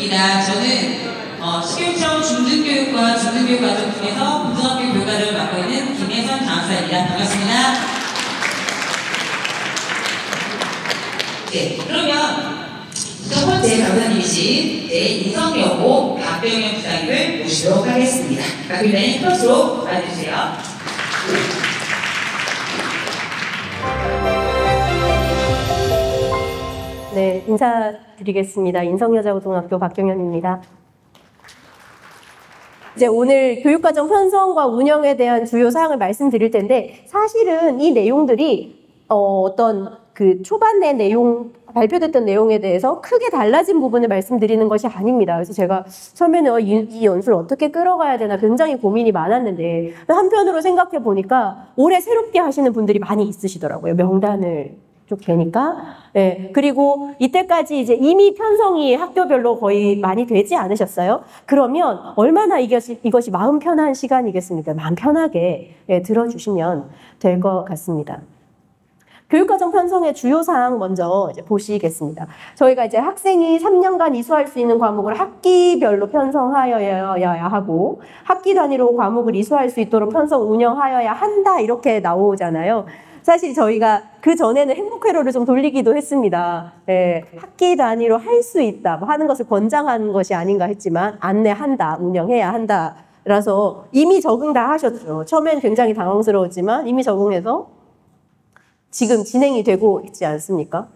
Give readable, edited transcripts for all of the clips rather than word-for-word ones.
입니다. 저는 식교육청 중등교육과 중등교육 과정 중에서 고등학교 교육과정을 맡고 있는 김혜선 강사입니다. 반갑습니다. 네, 그러면 첫 번째 강사님이신 인성여고 박병현 부장님을 모시도록 하겠습니다. 박병현님 클로스로 와주세요. 네, 인사드리겠습니다. 인성여자고등학교 박경현입니다. 이제 오늘 교육과정 편성과 운영에 대한 주요 사항을 말씀드릴 텐데, 사실은 이 내용들이 어떤 그 초반에 발표됐던 내용에 대해서 크게 달라진 부분을 말씀드리는 것이 아닙니다. 그래서 제가 처음에는 이 연수를 어떻게 끌어가야 되나 굉장히 고민이 많았는데, 한편으로 생각해 보니까 올해 새롭게 하시는 분들이 많이 있으시더라고요. 명단을 쭉 되니까. 네. 그리고 이때까지 이제 이미 편성이 학교별로 거의 많이 되지 않으셨어요? 그러면 얼마나 이것이 마음 편한 시간이겠습니까? 마음 편하게 들어주시면 될 것 같습니다. 교육과정 편성의 주요 사항 먼저 이제 보시겠습니다. 저희가 이제 학생이 3년간 이수할 수 있는 과목을 학기별로 편성하여야 하고, 학기 단위로 과목을 이수할 수 있도록 편성 운영하여야 한다, 이렇게 나오잖아요. 사실 저희가 그 전에는 행복회로를 좀 돌리기도 했습니다. 네, 학기 단위로 할 수 있다, 뭐 하는 것을 권장하는 것이 아닌가 했지만, 안내한다, 운영해야 한다. 라서 이미 적응 다 하셨죠. 처음엔 굉장히 당황스러웠지만 이미 적응해서 지금 진행이 되고 있지 않습니까?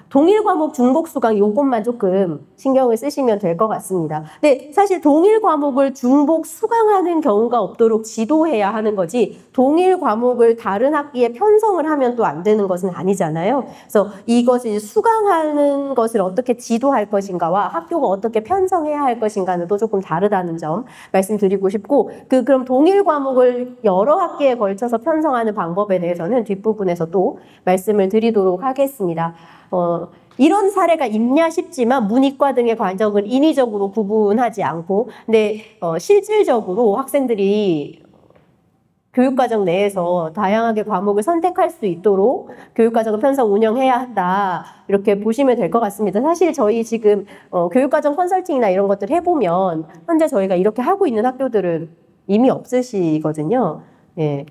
동일 과목 중복 수강 요것만 조금 신경을 쓰시면 될 것 같습니다. 근데 사실 동일 과목을 중복 수강하는 경우가 없도록 지도해야 하는 거지, 동일 과목을 다른 학기에 편성을 하면 또 안 되는 것은 아니잖아요. 그래서 이것을 수강하는 것을 어떻게 지도할 것인가와 학교가 어떻게 편성해야 할 것인가는 또 조금 다르다는 점 말씀드리고 싶고, 그럼 동일 과목을 여러 학기에 걸쳐서 편성하는 방법에 대해서는 뒷부분에서 또 말씀을 드리도록 하겠습니다. 이런 사례가 있냐 싶지만 문이과 등의 과정을 인위적으로 구분하지 않고, 근데 실질적으로 학생들이 교육과정 내에서 다양하게 과목을 선택할 수 있도록 교육과정을 편성 운영해야 한다, 이렇게 보시면 될 것 같습니다. 사실 저희 지금 교육과정 컨설팅이나 이런 것들 해보면 현재 저희가 이렇게 하고 있는 학교들은 이미 없으시거든요. 예.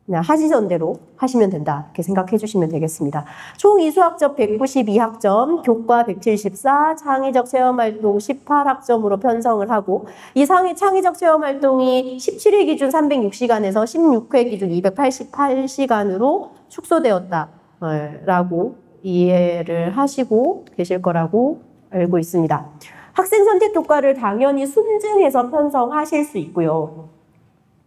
그냥 하시던 대로 하시면 된다, 이렇게 생각해 주시면 되겠습니다. 총 이수학점 192학점, 교과 174, 창의적 체험활동 18학점으로 편성을 하고, 이 창의적 체험활동이 17회 기준 306시간에서 16회 기준 288시간으로 축소되었다라고 이해를 하시고 계실 거라고 알고 있습니다. 학생 선택 교과를 당연히 순증해서 편성하실 수 있고요.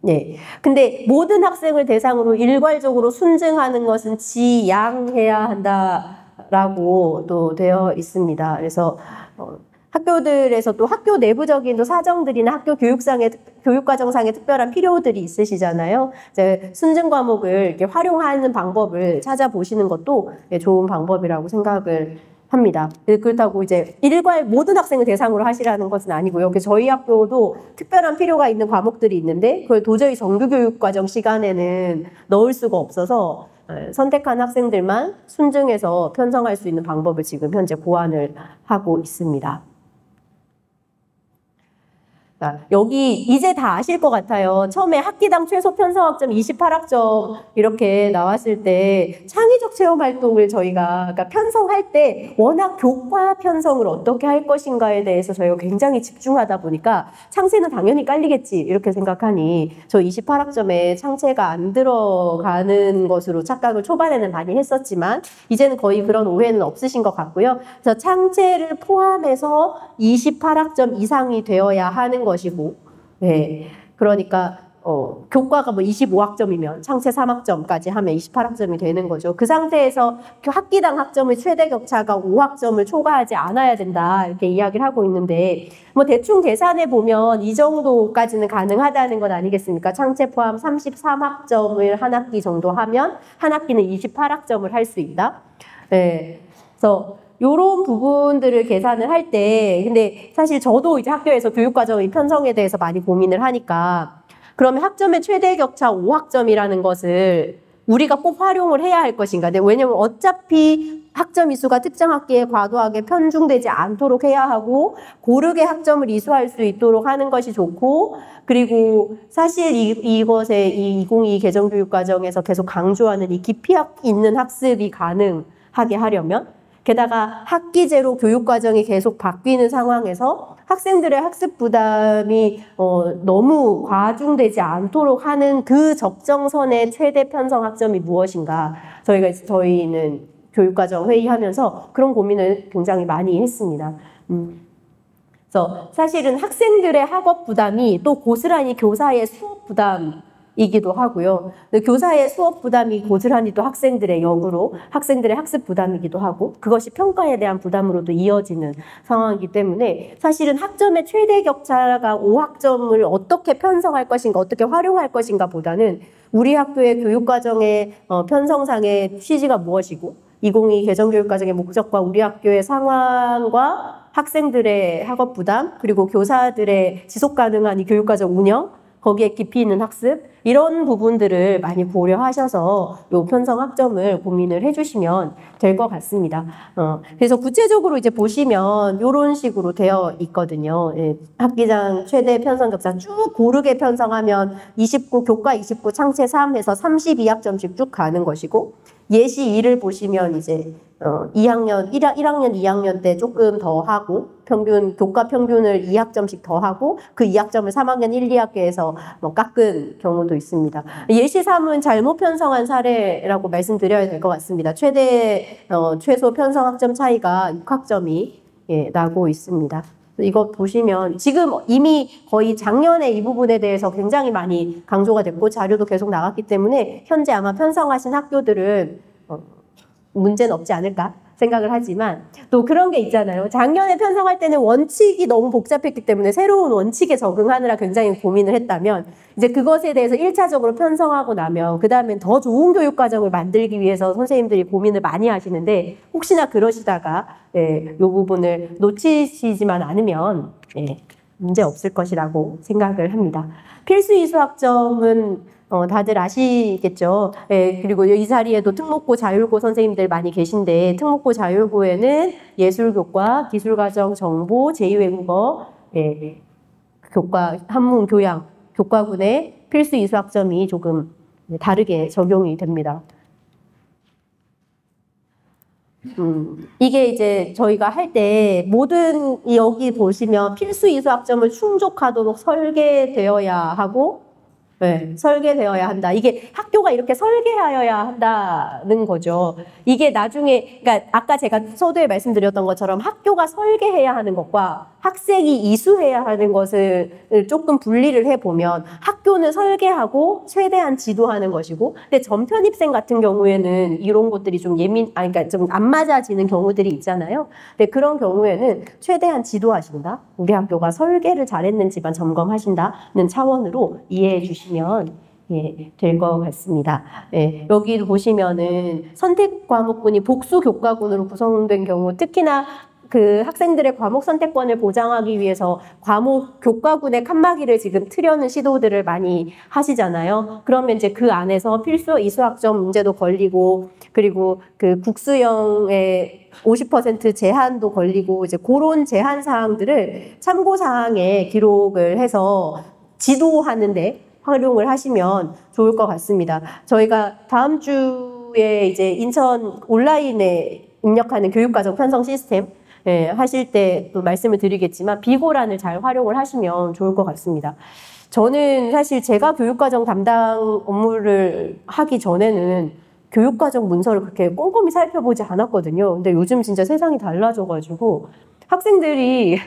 네. 근데 모든 학생을 대상으로 일괄적으로 순증하는 것은 지양해야 한다라고 또 되어 있습니다. 그래서 학교들에서 또 학교 내부적인 또 사정들이나 학교 교육과정상의 특별한 필요들이 있으시잖아요. 이제 순증 과목을 이렇게 활용하는 방법을 찾아보시는 것도 좋은 방법이라고 생각을 합니다. 그렇다고 이제 모든 학생을 대상으로 하시라는 것은 아니고요. 그래서 저희 학교도 특별한 필요가 있는 과목들이 있는데 그걸 도저히 정규교육과정 시간에는 넣을 수가 없어서 선택한 학생들만 순증해서 편성할 수 있는 방법을 지금 현재 고안을 하고 있습니다. 여기 이제 다 아실 것 같아요. 처음에 학기당 최소 편성학점 28학점 이렇게 나왔을 때 창의적 체험활동을 저희가 그러니까 편성할 때 워낙 교과 편성을 어떻게 할 것인가에 대해서 저희가 굉장히 집중하다 보니까 창체는 당연히 깔리겠지 이렇게 생각하니 저 28학점에 창체가 안 들어가는 것으로 착각을 초반에는 많이 했었지만 이제는 거의 그런 오해는 없으신 것 같고요. 그래서 창체를 포함해서 28학점 이상이 되어야 하는 것이고, 네. 그러니까 교과가 뭐 25학점이면 창체 3학점까지 하면 28학점이 되는 거죠. 그 상태에서 학기당 학점의 최대 격차가 5학점을 초과하지 않아야 된다 이렇게 이야기를 하고 있는데 뭐 대충 계산해 보면 이 정도까지는 가능하다는 것 아니겠습니까? 창체 포함 33학점을 한 학기 정도 하면 한 학기는 28학점을 할 수 있다. 네. 그래서 요런 부분들을 계산을 할 때, 근데 사실 저도 이제 학교에서 교육과정의 편성에 대해서 많이 고민을 하니까, 그러면 학점의 최대 격차 5학점이라는 것을 우리가 꼭 활용을 해야 할 것인가. 네, 왜냐면 어차피 학점 이수가 특정 학기에 과도하게 편중되지 않도록 해야 하고 고르게 학점을 이수할 수 있도록 하는 것이 좋고, 그리고 사실 이것에 이 2022 개정교육과정에서 계속 강조하는 이 깊이 있는 학습이 가능하게 하려면, 게다가 학기제로 교육과정이 계속 바뀌는 상황에서 학생들의 학습 부담이 너무 과중되지 않도록 하는 그 적정선의 최대 편성 학점이 무엇인가, 저희는 교육과정 회의하면서 그런 고민을 굉장히 많이 했습니다. 그래서 사실은 학생들의 학업 부담이 또 고스란히 교사의 수업 부담이기도 하고요. 교사의 수업 부담이 고스란히 또 학생들의 역으로 학생들의 학습 부담이기도 하고, 그것이 평가에 대한 부담으로도 이어지는 상황이기 때문에 사실은 학점의 최대 격차가 5학점을 어떻게 편성할 것인가, 어떻게 활용할 것인가 보다는 우리 학교의 교육과정의 편성상의 취지가 무엇이고 2022 개정교육과정의 목적과 우리 학교의 상황과 학생들의 학업 부담, 그리고 교사들의 지속가능한 이 교육과정 운영, 거기에 깊이 있는 학습, 이런 부분들을 많이 고려하셔서 요 편성 학점을 고민을 해주시면 될 것 같습니다. 그래서 구체적으로 이제 보시면 이런 식으로 되어 있거든요. 예, 학기장 최대 편성 격차 쭉 고르게 편성하면 29, 교과 29, 창체 3 해서 32학점씩 쭉 가는 것이고, 예시 2를 보시면 이제 1학년 2학년 때 조금 더 하고, 교과 평균을 2학점씩 더 하고, 그 2학점을 3학년 1, 2학기에서 깎은 경우도 있습니다. 예시 3은 잘못 편성한 사례라고 말씀드려야 될 것 같습니다. 최소 편성 학점 차이가 6학점이 나고 있습니다. 이거 보시면 지금 이미 거의 작년에 이 부분에 대해서 굉장히 많이 강조가 됐고 자료도 계속 나갔기 때문에 현재 아마 편성하신 학교들은 문제는 없지 않을까 생각을 하지만, 또 그런 게 있잖아요. 작년에 편성할 때는 원칙이 너무 복잡했기 때문에 새로운 원칙에 적응하느라 굉장히 고민을 했다면, 이제 그것에 대해서 1차적으로 편성하고 나면 그 다음엔 더 좋은 교육과정을 만들기 위해서 선생님들이 고민을 많이 하시는데, 혹시나 그러시다가 이 부분을 놓치시지만 않으면 문제 없을 것이라고 생각을 합니다. 필수 이수 학점은 다들 아시겠죠? 그리고 이 자리에도 특목고 자율고 선생님들 많이 계신데, 특목고 자율고에는 예술교과, 기술과정, 정보, 제2외국어, 교과, 한문, 교양, 교과군의 필수 이수 학점이 조금 다르게 적용이 됩니다. 이게 이제 저희가 할 때 모든 여기 보시면 필수 이수 학점을 충족하도록 설계되어야 하고, 설계되어야 한다. 이게 학교가 이렇게 설계하여야 한다는 거죠. 이게 나중에, 그러니까 아까 제가 서두에 말씀드렸던 것처럼 학교가 설계해야 하는 것과 학생이 이수해야 하는 것을 조금 분리를 해보면, 학교는 설계하고 최대한 지도하는 것이고, 근데 전편입생 같은 경우에는 이런 것들이 좀 그러니까 좀 안 맞아지는 경우들이 있잖아요. 근데 그런 경우에는 최대한 지도하신다. 우리 학교가 설계를 잘했는지만 점검하신다는 차원으로 이해해 주시면 될 것 같습니다. 여기 보시면은 선택 과목군이 복수 교과군으로 구성된 경우, 특히나 그 학생들의 과목 선택권을 보장하기 위해서 교과군의 칸막이를 지금 트려는 시도들을 많이 하시잖아요. 그러면 이제 그 안에서 필수 이수학점 문제도 걸리고, 그리고 그 국수형의 50% 제한도 걸리고, 이제 그런 제한 사항들을 참고 사항에 기록을 해서 지도하는데 활용을 하시면 좋을 것 같습니다. 저희가 다음 주에 이제 인천 온라인에 입력하는 교육과정 편성 시스템 하실 때 또 말씀을 드리겠지만, 비고란을 잘 활용을 하시면 좋을 것 같습니다. 저는 사실 제가 교육과정 담당 업무를 하기 전에는 교육과정 문서를 그렇게 꼼꼼히 살펴보지 않았거든요. 근데 요즘 진짜 세상이 달라져가지고 학생들이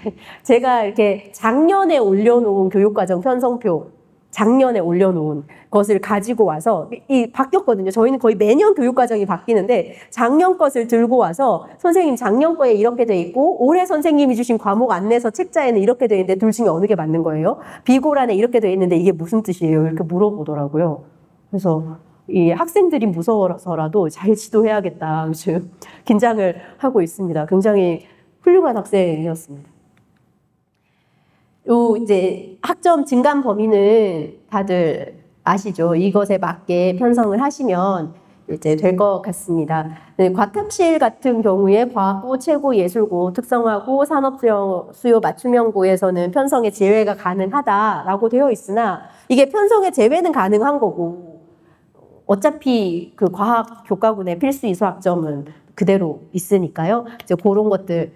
제가 이렇게 작년에 올려놓은 교육과정 편성표, 작년에 올려놓은 것을 가지고 와서 바뀌었거든요. 저희는 거의 매년 교육과정이 바뀌는데, 작년 것을 들고 와서 선생님 작년 거에 이렇게 돼 있고 올해 선생님이 주신 과목 안내서 책자에는 이렇게 돼 있는데 둘 중에 어느 게 맞는 거예요? 비고란에 이렇게 돼 있는데 이게 무슨 뜻이에요? 이렇게 물어보더라고요. 그래서 이 학생들이 무서워서라도 잘 지도해야겠다, 요즘 긴장을 하고 있습니다. 굉장히 훌륭한 학생이었습니다. 이제 학점 증감 범위는 다들 아시죠? 이것에 맞게 편성을 하시면 이제 될 것 같습니다. 네, 과탐실 같은 경우에 과학고, 최고 예술고, 특성화고, 산업수요 맞춤형고에서는 편성의 제외가 가능하다라고 되어 있으나 이게 편성의 제외는 가능한 거고 어차피 그 과학 교과군의 필수 이수학점은 그대로 있으니까요. 이제 그런 것들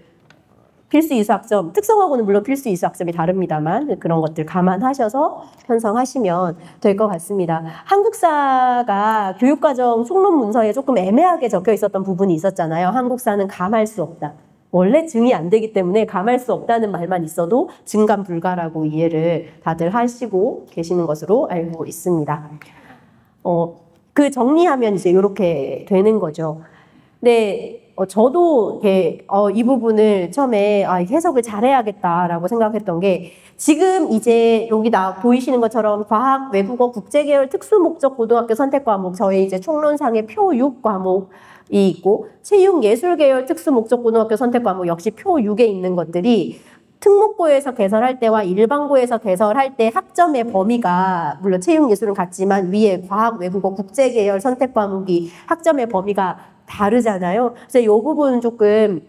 필수 이수학점, 특성화고는 물론 필수 이수학점이 다릅니다만 그런 것들 감안하셔서 편성하시면 될 것 같습니다. 한국사가 교육과정 총론 문서에 조금 애매하게 적혀 있었던 부분이 있었잖아요. 한국사는 감할 수 없다. 원래 증이 안 되기 때문에 감할 수 없다는 말만 있어도 증감 불가라고 이해를 다들 하시고 계시는 것으로 알고 있습니다. 그 정리하면 이제 이렇게 되는 거죠. 네. 저도 이 부분을 처음에 해석을 잘해야겠다라고 생각했던 게 지금 이제 여기 보이시는 것처럼 과학, 외국어, 국제계열 특수목적 고등학교 선택과목 저희 이제 총론상의 표 6 과목이 있고 체육, 예술계열 특수목적 고등학교 선택과목 역시 표 6에 있는 것들이 특목고에서 개설할 때와 일반고에서 개설할 때 학점의 범위가 물론 체육, 예술은 같지만 위에 과학, 외국어, 국제계열 선택과목이 학점의 범위가 다르잖아요. 그래서 이 부분 조금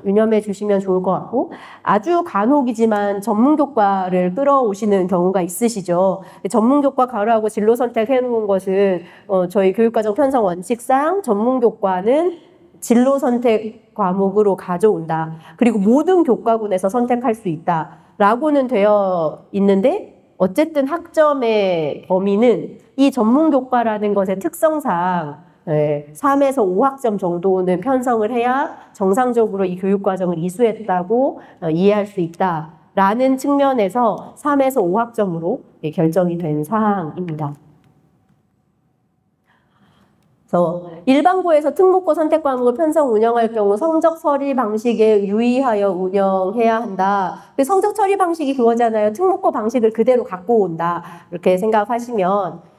유념해 주시면 좋을 것 같고 아주 간혹이지만 전문교과를 끌어오시는 경우가 있으시죠. 전문교과 가로하고 진로 선택해 놓은 것은 저희 교육과정 편성 원칙상 전문교과는 진로 선택 과목으로 가져온다. 그리고 모든 교과군에서 선택할 수 있다라고는 되어 있는데 어쨌든 학점의 범위는 이 전문교과라는 것의 특성상 3에서 5학점 정도는 편성을 해야 정상적으로 이 교육과정을 이수했다고 이해할 수 있다라는 측면에서 3에서 5학점으로 결정이 된 사항입니다. 그래서 일반고에서 특목고 선택 과목을 편성 운영할 경우 성적 처리 방식에 유의하여 운영해야 한다. 성적 처리 방식이 그거잖아요. 특목고 방식을 그대로 갖고 온다. 이렇게 생각하시면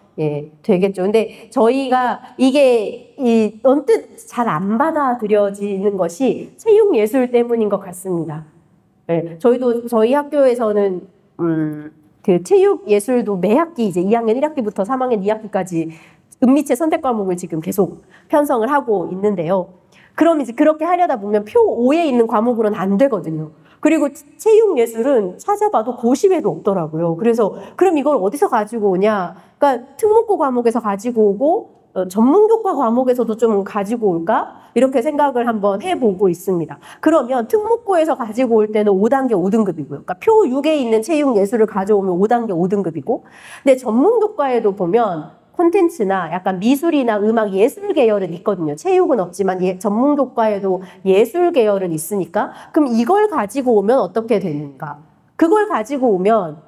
되겠죠. 근데 저희가 이게 언뜻 잘 안 받아들여지는 것이 체육 예술 때문인 것 같습니다. 저희 학교에서는 그 체육 예술도 매 학기 이제 2학년 1학기부터 3학년 2학기까지 은미체 선택 과목을 지금 계속 편성을 하고 있는데요. 그럼 이제 그렇게 하려다 보면 표 5에 있는 과목으로는 안 되거든요. 그리고 체육 예술은 찾아봐도 고시에도 없더라고요. 그래서 그럼 이걸 어디서 가지고 오냐? 그러니까 특목고 과목에서 가지고 오고 전문교과 과목에서도 좀 가지고 올까? 이렇게 생각을 한번 해보고 있습니다. 그러면 특목고에서 가지고 올 때는 5단계 5등급이고요. 그러니까 표 6에 있는 체육 예술을 가져오면 5단계 5등급이고 근데 전문교과에도 보면 콘텐츠나 약간 미술이나 음악, 예술 계열은 있거든요. 체육은 없지만 전문 교과에도 예술 계열은 있으니까 그럼 이걸 가지고 오면 어떻게 되는가? 그걸 가지고 오면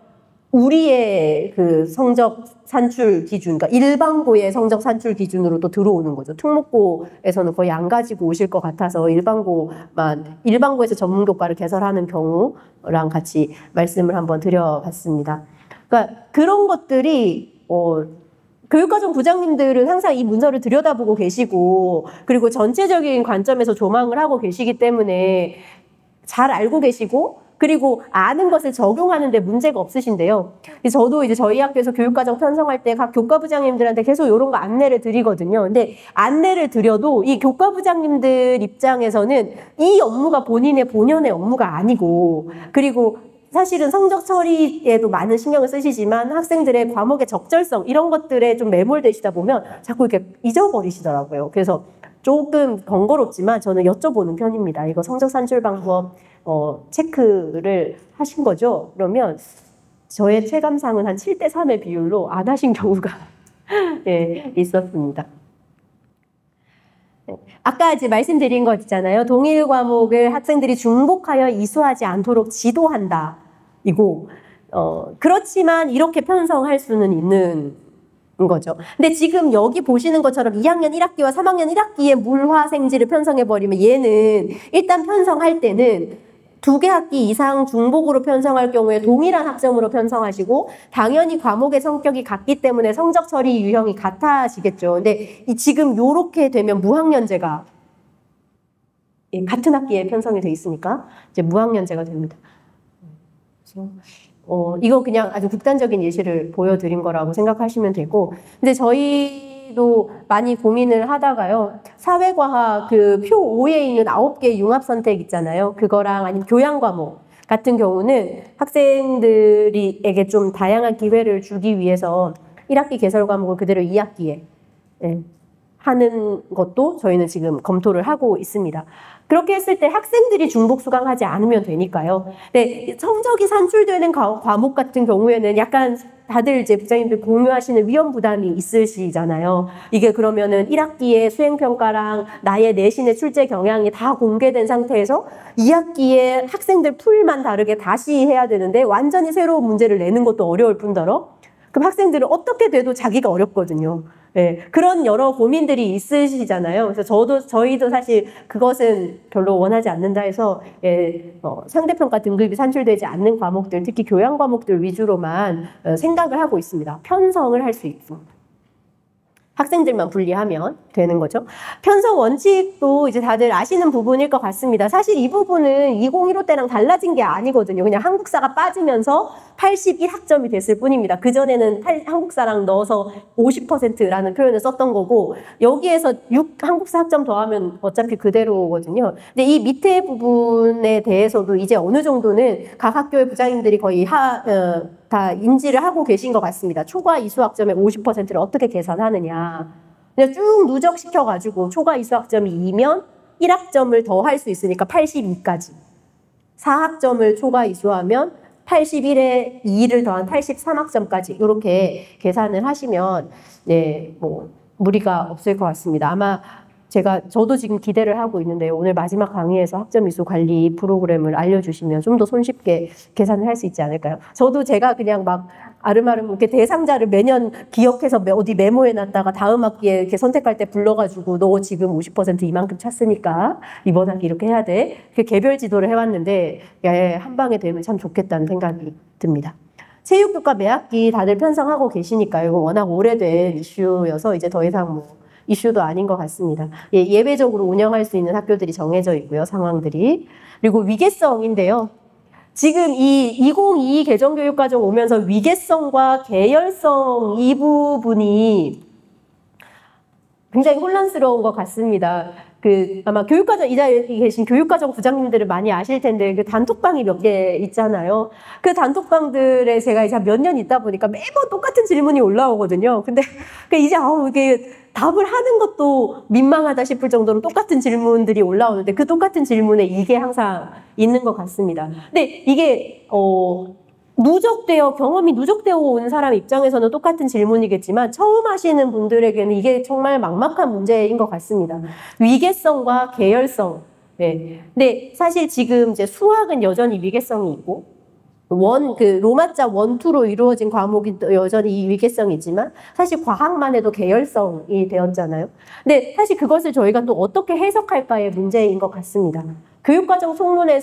우리의 그 성적 산출 기준, 그러니까 일반고의 성적 산출 기준으로 또 들어오는 거죠. 특목고에서는 거의 안 가지고 오실 것 같아서 일반고에서 전문 교과를 개설하는 경우랑 같이 말씀을 한번 드려봤습니다. 그러니까 그런 것들이 교육과정 부장님들은 항상 이 문서를 들여다보고 계시고 그리고 전체적인 관점에서 조망을 하고 계시기 때문에 잘 알고 계시고 그리고 아는 것을 적용하는 데 문제가 없으신데요. 저도 이제 저희 학교에서 교육과정 편성할 때 각 교과부장님들한테 계속 이런 거 안내를 드리거든요. 근데 안내를 드려도 이 교과부장님들 입장에서는 이 업무가 본인의 본연의 업무가 아니고 그리고 사실은 성적 처리에도 많은 신경을 쓰시지만 학생들의 과목의 적절성 이런 것들에 좀 매몰되시다 보면 자꾸 이렇게 잊어버리시더라고요. 그래서 조금 번거롭지만 저는 여쭤보는 편입니다. 이거 성적 산출 방법 체크를 하신 거죠? 그러면 저의 체감상은 한 7대 3의 비율로 안 하신 경우가 있었습니다. 아까 이제 말씀드린 것 있잖아요. 동일 과목을 학생들이 중복하여 이수하지 않도록 지도한다. 이고 그렇지만 이렇게 편성할 수는 있는 거죠. 근데 지금 여기 보시는 것처럼 2학년 1학기와 3학년 1학기의 물화생지를 편성해버리면 얘는 일단 편성할 때는 2개 학기 이상 중복으로 편성할 경우에 동일한 학점으로 편성하시고 당연히 과목의 성격이 같기 때문에 성적 처리 유형이 같아지겠죠. 근데 지금 요렇게 되면 무학년제가 같은 학기에 편성이 돼 있으니까 이제 무학년제가 됩니다. 이거 그냥 아주 극단적인 예시를 보여드린 거라고 생각하시면 되고, 근데 저희도 많이 고민을 하다가요, 사회과학 그 표 5에 있는 9개 융합 선택 있잖아요. 그거랑 아니면 교양 과목 같은 경우는 학생들에게 좀 다양한 기회를 주기 위해서 1학기 개설 과목을 그대로 2학기에 하는 것도 저희는 지금 검토를 하고 있습니다. 그렇게 했을 때 학생들이 중복 수강하지 않으면 되니까요. 네, 성적이 산출되는 과목 같은 경우에는 약간 다들 이제 부장님들 공유하시는 위험 부담이 있으시잖아요. 이게 그러면은 1학기에 수행평가랑 나의 내신의 출제 경향이 다 공개된 상태에서 2학기에 학생들 풀만 다르게 다시 해야 되는데 완전히 새로운 문제를 내는 것도 어려울 뿐더러 그럼 학생들은 어떻게 돼도 자기가 어렵거든요. 네, 그런 여러 고민들이 있으시잖아요. 그래서 저희도 사실 그것은 별로 원하지 않는다 해서, 상대평가 등급이 산출되지 않는 과목들, 특히 교양 과목들 위주로만 생각을 하고 있습니다. 편성을 할 수 있습니다. 학생들만 분리하면 되는 거죠. 편성 원칙도 이제 다들 아시는 부분일 것 같습니다. 사실 이 부분은 2015 때랑 달라진 게 아니거든요. 그냥 한국사가 빠지면서 81학점이 됐을 뿐입니다. 그전에는 한국사랑 넣어서 50%라는 표현을 썼던 거고, 여기에서 한국사 학점 더하면 어차피 그대로거든요. 근데 이 밑에 부분에 대해서도 이제 어느 정도는 각 학교의 부장님들이 거의 다 인지를 하고 계신 것 같습니다. 초과 이수학점의 50%를 어떻게 계산하느냐. 그냥 쭉 누적시켜가지고 초과 이수학점이 2면 1학점을 더 할 수 있으니까 82까지. 4학점을 초과 이수하면 81에 2를 더한 83학점까지 이렇게 계산을 하시면 무리가 없을 것 같습니다. 아마 저도 지금 기대를 하고 있는데요. 오늘 마지막 강의에서 학점 이수 관리 프로그램을 알려주시면 좀 더 손쉽게 계산을 할 수 있지 않을까요? 제가 그냥 막 아름아름 이렇게 대상자를 매년 기억해서 어디 메모해놨다가 다음 학기에 이렇게 선택할 때 불러가지고 너 지금 50% 이만큼 찼으니까 이번 학기 이렇게 해야 돼. 이렇게 개별 지도를 해왔는데 한 방에 되면 참 좋겠다는 생각이 듭니다. 체육교과 매학기 다들 편성하고 계시니까요. 이거 워낙 오래된 이슈여서 이제 더 이상 이슈도 아닌 것 같습니다. 예외적으로 운영할 수 있는 학교들이 정해져 있고요. 상황들이. 그리고 위계성인데요. 지금 이 2022 개정교육과정 오면서 위계성과 계열성 이 부분이 굉장히 혼란스러운 것 같습니다. 아마 이 자리에 계신 교육과정 부장님들은 많이 아실 텐데, 단톡방이 몇 개 있잖아요. 그 단톡방들에 제가 이제 몇 년 있다 보니까 매번 똑같은 질문이 올라오거든요. 근데 이제 이게 답을 하는 것도 민망하다 싶을 정도로 똑같은 질문들이 올라오는데 그 똑같은 질문에 이게 항상 있는 것 같습니다. 근데 이게, 경험이 누적되어 온 사람 입장에서는 똑같은 질문이겠지만 처음 하시는 분들에게는 이게 정말 막막한 문제인 것 같습니다. 위계성과 계열성. 네. 근데 사실 지금 이제 수학은 여전히 위계성이 있고, 로마자 1, 2로 이루어진 과목이 여전히 이 위계성이 있지만 사실 과학만 해도 계열성이 되었잖아요. 근데 사실 그것을 저희가 또 어떻게 해석할까의 문제인 것 같습니다. 교육과정 속론의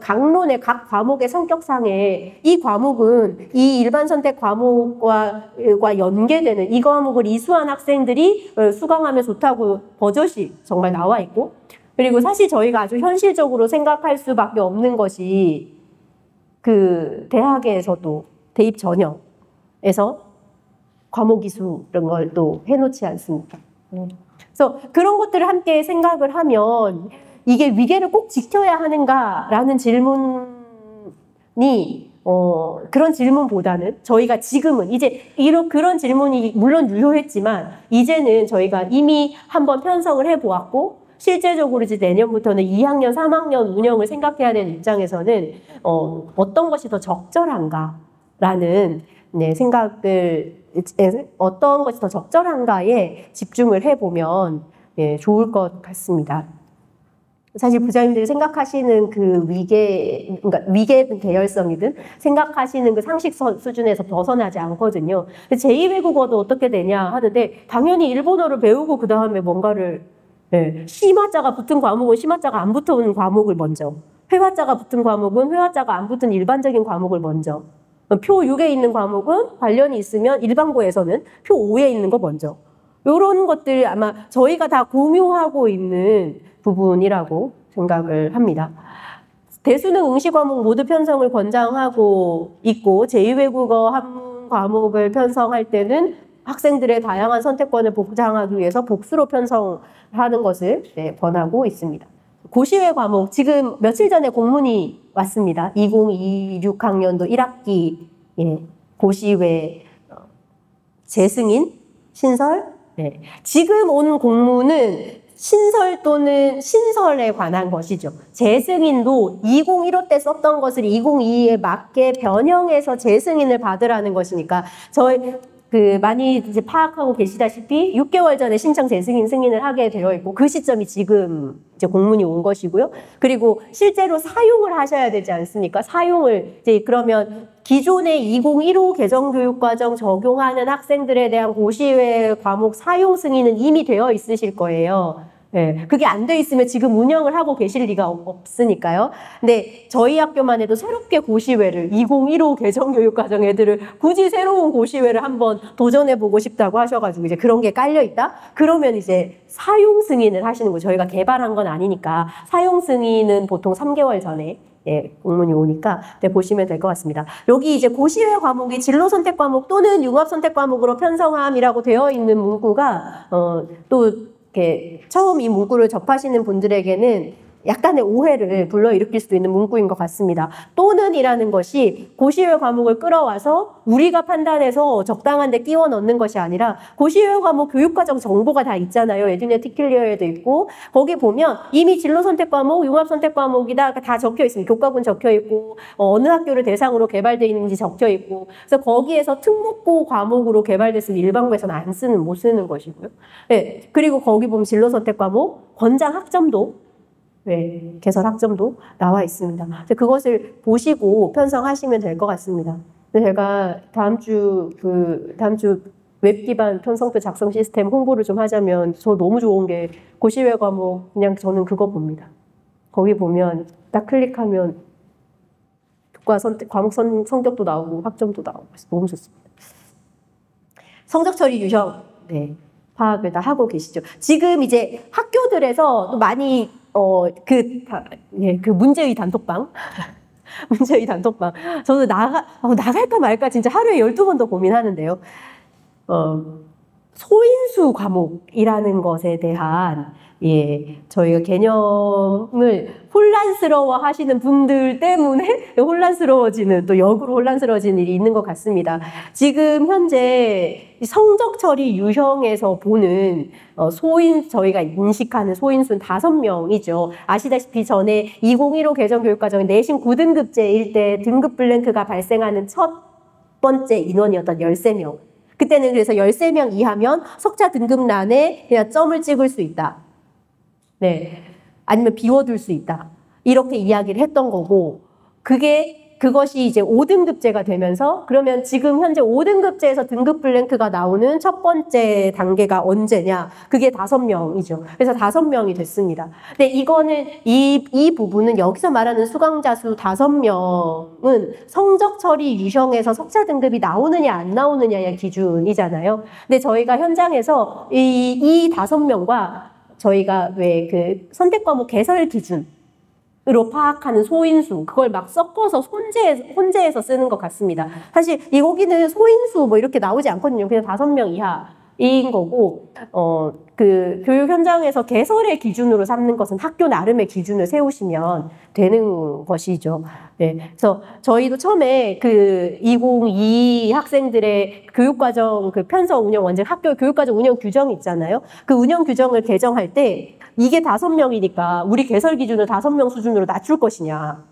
강론의 각 과목의 성격상에 이 과목은 이 일반 선택 과목과 연계되는 이 과목을 이수한 학생들이 수강하면 좋다고 버젓이 정말 나와 있고, 그리고 사실 저희가 아주 현실적으로 생각할 수밖에 없는 것이 대학에서도 대입 전형에서 과목 이수 이런 걸 또 해놓지 않습니까? 그래서 그런 것들을 함께 생각을 하면 이게 위계를 꼭 지켜야 하는가라는 질문이 그런 질문보다는 저희가 지금은 이제 그런 질문이 물론 유효했지만 이제는 저희가 이미 한번 편성을 해보았고 실제적으로 이제 내년부터는 2학년, 3학년 운영을 생각해야 되는 입장에서는 어떤 것이 더 적절한가라는 어떤 것이 더 적절한가에 집중을 해보면 좋을 것 같습니다. 사실 부장님들이 생각하시는 그러니까 위계 계열성이든 생각하시는 그 상식 수준에서 벗어나지 않거든요. 제2외국어도 어떻게 되냐 하는데 당연히 일본어를 배우고 그 다음에 뭔가를 시마자가 붙은 과목은 시마자가 안 붙은 과목을 먼저, 회화자가 붙은 과목은 회화자가 안 붙은 일반적인 과목을 먼저, 표 6에 있는 과목은 관련이 있으면 일반고에서는 표 5에 있는 거 먼저. 이런 것들 아마 저희가 다 공유하고 있는 부분이라고 생각을 합니다. 대수능 응시 과목 모두 편성을 권장하고 있고 제2외국어 한 과목을 편성할 때는 학생들의 다양한 선택권을 보장하기 위해서 복수로 편성하는 것을 권하고 있습니다. 고시외 과목, 지금 며칠 전에 공문이 왔습니다. 2026학년도 1학기 고시외 재승인, 신설. 지금 온 공문은 신설 또는 신설에 관한 것이죠. 재승인도 2015 때 썼던 것을 2022에 맞게 변형해서 재승인을 받으라는 것이니까 많이 이제 파악하고 계시다시피 6개월 전에 신청 재승인 승인을 하게 되어 있고 그 시점이 지금 이제 공문이 온 것이고요. 그리고 실제로 사용을 하셔야 되지 않습니까? 사용을 이제 그러면 기존의 2015 개정교육과정 적용하는 학생들에 대한 고시외 과목 사용 승인은 이미 되어 있으실 거예요. 그게 안 돼 있으면 지금 운영을 하고 계실 리가 없으니까요. 근데 저희 학교만 해도 새롭게 고시외를 2015 개정교육과정 애들을 굳이 새로운 고시외를 한번 도전해보고 싶다고 하셔가지고 이제 그런 게 깔려 있다? 그러면 이제 사용 승인을 하시는 거예요. 저희가 개발한 건 아니니까 사용 승인은 보통 3개월 전에 공문이 오니까 보시면 될 것 같습니다. 여기 이제 고시외 과목이 진로 선택 과목 또는 융합 선택 과목으로 편성함이라고 되어 있는 문구가 또 이렇게 처음 이 문구를 접하시는 분들에게는 약간의 오해를 불러일으킬 수도 있는 문구인 것 같습니다. 또는이라는 것이 고시외 과목을 끌어와서 우리가 판단해서 적당한 데 끼워 넣는 것이 아니라 고시외 과목 교육과정 정보가 다 있잖아요. 에듀넷 티클리어에도 있고 거기 보면 이미 진로 선택 과목, 융합 선택 과목이다 다 적혀 있습니다. 교과군 적혀 있고 어느 학교를 대상으로 개발되어 있는지 적혀 있고 그래서 거기에서 특목고 과목으로 개발됐으면 일반고에서는 못 쓰는 것이고요. 그리고 거기 보면 진로 선택 과목, 권장 학점도 개설 학점도 나와 있습니다. 그것을 보시고 편성하시면 될 것 같습니다. 제가 다음 주 웹 기반 편성표 작성 시스템 홍보를 좀 하자면 저 너무 좋은 게 고시외 과목 그냥 저는 그거 봅니다. 거기 보면 딱 클릭하면 과목 성적도 나오고 학점도 나오고 너무 좋습니다. 성적 처리 유형 파악을 다 하고 계시죠. 지금 이제 학교들에서 또 많이 그 문제의 단톡방. 문제의 단톡방. 저도 나갈까 말까 진짜 하루에 12번 더 고민하는데요. 소인수 과목이라는 것에 대한 저희가 개념을 혼란스러워 하시는 분들 때문에 혼란스러워지는 또 역으로 혼란스러워지는 일이 있는 것 같습니다. 지금 현재 성적 처리 유형에서 보는 저희가 인식하는 소인수는 5명이죠. 아시다시피 전에 2015 개정교육과정의 내신 9등급제일 때 등급 블랭크가 발생하는 첫 번째 인원이었던 13명. 그때는 그래서 13명 이하면 석자 등급란에 그냥 점을 찍을 수 있다. 아니면 비워둘 수 있다. 이렇게 이야기를 했던 거고, 그것이 이제 5등급제가 되면서, 그러면 지금 현재 5등급제에서 등급 블랭크가 나오는 첫 번째 단계가 언제냐? 그게 5명이죠. 그래서 5명이 됐습니다. 근데 이거는, 이 부분은 여기서 말하는 수강자 수 5명은 성적 처리 유형에서 석자 등급이 나오느냐, 안 나오느냐의 기준이잖아요. 근데 저희가 현장에서 이 5명과 저희가 왜 그 선택 과목 개설 기준으로 파악하는 소인수, 그걸 막 섞어서 혼재해서 쓰는 것 같습니다. 사실 거기는 소인수 뭐 이렇게 나오지 않거든요. 그냥 5명 이하인 거고, 그 교육 현장에서 개설의 기준으로 삼는 것은 학교 나름의 기준을 세우시면 되는 것이죠. 그래서 저희도 처음에 그 2022 학생들의 교육과정 그 편성 운영 원칙 학교 교육과정 운영 규정이 있잖아요. 그 운영 규정을 개정할 때 이게 5명이니까 우리 개설 기준을 5명 수준으로 낮출 것이냐.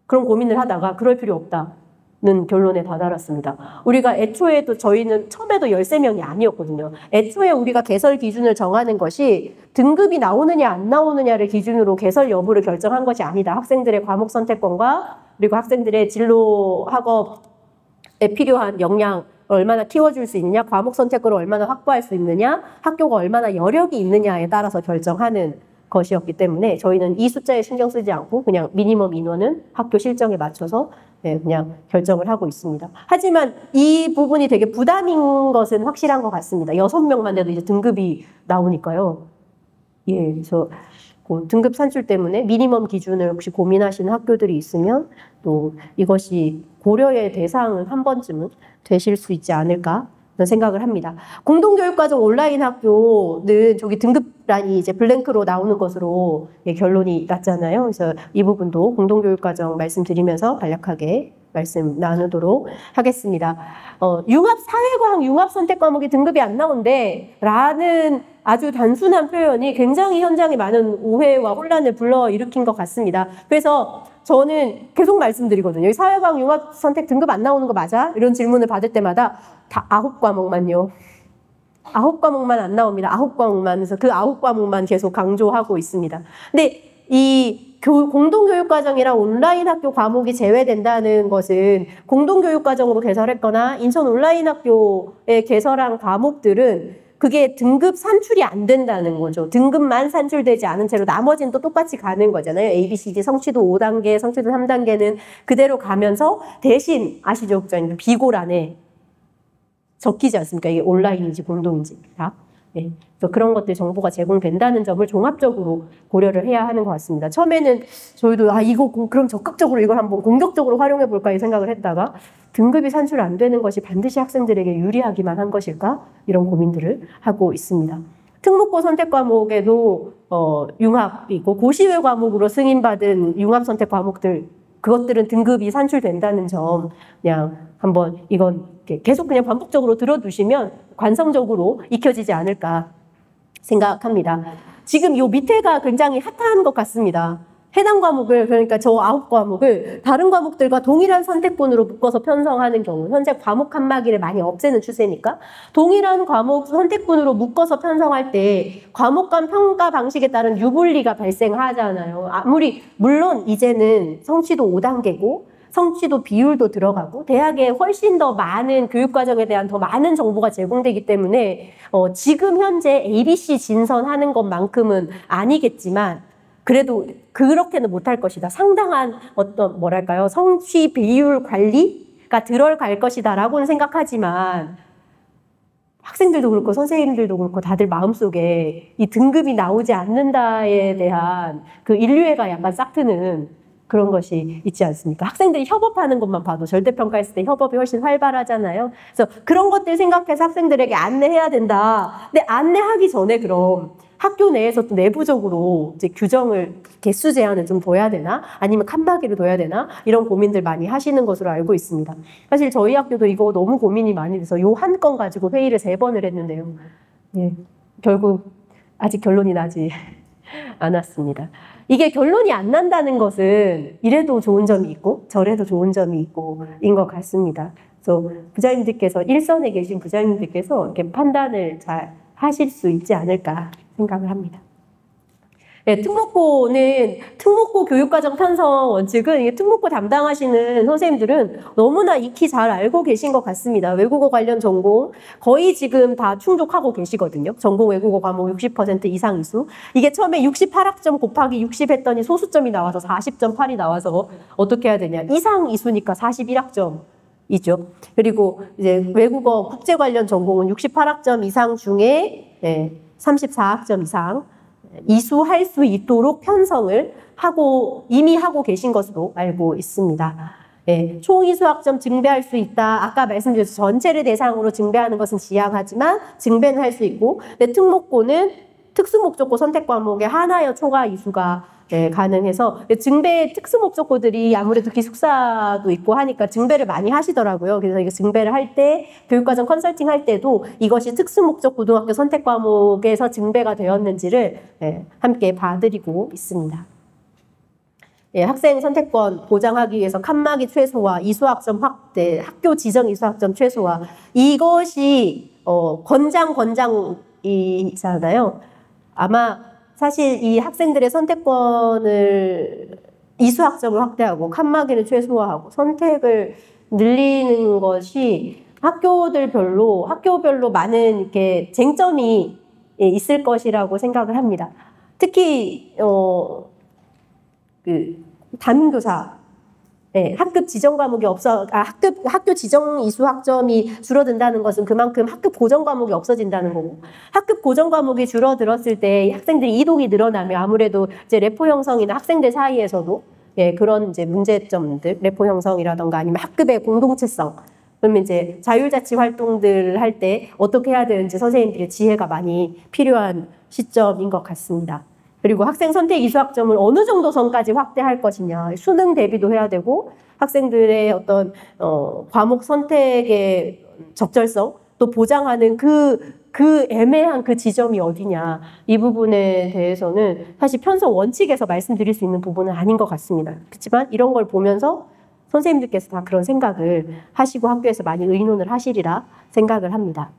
그런 고민을 하다가 그럴 필요 없다는 결론에 다다랐습니다. 우리가 애초에도 저희는 처음에도 13명이 아니었거든요. 애초에 우리가 개설 기준을 정하는 것이 등급이 나오느냐 안 나오느냐를 기준으로 개설 여부를 결정한 것이 아니다. 학생들의 과목 선택권과 그리고 학생들의 진로 학업에 필요한 역량 얼마나 키워줄 수 있느냐, 과목 선택으로 얼마나 확보할 수 있느냐, 학교가 얼마나 여력이 있느냐에 따라서 결정하는 것이었기 때문에 저희는 이 숫자에 신경 쓰지 않고 그냥 미니멈 인원은 학교 실정에 맞춰서 그냥 결정을 하고 있습니다. 하지만 이 부분이 되게 부담인 것은 확실한 것 같습니다. 6명만 돼도 이제 등급이 나오니까요. 그래서 등급 산출 때문에 미니멈 기준을 혹시 고민하시는 학교들이 있으면 또 이것이 고려의 대상은 한 번쯤은 되실 수 있지 않을까 그런 생각을 합니다. 공동교육과정 온라인 학교는 저기 등급란이 이제 블랭크로 나오는 것으로 결론이 났잖아요. 그래서 이 부분도 공동교육과정 말씀드리면서 간략하게 말씀 나누도록 하겠습니다. 사회과학 융합 선택 과목이 등급이 안 나온대 라는 아주 단순한 표현이 굉장히 현장에 많은 오해와 혼란을 불러일으킨 것 같습니다. 그래서 저는 계속 말씀드리거든요. 사회과학 융합 선택 등급 안 나오는 거 맞아? 이런 질문을 받을 때마다 다 9과목만요. 9과목만 안 나옵니다. 9과목만. 그래서 그 9과목만 계속 강조하고 있습니다. 근데 이 공동교육과정이랑 온라인 학교 과목이 제외된다는 것은 공동교육과정으로 개설했거나 인천 온라인 학교에 개설한 과목들은 그게 등급 산출이 안 된다는 거죠. 등급만 산출되지 않은 채로 나머지는 또 똑같이 가는 거잖아요. A, B, C, D 성취도 5단계, 성취도 3단계는 그대로 가면서 대신 아시죠? 국장님? 비고란에 적히지 않습니까? 이게 온라인인지 공동인지 다. 네. 그래서 그런 것들 정보가 제공된다는 점을 종합적으로 고려를 해야 하는 것 같습니다. 처음에는 저희도 이거 그럼 적극적으로 이걸 한번 공격적으로 활용해 볼까 이 생각을 했다가 등급이 산출 안 되는 것이 반드시 학생들에게 유리하기만 한 것일까 이런 고민들을 하고 있습니다. 특목고 선택 과목에도 융합이고 고시외 과목으로 승인받은 융합 선택 과목들 그것들은 등급이 산출된다는 점 그냥 한번 이건 계속 그냥 반복적으로 들어두시면 관성적으로 익혀지지 않을까 생각합니다. 지금 요 밑에가 굉장히 핫한 것 같습니다. 해당 과목을 그러니까 저 9과목을 다른 과목들과 동일한 선택권으로 묶어서 편성하는 경우 현재 과목 칸막이를 많이 없애는 추세니까 동일한 과목 선택권으로 묶어서 편성할 때 과목 간 평가 방식에 따른 유불리가 발생하잖아요. 물론 이제는 성취도 5단계고 성취도 비율도 들어가고 대학에 훨씬 더 많은 교육과정에 대한 더 많은 정보가 제공되기 때문에 지금 현재 ABC 진선하는 것만큼은 아니겠지만 그래도 그렇게는 못할 것이다. 상당한 성취 비율 관리가 들어갈 것이다 라고는 생각하지만 학생들도 그렇고 선생님들도 그렇고 다들 마음속에 이 등급이 나오지 않는다에 대한 그 인류애가 약간 싹트는 그런 것이 있지 않습니까? 학생들이 협업하는 것만 봐도 절대평가했을 때 협업이 훨씬 활발하잖아요. 그래서 그런 것들 생각해서 학생들에게 안내해야 된다. 근데 안내하기 전에 그럼 학교 내에서 또 내부적으로 이제 규정을 개수 제한을 좀 둬야 되나? 아니면 칸막이를 둬야 되나? 이런 고민들 많이 하시는 것으로 알고 있습니다. 사실 저희 학교도 이거 너무 고민이 많이 돼서 요 한 건 가지고 회의를 3번을 했는데요. 예, 결국 아직 결론이 나지 않았습니다. 이게 결론이 안 난다는 것은 이래도 좋은 점이 있고 저래도 좋은 점이 있고 인 것 같습니다. 그래서 부장님들께서 일선에 계신 부장님들께서 이렇게 판단을 잘 하실 수 있지 않을까 생각을 합니다. 네, 특목고 교육과정 편성 원칙은 특목고 담당하시는 선생님들은 너무나 익히 잘 알고 계신 것 같습니다. 외국어 관련 전공 거의 지금 다 충족하고 계시거든요. 전공 외국어 과목 60% 이상 이수. 이게 처음에 68학점 곱하기 60 했더니 소수점이 나와서 40.8이 나와서 어떻게 해야 되냐. 이상 이수니까 41학점이죠. 그리고 이제 외국어 국제 관련 전공은 68학점 이상 중에 34학점 이상 이수할 수 있도록 편성을 이미 하고 계신 것으로 알고 있습니다. 총 이수학점 증배할 수 있다. 아까 말씀드렸죠. 전체를 대상으로 증배하는 것은 지양하지만 증배는 할 수 있고 특목고는 특수목적고 선택 과목의 하나여 초과 이수가 가능해서 증배 특수목적고들이 아무래도 기숙사도 있고 하니까 증배를 많이 하시더라고요. 그래서 이거 증배를 할 때 교육과정 컨설팅 할 때도 이것이 특수목적 고등학교 선택 과목에서 증배가 되었는지를 함께 봐드리고 있습니다. 학생 선택권 보장하기 위해서 칸막이 최소화, 이수학점 확대, 학교 지정 이수학점 최소화 이것이 권장이잖아요. 아마 사실 이 학생들의 선택권을 이수학점을 확대하고 칸막이를 최소화하고 선택을 늘리는 것이 학교별로 많은 이렇게 쟁점이 있을 것이라고 생각을 합니다. 특히 그 담임교사 학급 지정 과목이 학교 지정 이수 학점이 줄어든다는 것은 그만큼 학급 고정 과목이 없어진다는 거고, 학급 고정 과목이 줄어들었을 때 학생들이 이동이 늘어나면 아무래도 이제 레포 형성이나 학생들 사이에서도 그런 이제 문제점들, 레포 형성이라던가 아니면 학급의 공동체성, 그러면 이제 자율자치 활동들을 할 때 어떻게 해야 되는지 선생님들의 지혜가 많이 필요한 시점인 것 같습니다. 그리고 학생 선택 이수 학점을 어느 정도 선까지 확대할 것이냐, 수능 대비도 해야 되고 학생들의 어떤 과목 선택의 적절성 또 보장하는 그 애매한 그 지점이 어디냐, 이 부분에 대해서는 사실 편성 원칙에서 말씀드릴 수 있는 부분은 아닌 것 같습니다. 그렇지만 이런 걸 보면서 선생님들께서 다 그런 생각을 하시고 학교에서 많이 의논을 하시리라 생각을 합니다.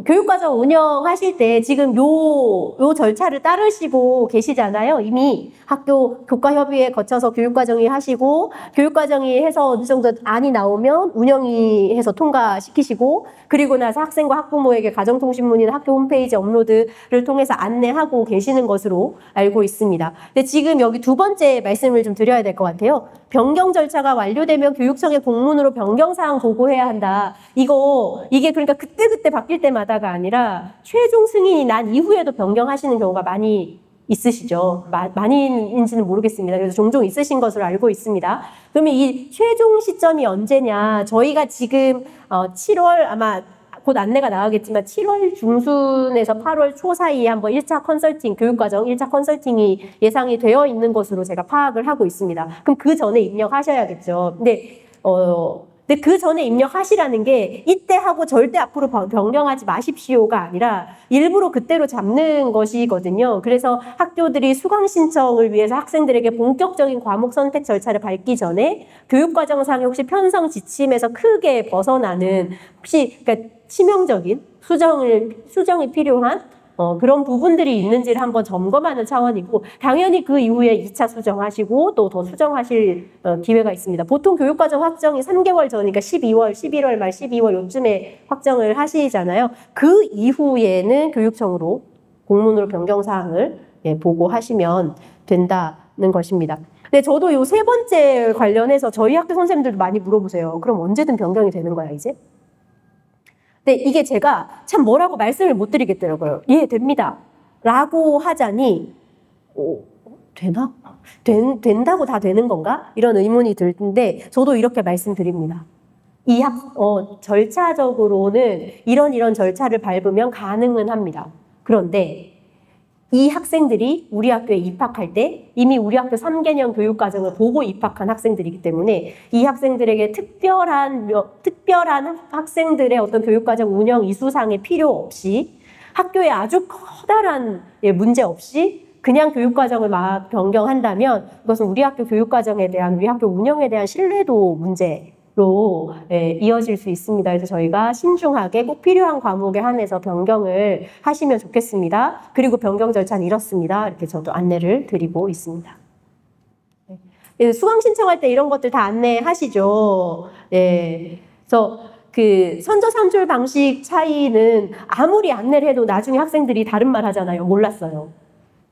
교육과정 운영하실 때 지금 요 절차를 따르시고 계시잖아요. 이미 학교 교과협의회 거쳐서 교육과정위 하시고, 교육과정위 해서 어느 정도 안이 나오면 운영위 해서 통과시키시고, 그리고 나서 학생과 학부모에게 가정통신문이나 학교 홈페이지 업로드를 통해서 안내하고 계시는 것으로 알고 있습니다. 근데 지금 여기 두 번째 말씀을 좀 드려야 될 것 같아요. 변경 절차가 완료되면 교육청에 공문으로 변경사항 보고해야 한다. 이게 그러니까 그때 바뀔 때마다가 아니라 최종 승인이 난 이후에도 변경하시는 경우가 많이 있으시죠. 많이인지는 모르겠습니다. 그래서 종종 있으신 것으로 알고 있습니다. 그러면 이 최종 시점이 언제냐? 저희가 지금 7월 아마 곧 안내가 나가겠지만 7월 중순에서 8월 초 사이에 한번 1차 컨설팅, 교육과정 1차 컨설팅이 예상이 되어 있는 것으로 제가 파악을 하고 있습니다. 그럼 그 전에 입력하셔야겠죠. 근데 그 전에 입력하시라는 게 이때 하고 절대 앞으로 변경하지 마십시오가 아니라 일부러 그때로 잡는 것이거든요. 그래서 학교들이 수강 신청을 위해서 학생들에게 본격적인 과목 선택 절차를 밟기 전에 교육과정상의 혹시 편성 지침에서 크게 벗어나는 혹시 그러니까 치명적인 수정이 필요한 그런 부분들이 있는지를 한번 점검하는 차원이고, 당연히 그 이후에 2차 수정하시고 또 더 수정하실 기회가 있습니다. 보통 교육과정 확정이 3개월 전이니까 11월 말 12월 요쯤에 확정을 하시잖아요. 그 이후에는 교육청으로 공문으로 변경사항을 보고하시면 된다는 것입니다. 근데 저도 요 세 번째 관련해서 저희 학교 선생님들도 많이 물어보세요. 그럼 언제든 변경이 되는 거야, 이제? 근데 이게 제가 참 뭐라고 말씀을 못 드리겠더라고요. 예, 됩니다. 라고 하자니, 되나? 된다고 다 되는 건가? 이런 의문이 들 텐데, 저도 이렇게 말씀드립니다. 절차적으로는 이런 절차를 밟으면 가능은 합니다. 그런데 이 학생들이 우리 학교에 입학할 때 이미 우리 학교 3개년 교육과정을 보고 입학한 학생들이기 때문에 이 학생들에게 특별한 학생들의 어떤 교육과정 운영 이수상의 필요 없이 학교에 아주 커다란 문제 없이 그냥 교육과정을 막 변경한다면 그것은 우리 학교 교육과정에 대한 우리 학교 운영에 대한 신뢰도 문제로 이어질 수 있습니다. 그래서 저희가 신중하게 꼭 필요한 과목에 한해서 변경을 하시면 좋겠습니다. 그리고 변경 절차는 이렇습니다. 이렇게 저도 안내를 드리고 있습니다. 수강 신청할 때 이런 것들 다 안내하시죠. 그래서 그 선저 3줄 방식 차이는 아무리 안내를 해도 나중에 학생들이 다른 말 하잖아요. 몰랐어요.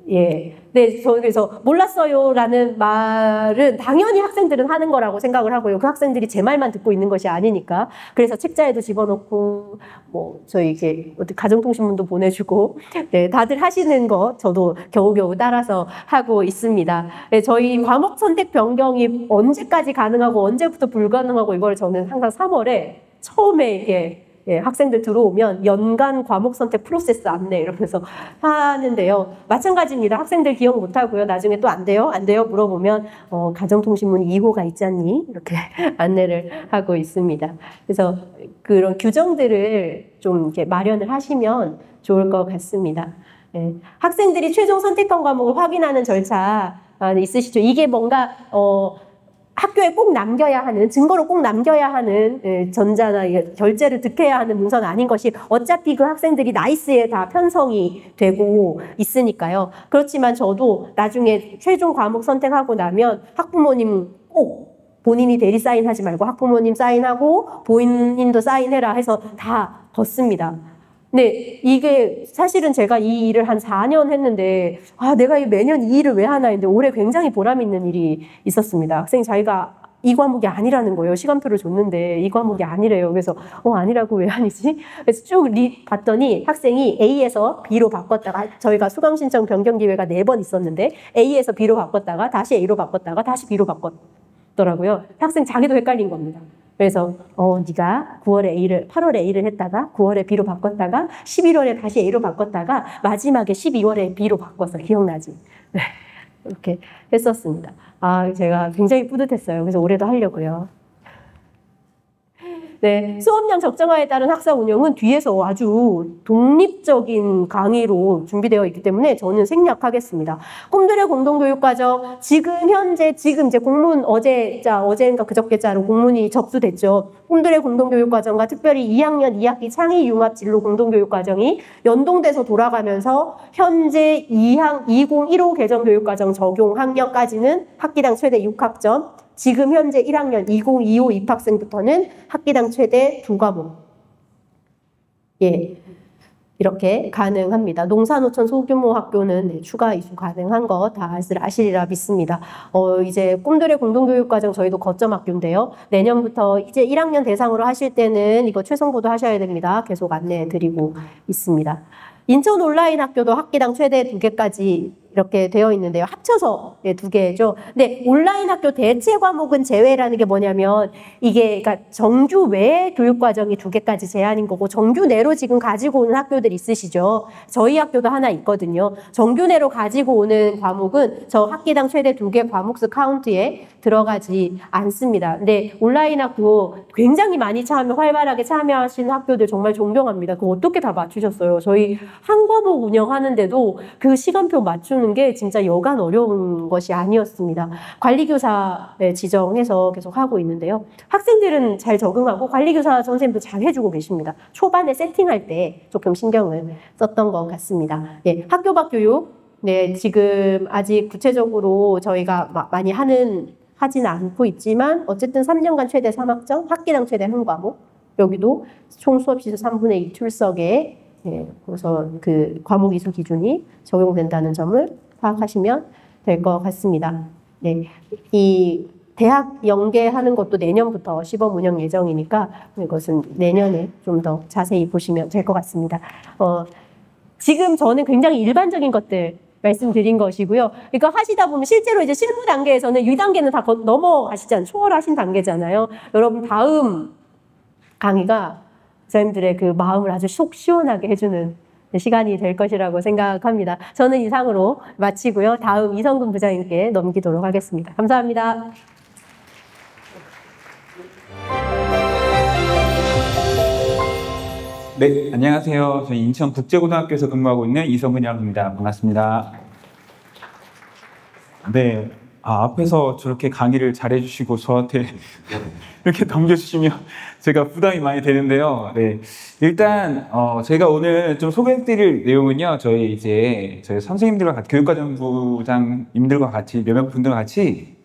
네, 그래서 몰랐어요라는 말은 당연히 학생들은 하는 거라고 생각을 하고요. 그 학생들이 제 말만 듣고 있는 것이 아니니까. 그래서 책자에도 집어넣고, 저희 이렇게 가정통신문도 보내주고, 다들 하시는 거 저도 겨우겨우 따라서 하고 있습니다. 저희 과목 선택 변경이 언제까지 가능하고 언제부터 불가능하고 이걸 저는 항상 3월에 처음에 학생들 들어오면 연간 과목 선택 프로세스 안내 이러면서 하는데요. 마찬가지입니다. 학생들 기억 못하고요. 나중에 또 안 돼요? 물어보면 가정통신문 2호가 있지 않니? 이렇게 안내를 하고 있습니다. 그래서 그런 규정들을 좀 이렇게 마련을 하시면 좋을 것 같습니다. 학생들이 최종 선택한 과목을 확인하는 절차 있으시죠? 이게 뭔가 학교에 꼭 남겨야 하는, 증거로 꼭 남겨야 하는 전자나 결제를 득해야 하는 문서는 아닌 것이 어차피 그 학생들이 나이스에 다 편성이 되고 있으니까요. 그렇지만 저도 나중에 최종 과목 선택하고 나면 학부모님 꼭 본인이 대리 사인하지 말고 학부모님 사인하고 본인도 사인해라 해서 다 벗습니다. 네, 이게 사실은 제가 이 일을 한 4년 했는데, 내가 매년 이 일을 왜 하나 했는데, 올해 굉장히 보람 있는 일이 있었습니다. 학생이 자기가 이 과목이 아니라는 거예요. 시간표를 줬는데 이 과목이 아니래요. 그래서 아니라고 왜 아니지? 그래서 쭉 봤더니 학생이 A에서 B로 바꿨다가, 저희가 수강 신청 변경 기회가 4번 있었는데 A에서 B로 바꿨다가 다시 A로 바꿨다가 다시 B로 바꿨더라고요. 학생 자기도 헷갈린 겁니다. 그래서 네가 8월에 A를 했다가 9월에 B로 바꿨다가 11월에 다시 A로 바꿨다가 마지막에 12월에 B로 바꿨어. 기억나지? 네, 이렇게 했었습니다. 제가 굉장히 뿌듯했어요. 그래서 올해도 하려고요. 네, 수업량 적정화에 따른 학사 운영은 뒤에서 아주 독립적인 강의로 준비되어 있기 때문에 저는 생략하겠습니다. 꿈들의 공동교육과정, 현재 이제 공문 어제인가 그저께자로 공문이 접수됐죠. 꿈들의 공동교육과정과 특별히 2학년 2학기 창의 융합 진로 공동교육과정이 연동돼서 돌아가면서 현재 2015 개정교육과정 적용 학년까지는 학기당 최대 6학점, 지금 현재 1학년 2025 입학생부터는 학기당 최대 2과목. 예, 이렇게 가능합니다. 농사노천 소규모 학교는 추가 이수 가능한 거 다들 아시리라 믿습니다. 이제 꿈들의 공동교육과정 저희도 거점 학교인데요. 내년부터 이제 1학년 대상으로 하실 때는 이거 최선고도 하셔야 됩니다. 계속 안내해 드리고 있습니다. 인천 온라인 학교도 학기당 최대 2개까지 이렇게 되어 있는데요. 합쳐서 2개죠. 근데 온라인 학교 대체 과목은 제외라는 게 뭐냐면 이게 그러니까 정규 외 교육과정이 2개까지 제한인 거고 정규 내로 지금 가지고 오는 학교들 있으시죠. 저희 학교도 하나 있거든요. 정규 내로 가지고 오는 과목은 저 학기당 최대 2개 과목수 카운트에 들어가지 않습니다. 근데 온라인 학교 굉장히 많이 활발하게 참여하시는 학교들 정말 존경합니다. 그거 어떻게 다 맞추셨어요? 저희 한 과목 운영하는데도 그 시간표 맞추는 게 진짜 여간 어려운 것이 아니었습니다. 관리교사 지정해서 계속 하고 있는데요. 학생들은 잘 적응하고 관리교사 선생님도 잘 해주고 계십니다. 초반에 세팅할 때 조금 신경을 썼던 것 같습니다. 예, 학교 밖 교육, 네, 지금 아직 구체적으로 저희가 많이 하지는 않고 있지만 어쨌든 3년간 최대 3학점, 학기당 최대 1과목, 여기도 총 수업 시수 3분의 2 출석에 그래서 그 과목 이수 기준이 적용된다는 점을 파악하시면 될 것 같습니다. 네, 이 대학 연계하는 것도 내년부터 시범 운영 예정이니까 이것은 내년에 좀 더 자세히 보시면 될 것 같습니다. 지금 저는 굉장히 일반적인 것들 말씀드린 것이고요. 이거 하시다 보면 실제로 이제 실무 단계에서는 이 단계는 다 넘어가시잖아요. 초월하신 단계잖아요. 여러분 다음 강의가 선생님들의 그 마음을 아주 속 시원하게 해주는 시간이 될 것이라고 생각합니다. 저는 이상으로 마치고요. 다음 이성근 부장님께 넘기도록 하겠습니다. 감사합니다. 네, 안녕하세요. 저는 인천국제고등학교에서 근무하고 있는 이성근이라고 합니다. 반갑습니다. 네, 앞에서 저렇게 강의를 잘해주시고 저한테 이렇게 넘겨주시면 제가 부담이 많이 되는데요. 네, 일단 제가 오늘 좀 소개해드릴 내용은요. 저희 선생님들과 같이 교육과정부장님들과 같이 몇몇 분들과 같이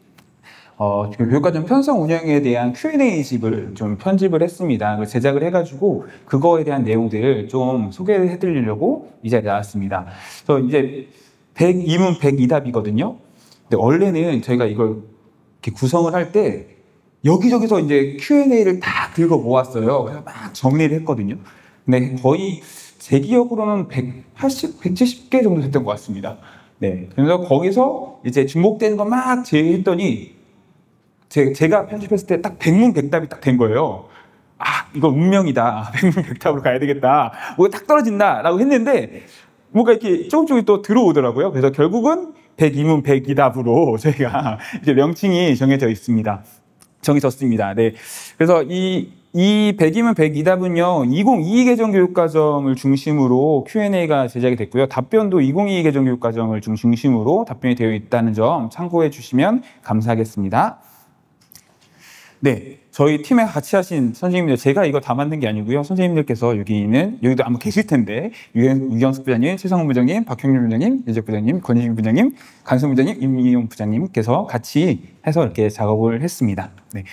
교육과정 편성 운영에 대한 Q&A집을 좀 편집을 했습니다. 제작을 해가지고 그거에 대한 내용들을 좀 소개해드리려고 이 자리에 나왔습니다. 그래서 이제 100이문 102답이거든요. 근데 원래는 저희가 이걸 이렇게 구성을 할 때 여기저기서 이제 Q&A를 다 긁어 모았어요. 그래서 막 정리를 했거든요. 근데 거의 제 기억으로는 180, 170개 정도 됐던 것 같습니다. 네. 그래서 거기서 이제 중복되는 거 막 제외했더니 제가 편집했을 때 딱 100문 100답이 딱 된 거예요. 이거 운명이다. 100문 100답으로 가야 되겠다. 뭐가 딱 떨어진다. 라고 했는데 뭔가 이렇게 조금씩 또 들어오더라고요. 그래서 결국은 102문 102답으로 저희가 이제 명칭이 정해졌습니다. 네. 그래서 이 102문 102답은요, 2022 개정 교육과정을 중심으로 Q&A가 제작이 됐고요. 답변도 2022 개정 교육과정을 중심으로 답변이 되어 있다는 점 참고해 주시면 감사하겠습니다. 네, 저희 팀에 같이 하신 선생님들, 제가 이거 다 만든 게 아니고요. 선생님들께서 여기도 아마 계실 텐데, 유경숙 부장님, 최성훈 부장님, 박형준 부장님, 유재석 부장님, 권희진 부장님, 간성 부장님, 임미용 부장님께서 같이 해서 이렇게 작업을 했습니다. 네.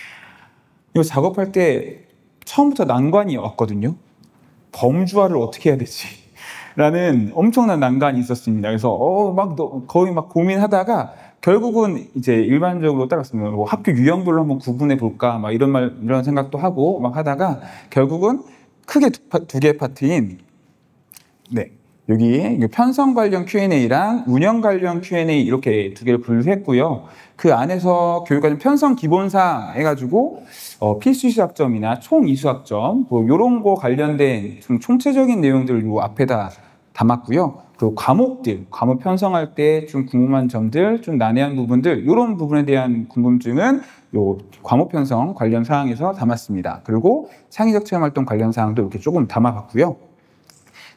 이거 작업할 때 처음부터 난관이 왔거든요. 범주화를 어떻게 해야 되지? 라는 엄청난 난관이 있었습니다. 그래서 거의 막 고민하다가 결국은 이제 일반적으로 따랐습니다. 뭐 학교 유형별로 한번 구분해 볼까 막 이런 생각도 하고 막 하다가 결국은 크게 두 개의 파트인 여기 편성 관련 Q&A랑 운영 관련 Q&A 이렇게 두 개를 분류했고요. 그 안에서 교육과정 편성 기본사 해가지고 필수 이수학점이나 총 이수학점 뭐 이런 거 관련된 좀 총체적인 내용들 요 앞에다 담았고요. 그리고 과목 편성할 때 좀 궁금한 점들, 좀 난해한 부분들 이런 부분에 대한 궁금증은 요 과목 편성 관련 사항에서 담았습니다. 그리고 창의적 체험 활동 관련 사항도 이렇게 조금 담아봤고요.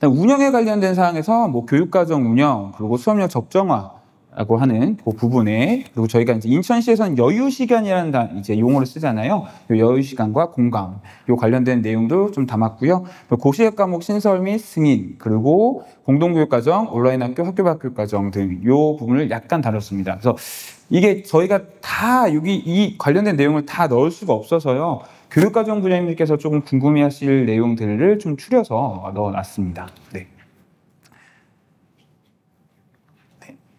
운영에 관련된 사항에서 뭐 교육과정 운영 그리고 수업료 적정화라고 하는 그 부분에 그리고 저희가 이제 인천시에서는 여유시간이라는 이제 용어를 쓰잖아요. 여유시간과 공강 요 관련된 내용도 좀 담았고요. 고시학 과목 신설 및 승인 그리고 공동교육과정 온라인 학교 밖 교육과정 등 요 부분을 약간 다뤘습니다. 그래서 이게 저희가 다 여기 이 관련된 내용을 다 넣을 수가 없어서요. 교육과정 부장님들께서 조금 궁금해하실 내용들을 좀 추려서 넣어놨습니다.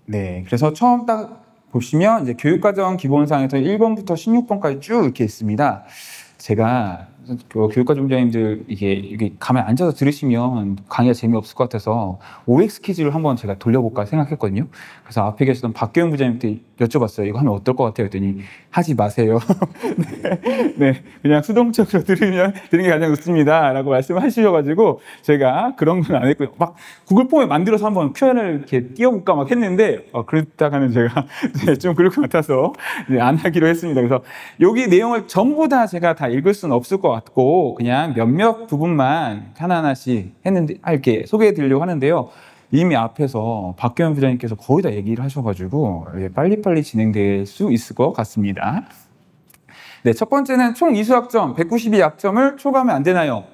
그래서 처음 딱 보시면 이제 교육과정 기본사항에서 1번부터 16번까지 쭉 이렇게 있습니다. 제가 교육과정 부장님들 이게 가만히 앉아서 들으시면 강의가 재미없을 것 같아서 OX 퀴즈를 한번 제가 돌려볼까 생각했거든요. 그래서 앞에 계시던 박교영 부장님한테 여쭤봤어요. 이거 하면 어떨 것 같아요? 했더니 하지 마세요. 그냥 수동적으로 들으는 게 가장 좋습니다. 라고 말씀하시셔가지고 제가 그런 건 안 했고요. 막 구글 폼에 만들어서 한번 Q&A를 이렇게 띄워볼까 막 했는데 그렇다가는 제가 좀 그럴 것 같아서 안 하기로 했습니다. 그래서 여기 내용을 전부 다 제가 다 읽을 수는 없을 것 같고 그냥 몇몇 부분만 하나하나씩 했는데 이렇게 소개해 드리려고 하는데요. 이미 앞에서 박경현 부장님께서 거의 다 얘기를 하셔가지고 빨리빨리 진행될 수 있을 것 같습니다. 첫 번째는 총 이수학점 192학점을 초과하면 안 되나요?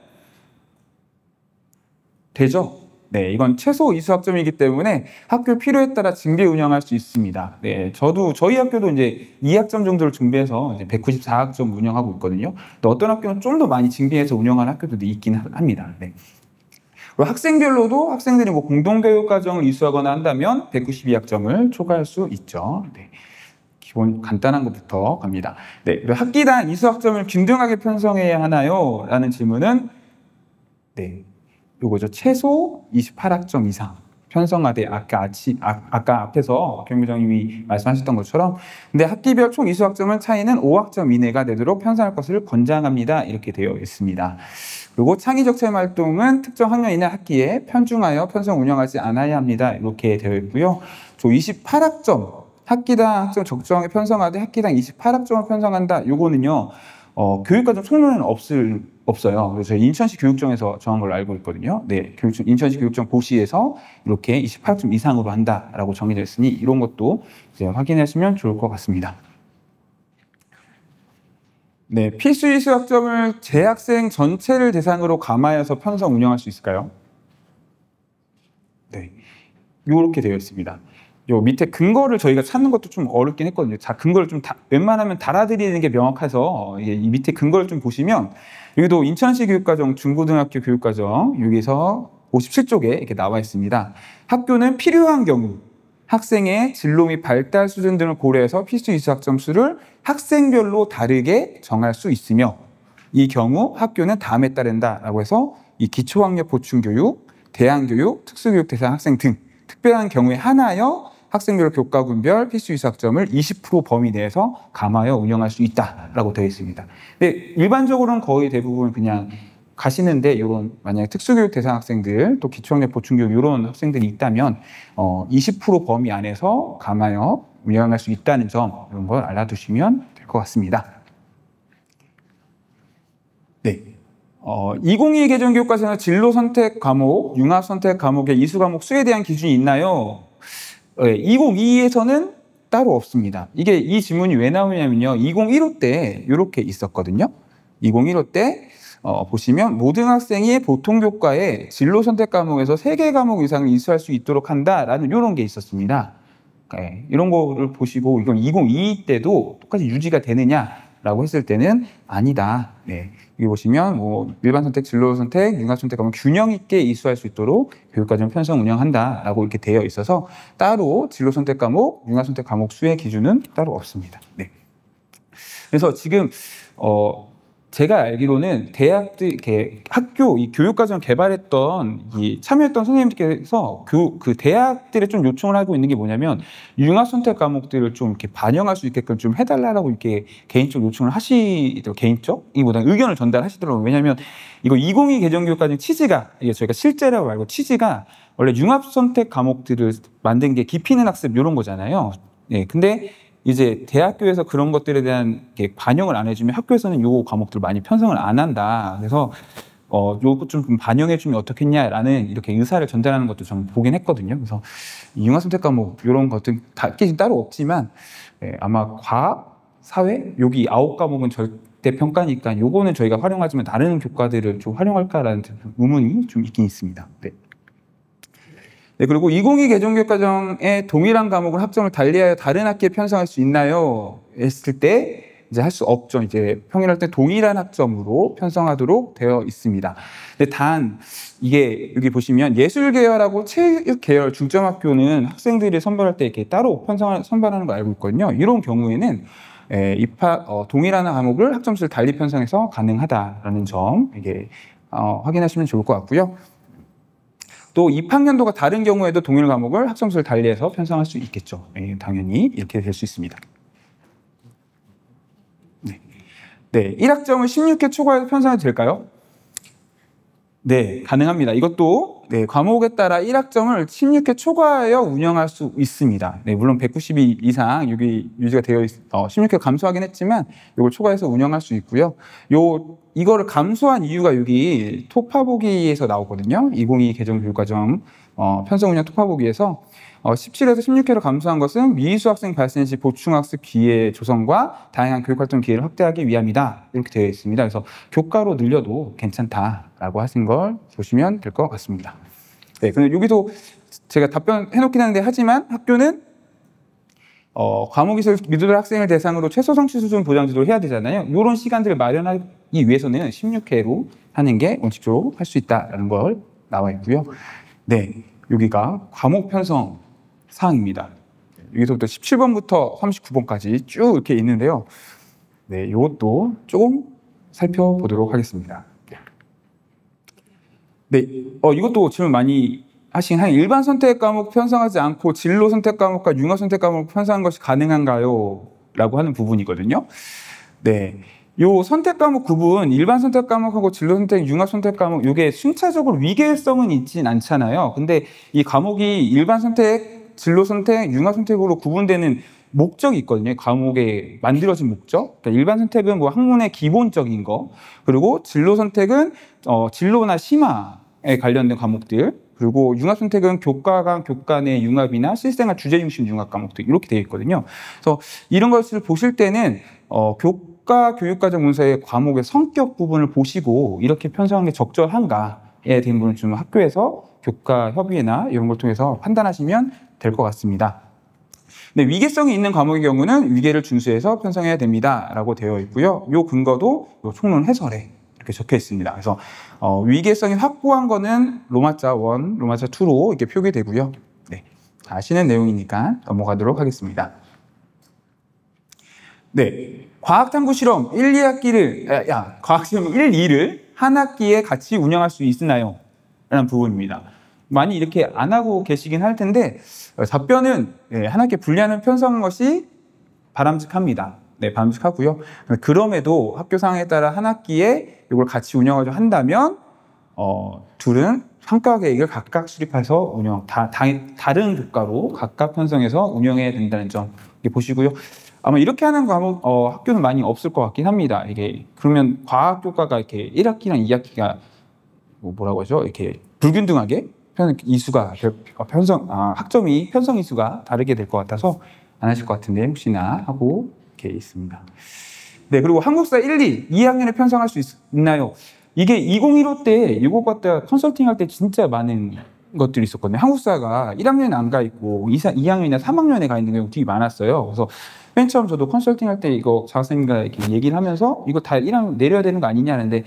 되죠? 이건 최소 이수학점이기 때문에 학교 필요에 따라 증비 운영할 수 있습니다. 저희 학교도 이제 2학점 정도를 준비해서 이제 194학점 운영하고 있거든요. 또 어떤 학교는 좀 더 많이 증비해서 운영하는 학교들도 있긴 합니다. 그리고 학생별로도 학생들이 뭐 공동교육과정을 이수하거나 한다면 192학점을 초과할 수 있죠. 기본 간단한 것부터 갑니다. 그리고 학기당 이수학점을 균등하게 편성해야 하나요? 라는 질문은 요거죠. 최소 28학점 이상 편성하되 아까 앞에서 경부장님이 말씀하셨던 것처럼 근데 학기별 총 이수학점은 차이는 5학점 이내가 되도록 편성할 것을 권장합니다. 이렇게 되어 있습니다. 그리고 창의적 체험 활동은 특정 학년 이내 학기에 편중하여 편성 운영하지 않아야 합니다. 이렇게 되어 있고요. 28학점 학기당 학점 적정하게 편성하되 학기당 28학점을 편성한다. 요거는요. 교육과정 총론에는 없어요. 그래서 저희 인천시 교육청에서 정한 걸로 알고 있거든요. 인천시 교육청 고시에서 이렇게 28점 이상으로 한다라고 정해져 있으니 이런 것도 이제 확인하시면 좋을 것 같습니다. 필수 이수학점을 재학생 전체를 대상으로 감화해서 편성 운영할 수 있을까요? 이렇게 되어 있습니다. 요 밑에 근거를 저희가 찾는 것도 좀 어렵긴 했거든요. 자, 근거를 좀 웬만하면 달아드리는 게 명확해서 이 밑에 근거를 좀 보시면 여기도 인천시 교육과정 중고등학교 교육과정 여기서 57쪽에 이렇게 나와 있습니다. 학교는 필요한 경우 학생의 진로 및 발달 수준 등을 고려해서 필수 이수학점 수를 학생별로 다르게 정할 수 있으며 이 경우 학교는 다음에 따른다라고 해서 이 기초학력 보충교육, 대안교육, 특수교육 대상 학생 등 특별한 경우에 한하여 학생별 교과군별 필수 이수학점을 20% 범위 내에서 감하여 운영할 수 있다라고 되어 있습니다. 근데 일반적으로는 거의 대부분 그냥 가시는데 이런 만약에 특수교육 대상 학생들 또 기초학력 보충교육 이런 학생들이 있다면 20% 범위 안에서 감하여 운영할 수 있다는 점 이런 걸 알아두시면 될 것 같습니다. 2022 개정교육과정에서 진로 선택 과목, 융합 선택 과목의 이수 과목 수에 대한 기준이 있나요? 2022에서는 따로 없습니다. 이 질문이 왜 나오냐면요. 2015 때 이렇게 있었거든요. 2015 때 보시면 모든 학생이 보통 교과에 진로 선택 과목에서 3개 과목 이상을 이수할 수 있도록 한다라는 이런 게 있었습니다. 이런 거를 보시고 이건 2022 때도 똑같이 유지가 되느냐 라고 했을 때는 아니다. 네. 여기 보시면 뭐 일반 선택, 진로 선택, 융합 선택 하면 균형 있게 이수할 수 있도록 교육과정 편성 운영한다라고 이렇게 되어 있어서 따로 진로 선택 과목, 융합 선택 과목 수의 기준은 따로 없습니다. 네. 그래서 지금 제가 알기로는 대학들 이렇게 학교 이 교육과정 개발했던 이 참여했던 선생님들께서 그 대학들에 좀 요청을 하고 있는 게 뭐냐면 융합 선택 과목들을 좀 이렇게 반영할 수 있게끔 좀 해달라고 이렇게 개인적 요청을 하시더라고요. 개인적이보다는 의견을 전달하시더라고요. 왜냐하면 이거 2022 개정교육과정 취지가 이게 저희가 실제라고 말고 취지가 원래 융합 선택 과목들을 만든 게 깊이 있는 학습 이런 거잖아요. 네, 근데 이제 대학교에서 그런 것들에 대한 반영을 안 해주면 학교에서는 요 과목들 많이 편성을 안 한다. 그래서 요거 좀 반영해주면 어떻겠냐라는 이렇게 의사를 전달하는 것도 좀 보긴 했거든요. 그래서 융합 선택 과목 이런 것들 따로 없지만 아마 과학, 사회 여기 9과목은 절대 평가니까 요거는 저희가 활용하지만 다른 교과들을 좀 활용할까라는 의문이 좀 있긴 있습니다. 네. 네, 그리고 2022 개정교육과정에 동일한 과목을 학점을 달리하여 다른 학기에 편성할 수 있나요? 했을 때 이제 할 수 없죠. 이제 평일할 때 동일한 학점으로 편성하도록 되어 있습니다. 근데 단 이게 여기 보시면 예술 계열하고 체육 계열 중점 학교는 학생들이 선발할 때 이렇게 따로 선발하는 걸 알고 있거든요. 이런 경우에는 동일한 과목을 학점수를 달리 편성해서 가능하다라는 점 이게 확인하시면 좋을 것 같고요. 또 입학년도가 다른 경우에도 동일 과목을 학점수를 달리해서 편성할 수 있겠죠. 당연히 이렇게 될 수 있습니다. 네, 1학점을 16회 초과해서 편성해도 될까요? 네, 가능합니다. 이것도 과목에 따라 1학점을 16회 초과하여 운영할 수 있습니다. 네, 물론 192 이상 여기 유지가 되어 16회 감소하긴 했지만 이걸 초과해서 운영할 수 있고요. 이거를 감소한 이유가 여기 토파보기에서 나오거든요. 2022 개정교육과정 편성 운영 토파보기에서 17에서 16회로 감소한 것은 미수 학생 발생 시 보충학습 기회 조성과 다양한 교육활동 기회를 확대하기 위함이다. 이렇게 되어 있습니다. 그래서 교과로 늘려도 괜찮다라고 하신 걸 보시면 될 것 같습니다. 네, 근데 여기도 제가 답변해 놓긴 하는데 하지만 학교는 과목이술 미들 학생을 대상으로 최소 성취 수준 보장 지도를 해야 되잖아요. 이런 시간들을 마련하기 위해서는 16회로 하는 게 원칙적으로 할 수 있다라는 걸 나와 있고요. 네, 여기가 과목 편성 사항입니다. 여기서부터 17번부터 39번까지 쭉 이렇게 있는데요. 네, 이것도 조금 살펴보도록 하겠습니다. 네, 이것도 질문 많이 하신 한 일반 선택 과목 편성하지 않고 진로 선택 과목과 융합 선택 과목 편성한 것이 가능한가요? 라고 하는 부분이거든요. 네. 요 선택 과목 구분, 일반 선택 과목하고 진로 선택, 융합 선택 과목, 요게 순차적으로 위계성은 있진 않잖아요. 근데 이 과목이 일반 선택, 진로 선택, 융합 선택으로 구분되는 목적이 있거든요. 과목에 만들어진 목적. 그러니까 일반 선택은 뭐 학문의 기본적인 거, 그리고 진로 선택은 진로나 심화에 관련된 과목들, 그리고 융합 선택은 교과 간 교과 내 융합이나 실생활 주제 중심 융합 과목들 이렇게 되어 있거든요. 그래서 이런 것을 보실 때는 교과 교육과정 문서의 과목의 성격 부분을 보시고 이렇게 편성한 게 적절한가에 대한 부분을 좀 학교에서 교과 협의회나 이런 걸 통해서 판단하시면 될 것 같습니다. 근데 위계성이 있는 과목의 경우는 위계를 준수해서 편성해야 됩니다라고 되어 있고요. 이 근거도 요 총론 해설에 이렇게 적혀 있습니다. 그래서 위계성이 확보한 거는 로마자 1, 로마자 2로 이렇게 표기되고요. 네, 아시는 내용이니까 넘어가도록 하겠습니다. 네, 과학탐구 실험 1, 2학기를 과학실험 1, 2를 한 학기에 같이 운영할 수 있나요? 라는 부분입니다. 많이 이렇게 안 하고 계시긴 할 텐데 답변은 한 학기에 분리하는 편성한 것이 바람직합니다. 네, 바람직하고요. 그럼에도 학교 상황에 따라 한 학기에 이걸 같이 운영을 한다면 둘은 평가 계획을 각각 수립해서 다른 교과로 각각 편성해서 운영해야 된다는 점 보시고요. 아마 이렇게 하는 과목 학교는 많이 없을 것 같긴 합니다. 이게 그러면 과학 교과가 이렇게 1학기랑 2학기가 뭐라고 하죠? 이렇게 불균등하게 이수가 학점이 편성 이수가 다르게 될 것 같아서 안 하실 것 같은데 혹시나 하고 이렇게 있습니다. 네, 그리고 한국사 1, 2학년에 편성할 수 있나요? 이게 2015 때 이거 갖다 컨설팅 할 때 진짜 많은 것들이 있었거든요. 한국사가 1학년에 안 가 있고 2학년이나 3학년에 가 있는 경우가 되게 많았어요. 그래서 맨 처음 저도 컨설팅 할 때 이거 장학생님과 이렇게 얘기를 하면서 이거 다 1학년 내려야 되는 거 아니냐 하는데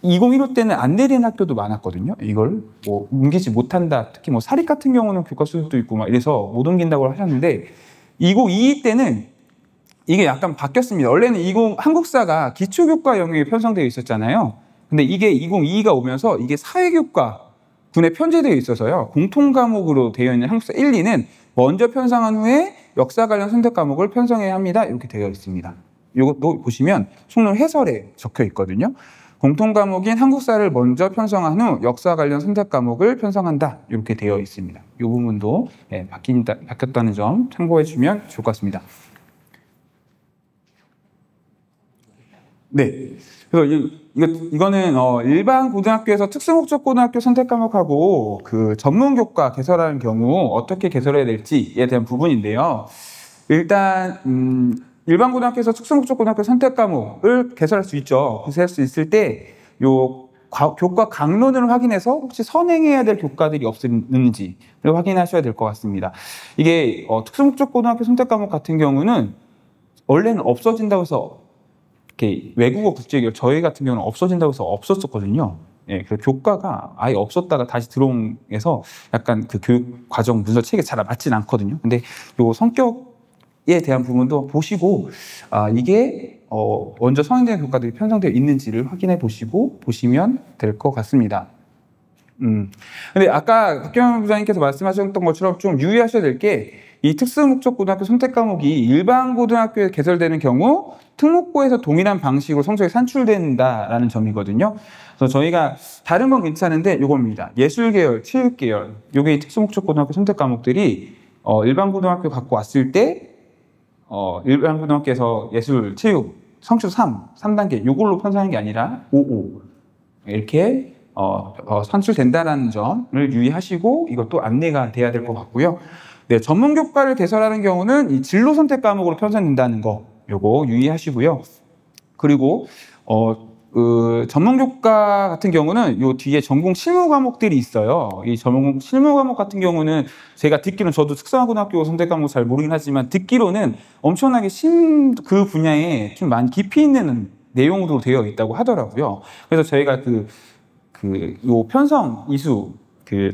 2015 때는 안 내리는 학교도 많았거든요. 이걸 뭐 옮기지 못한다. 특히 뭐 사립 같은 경우는 교과 수업도 있고 막 이래서 못 옮긴다고 하셨는데 2022 때는 이게 약간 바뀌었습니다. 원래는 한국사가 기초교과 영역에 편성되어 있었잖아요. 근데 이게 2022가 오면서 이게 사회교과 군에 편제되어 있어서요. 공통 과목으로 되어 있는 한국사 1, 2는 먼저 편성한 후에 역사 관련 선택 과목을 편성해야 합니다. 이렇게 되어 있습니다. 이것도 보시면 속론 해설에 적혀 있거든요. 공통 과목인 한국사를 먼저 편성한 후 역사 관련 선택 과목을 편성한다. 이렇게 되어 있습니다. 이 부분도 바뀌었다는 점 참고해 주시면 좋을 것 같습니다. 네. 그래서 이거는 일반 고등학교에서 특수목적 고등학교 선택 과목하고 그 전문교과 개설하는 경우 어떻게 개설해야 될지에 대한 부분인데요. 일단 일반 고등학교에서 특수목적 고등학교 선택 과목을 개설할 수 있죠. 개설할 수 있을 때 교과 강론을 확인해서 혹시 선행해야 될 교과들이 없는지를 확인하셔야 될 것 같습니다. 이게 특수목적 고등학교 선택 과목 같은 경우는 원래는 없어진다고 해서 이렇게 외국어 국제교육 저희 같은 경우는 없어진다고 해서 없었었거든요. 예, 그 교과가 아예 없었다가 다시 들어온해서 약간 그 교육 과정 문서 체계 잘 맞진 않거든요. 근데 요 성격에 대한 부분도 보시고 이게 먼저 선행된 교과들이 편성되어 있는지를 확인해 보시면 될 것 같습니다. 근데 아까 박경현 부장님께서 말씀하셨던 것처럼 좀 유의하셔야 될 게 이 특수목적 고등학교 선택 과목이 일반 고등학교에 개설되는 경우 특목고에서 동일한 방식으로 성적이 산출된다라는 점이거든요. 그래서 저희가 다른 건 괜찮은데 이겁니다. 예술계열, 체육계열, 요게 특수목적 고등학교 선택 과목들이 일반 고등학교 갖고 왔을 때 일반 고등학교에서 예술, 체육, 성취 3단계 요걸로 편성하는 게 아니라 5 이렇게 산출된다는 점을 유의하시고 이것도 안내가 돼야 될 것 같고요. 네, 전문교과를 개설하는 경우는 이 진로 선택 과목으로 편성된다는 거 요거 유의하시고요. 그리고 전문교과 같은 경우는 요 뒤에 전공 실무 과목들이 있어요. 이 전공 실무 과목 같은 경우는 제가 듣기로는 저도 특성화고등학교 선택 과목 잘 모르긴 하지만 듣기로는 엄청나게 그 분야에 좀 많이 깊이 있는 내용으로 되어 있다고 하더라고요. 그래서 저희가 요 편성 이수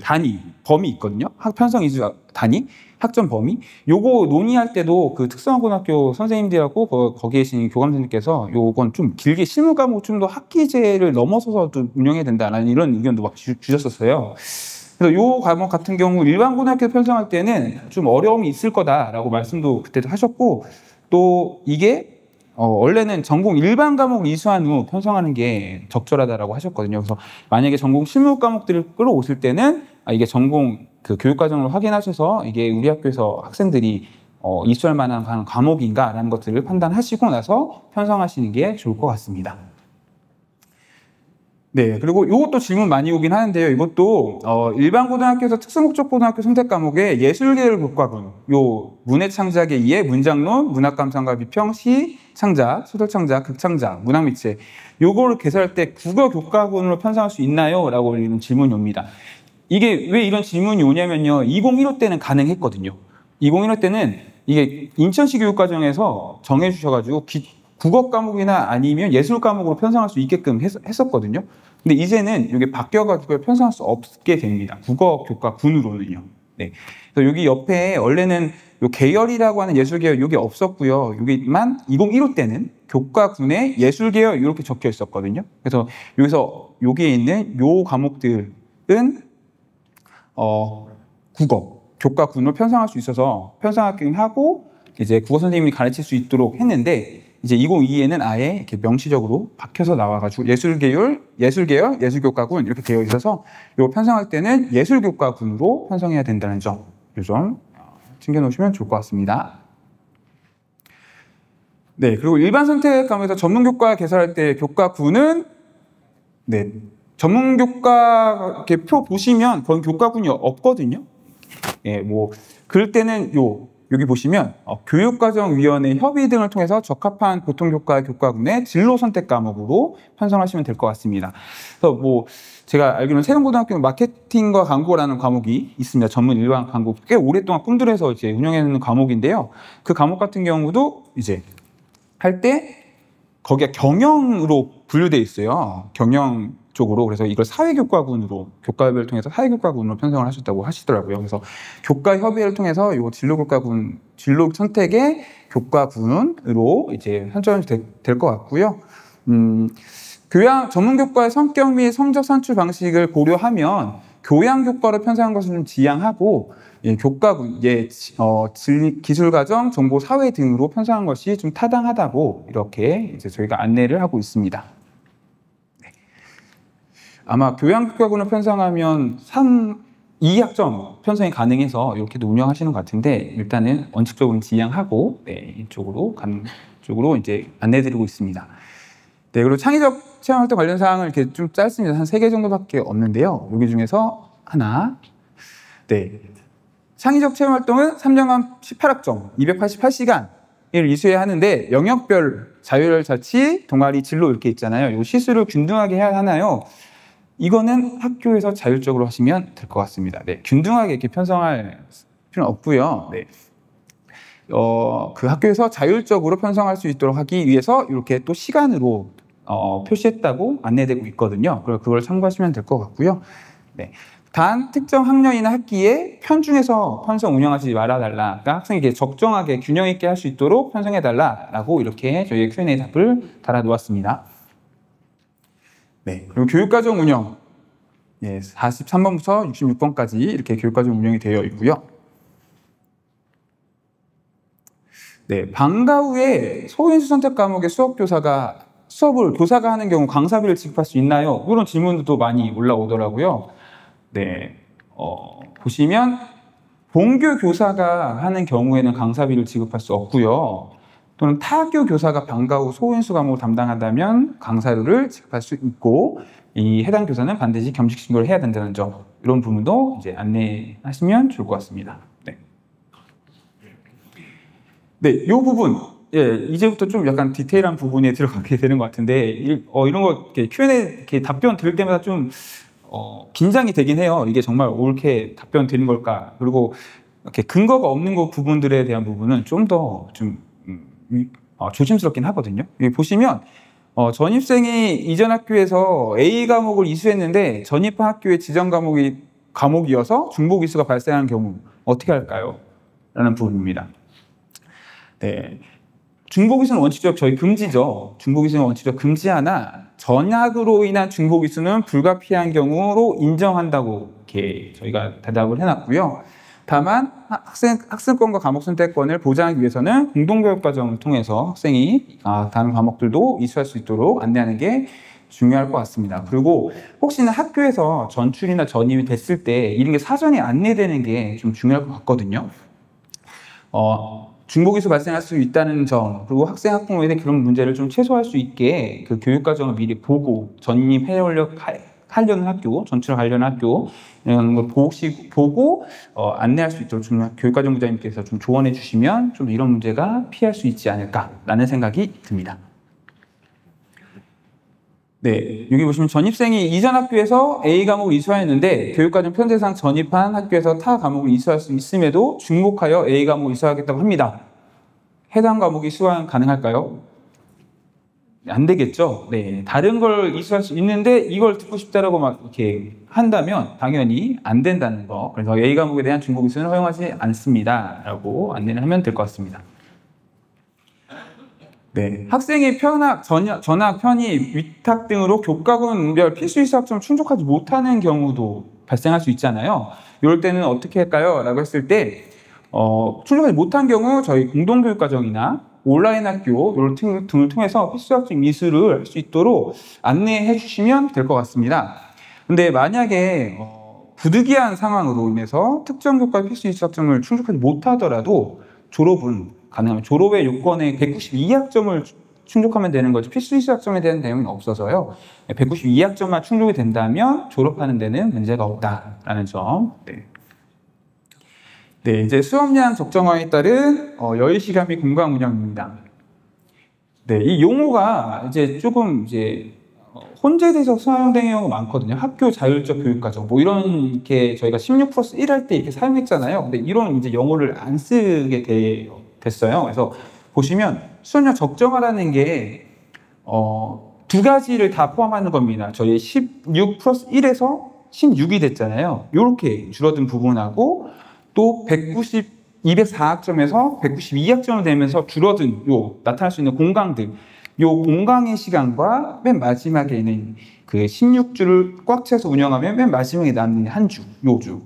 단위 범위 있거든요. 편성 이수 단위 학점 범위 요거 논의할 때도 그 특성화고등학교 선생님들하고 거기에 계신 교감선생님께서 요건 좀 길게 실무 과목 좀 더 학기제를 넘어서서 좀 운영해야 된다라는 이런 의견도 막 주셨었어요. 그래서 요 과목 같은 경우 일반 고등학교 편성할 때는 좀 어려움이 있을 거다라고 말씀도 그때도 하셨고 또 이게 원래는 전공 일반 과목 이수한 후 편성하는 게 적절하다라고 하셨거든요. 그래서 만약에 전공 실무 과목들을 끌어오실 때는 이게 전공 그 교육 과정을 확인하셔서 이게 우리 학교에서 학생들이 이수할 만한 과목인가라는 것들을 판단하시고 나서 편성하시는 게 좋을 것 같습니다. 네, 그리고 이것도 질문 많이 오긴 하는데요. 이것도 일반 고등학교에서 특수목적 고등학교 선택 과목에 예술계열 교과군, 요 문해창작에 의해 문장론, 문학감상과 비평, 시 창작, 소설 창작, 극 창작, 문학미체 요거를 개설할 때 국어 교과군으로 편성할 수 있나요? 라고 이런 질문이 옵니다. 이게 왜 이런 질문이 오냐면요. 2015 때는 가능했거든요. 2015 때는 이게 인천시 교육과정에서 정해주셔가지고 국어 과목이나 아니면 예술 과목으로 편성할 수 있게끔 했었거든요. 근데 이제는 이게 바뀌어가지고 편성할 수 없게 됩니다. 국어 교과군으로는요. 네. 그래서 여기 옆에 원래는 요 계열이라고 하는 예술계열 이게 없었고요. 여기만 2015 때는 교과군에 예술계열 이렇게 적혀 있었거든요. 그래서 여기서 여기에 있는 요 과목들은 국어 교과군으로 편성할 수 있어서 편성하긴 하고 이제 국어 선생님이 가르칠 수 있도록 했는데 이제 2022에는 아예 이렇게 명시적으로 박혀서 나와가지고 예술계열, 예술교과군 이렇게 되어 있어서 이거 편성할 때는 예술교과군으로 편성해야 된다는 점, 이 점 챙겨놓으시면 좋을 것 같습니다. 네, 그리고 일반 선택 과목에서 전문교과 개설할 때 교과군은 네, 전문교과 이렇게 표 보시면 거기 교과군이 없거든요. 예, 뭐 그럴 때는 여기 보시면 교육과정위원회 협의 등을 통해서 적합한 보통교과 교과군의 진로 선택 과목으로 편성하시면 될 것 같습니다. 그래서 뭐 제가 알기로는 세종고등학교 마케팅과 광고라는 과목이 있습니다. 전문 일반 광고 꽤 오랫동안 꿈들에서 이제 운영해는 과목인데요. 그 과목 같은 경우도 이제 할 때 거기가 경영으로 분류돼 있어요. 경영 쪽으로. 그래서 이걸 사회교과군으로 교과협의를 통해서 사회교과군으로 편성을 하셨다고 하시더라고요. 그래서 교과협의를 통해서 이 진로교과군 진로 선택의 교과군으로 이제 선정이 될 것 같고요. 교양 전문교과의 성격 및 성적 산출 방식을 고려하면 교양교과로 편성한 것을 좀 지양하고 교과군, 기술과정, 정보, 사회 등으로 편성한 것이 좀 타당하다고 이렇게 이제 저희가 안내를 하고 있습니다. 네. 아마 교양교과군을 편성하면 2학점 편성이 가능해서 이렇게도 운영하시는 것 같은데 일단은 원칙적으로 지양하고 이쪽으로 이제 안내드리고 있습니다. 네, 그리고 창의적 체험활동 관련 사항을 이렇게 좀 짧습니다. 한 3개 정도밖에 없는데요. 여기 중에서 하나. 네. 창의적 체험활동은 3년간 18학점, 288시간을 이수해야 하는데 영역별 자율 자치, 동아리, 진로 이렇게 있잖아요. 이 시수를 균등하게 해야 하나요? 이거는 학교에서 자율적으로 하시면 될 것 같습니다. 네. 균등하게 이렇게 편성할 필요는 없고요. 네. 그 학교에서 자율적으로 편성할 수 있도록 하기 위해서 이렇게 또 시간으로 표시했다고 안내되고 있거든요. 그걸 참고하시면 될 것 같고요. 네. 단 특정 학년이나 학기에 편중해서 편성 운영하지 말아달라. 그러니까 학생에게 적정하게 균형 있게 할 수 있도록 편성해달라라고 이렇게 저희의 Q&A 답을 달아놓았습니다. 네. 그리고 교육과정 운영. 43번부터 66번까지 이렇게 교육과정 운영이 되어 있고요. 네. 방과 후에 소인수 선택 과목의 수업을 교사가 하는 경우 강사비를 지급할 수 있나요? 이런 질문도 많이 올라오더라고요. 네, 보시면 본교 교사가 하는 경우에는 강사비를 지급할 수 없고요. 또는 타교 교사가 방과 후 소인수 과목을 담당한다면 강사료를 지급할 수 있고 이 해당 교사는 반드시 겸직 신고를 해야 된다는 점 이런 부분도 이제 안내하시면 좋을 것 같습니다. 네, 이 부분 이제부터 좀 약간 디테일한 부분에 들어가게 되는 것 같은데 이런 거 Q&A 이렇게 답변 들을 때마다 좀 긴장이 되긴 해요. 이게 정말 옳게 답변 드린 걸까? 그리고 이렇게 근거가 없는 부분들에 대한 부분은 좀 더 조심스럽긴 하거든요. 여기 보시면 전입생이 이전 학교에서 A 과목을 이수했는데 전입한 학교의 지정 과목이어서 중복 이수가 발생한 경우 어떻게 할까요? 라는 부분입니다. 네. 중복 이수는 원칙적 저희 금지죠. 중복 이수는 원칙적 금지하나 전학으로 인한 중복 이수는 불가피한 경우로 인정한다고 이렇게 저희가 대답을 해놨고요. 다만 학생권과 과목 선택권을 보장하기 위해서는 공동교육과정을 통해서 학생이 다른 과목들도 이수할 수 있도록 안내하는 게 중요할 것 같습니다. 그리고 혹시나 학교에서 전출이나 전입이 됐을 때 이런 게 사전에 안내되는 게 좀 중요할 것 같거든요. 중복이수 발생할 수 있다는 점, 그리고 학생 학부모에 대한 그런 문제를 좀 최소화할 수 있게 그 교육과정을 미리 보고 전입하려는 학교, 전출하려는 학교 이런 걸 보고 안내할 수 있도록 좀 교육과정 부장님께서 좀 조언해 주시면 좀 이런 문제가 피할 수 있지 않을까라는 생각이 듭니다. 네, 여기 보시면 전입생이 이전 학교에서 A 과목을 이수하였는데 교육과정 편제상 전입한 학교에서 타 과목을 이수할 수 있음에도 중복하여 A 과목을 이수하겠다고 합니다. 해당 과목이 수강 가능할까요? 안 되겠죠. 네, 다른 걸 이수할 수 있는데 이걸 듣고 싶다라고 막 이렇게 한다면 당연히 안 된다는 거. 그래서 A 과목에 대한 중복 이수는 허용하지 않습니다라고 안내를 하면 될 것 같습니다. 네, 학생의 편학, 전학, 편입, 위탁 등으로 교과군별 필수 이수 학점을 충족하지 못하는 경우도 발생할 수 있잖아요. 이럴 때는 어떻게 할까요? 라고 했을 때 충족하지 못한 경우 저희 공동교육과정이나 온라인 학교 등을 통해서 필수 학점 이수를 할 수 있도록 안내해 주시면 될 것 같습니다. 근데 만약에 부득이한 상황으로 인해서 특정 교과 필수 이수 학점을 충족하지 못하더라도 졸업은 가능하면 졸업의 요건에 192학점을 충족하면 되는 거죠. 필수 이수 학점에 대한 내용은 없어서요. 192학점만 충족이 된다면 졸업하는 데는 문제가 없다라는 점. 네. 네, 이제 수업량 적정화에 따른 여유 시간 및 공강 운영입니다. 네, 이 용어가 이제 조금 이제 혼재돼서 사용되는 경우가 많거든요. 학교 자율적 교육과정 뭐 이렇게 저희가 16+1 할 때 이렇게 사용했잖아요. 근데 이런 이제 용어를 안 쓰게 됐어요. 그래서 보시면 수업량 적정화라는 게 두 가지를 다 포함하는 겁니다. 저희 16+1에서 16이 됐잖아요. 이렇게 줄어든 부분하고 또 204학점에서 192학점을 되면서 줄어든 나타날 수 있는 공강들, 공강의 시간과 맨 마지막에는 그 16주를 꽉 채워서 운영하면 맨 마지막에 남는 한 주,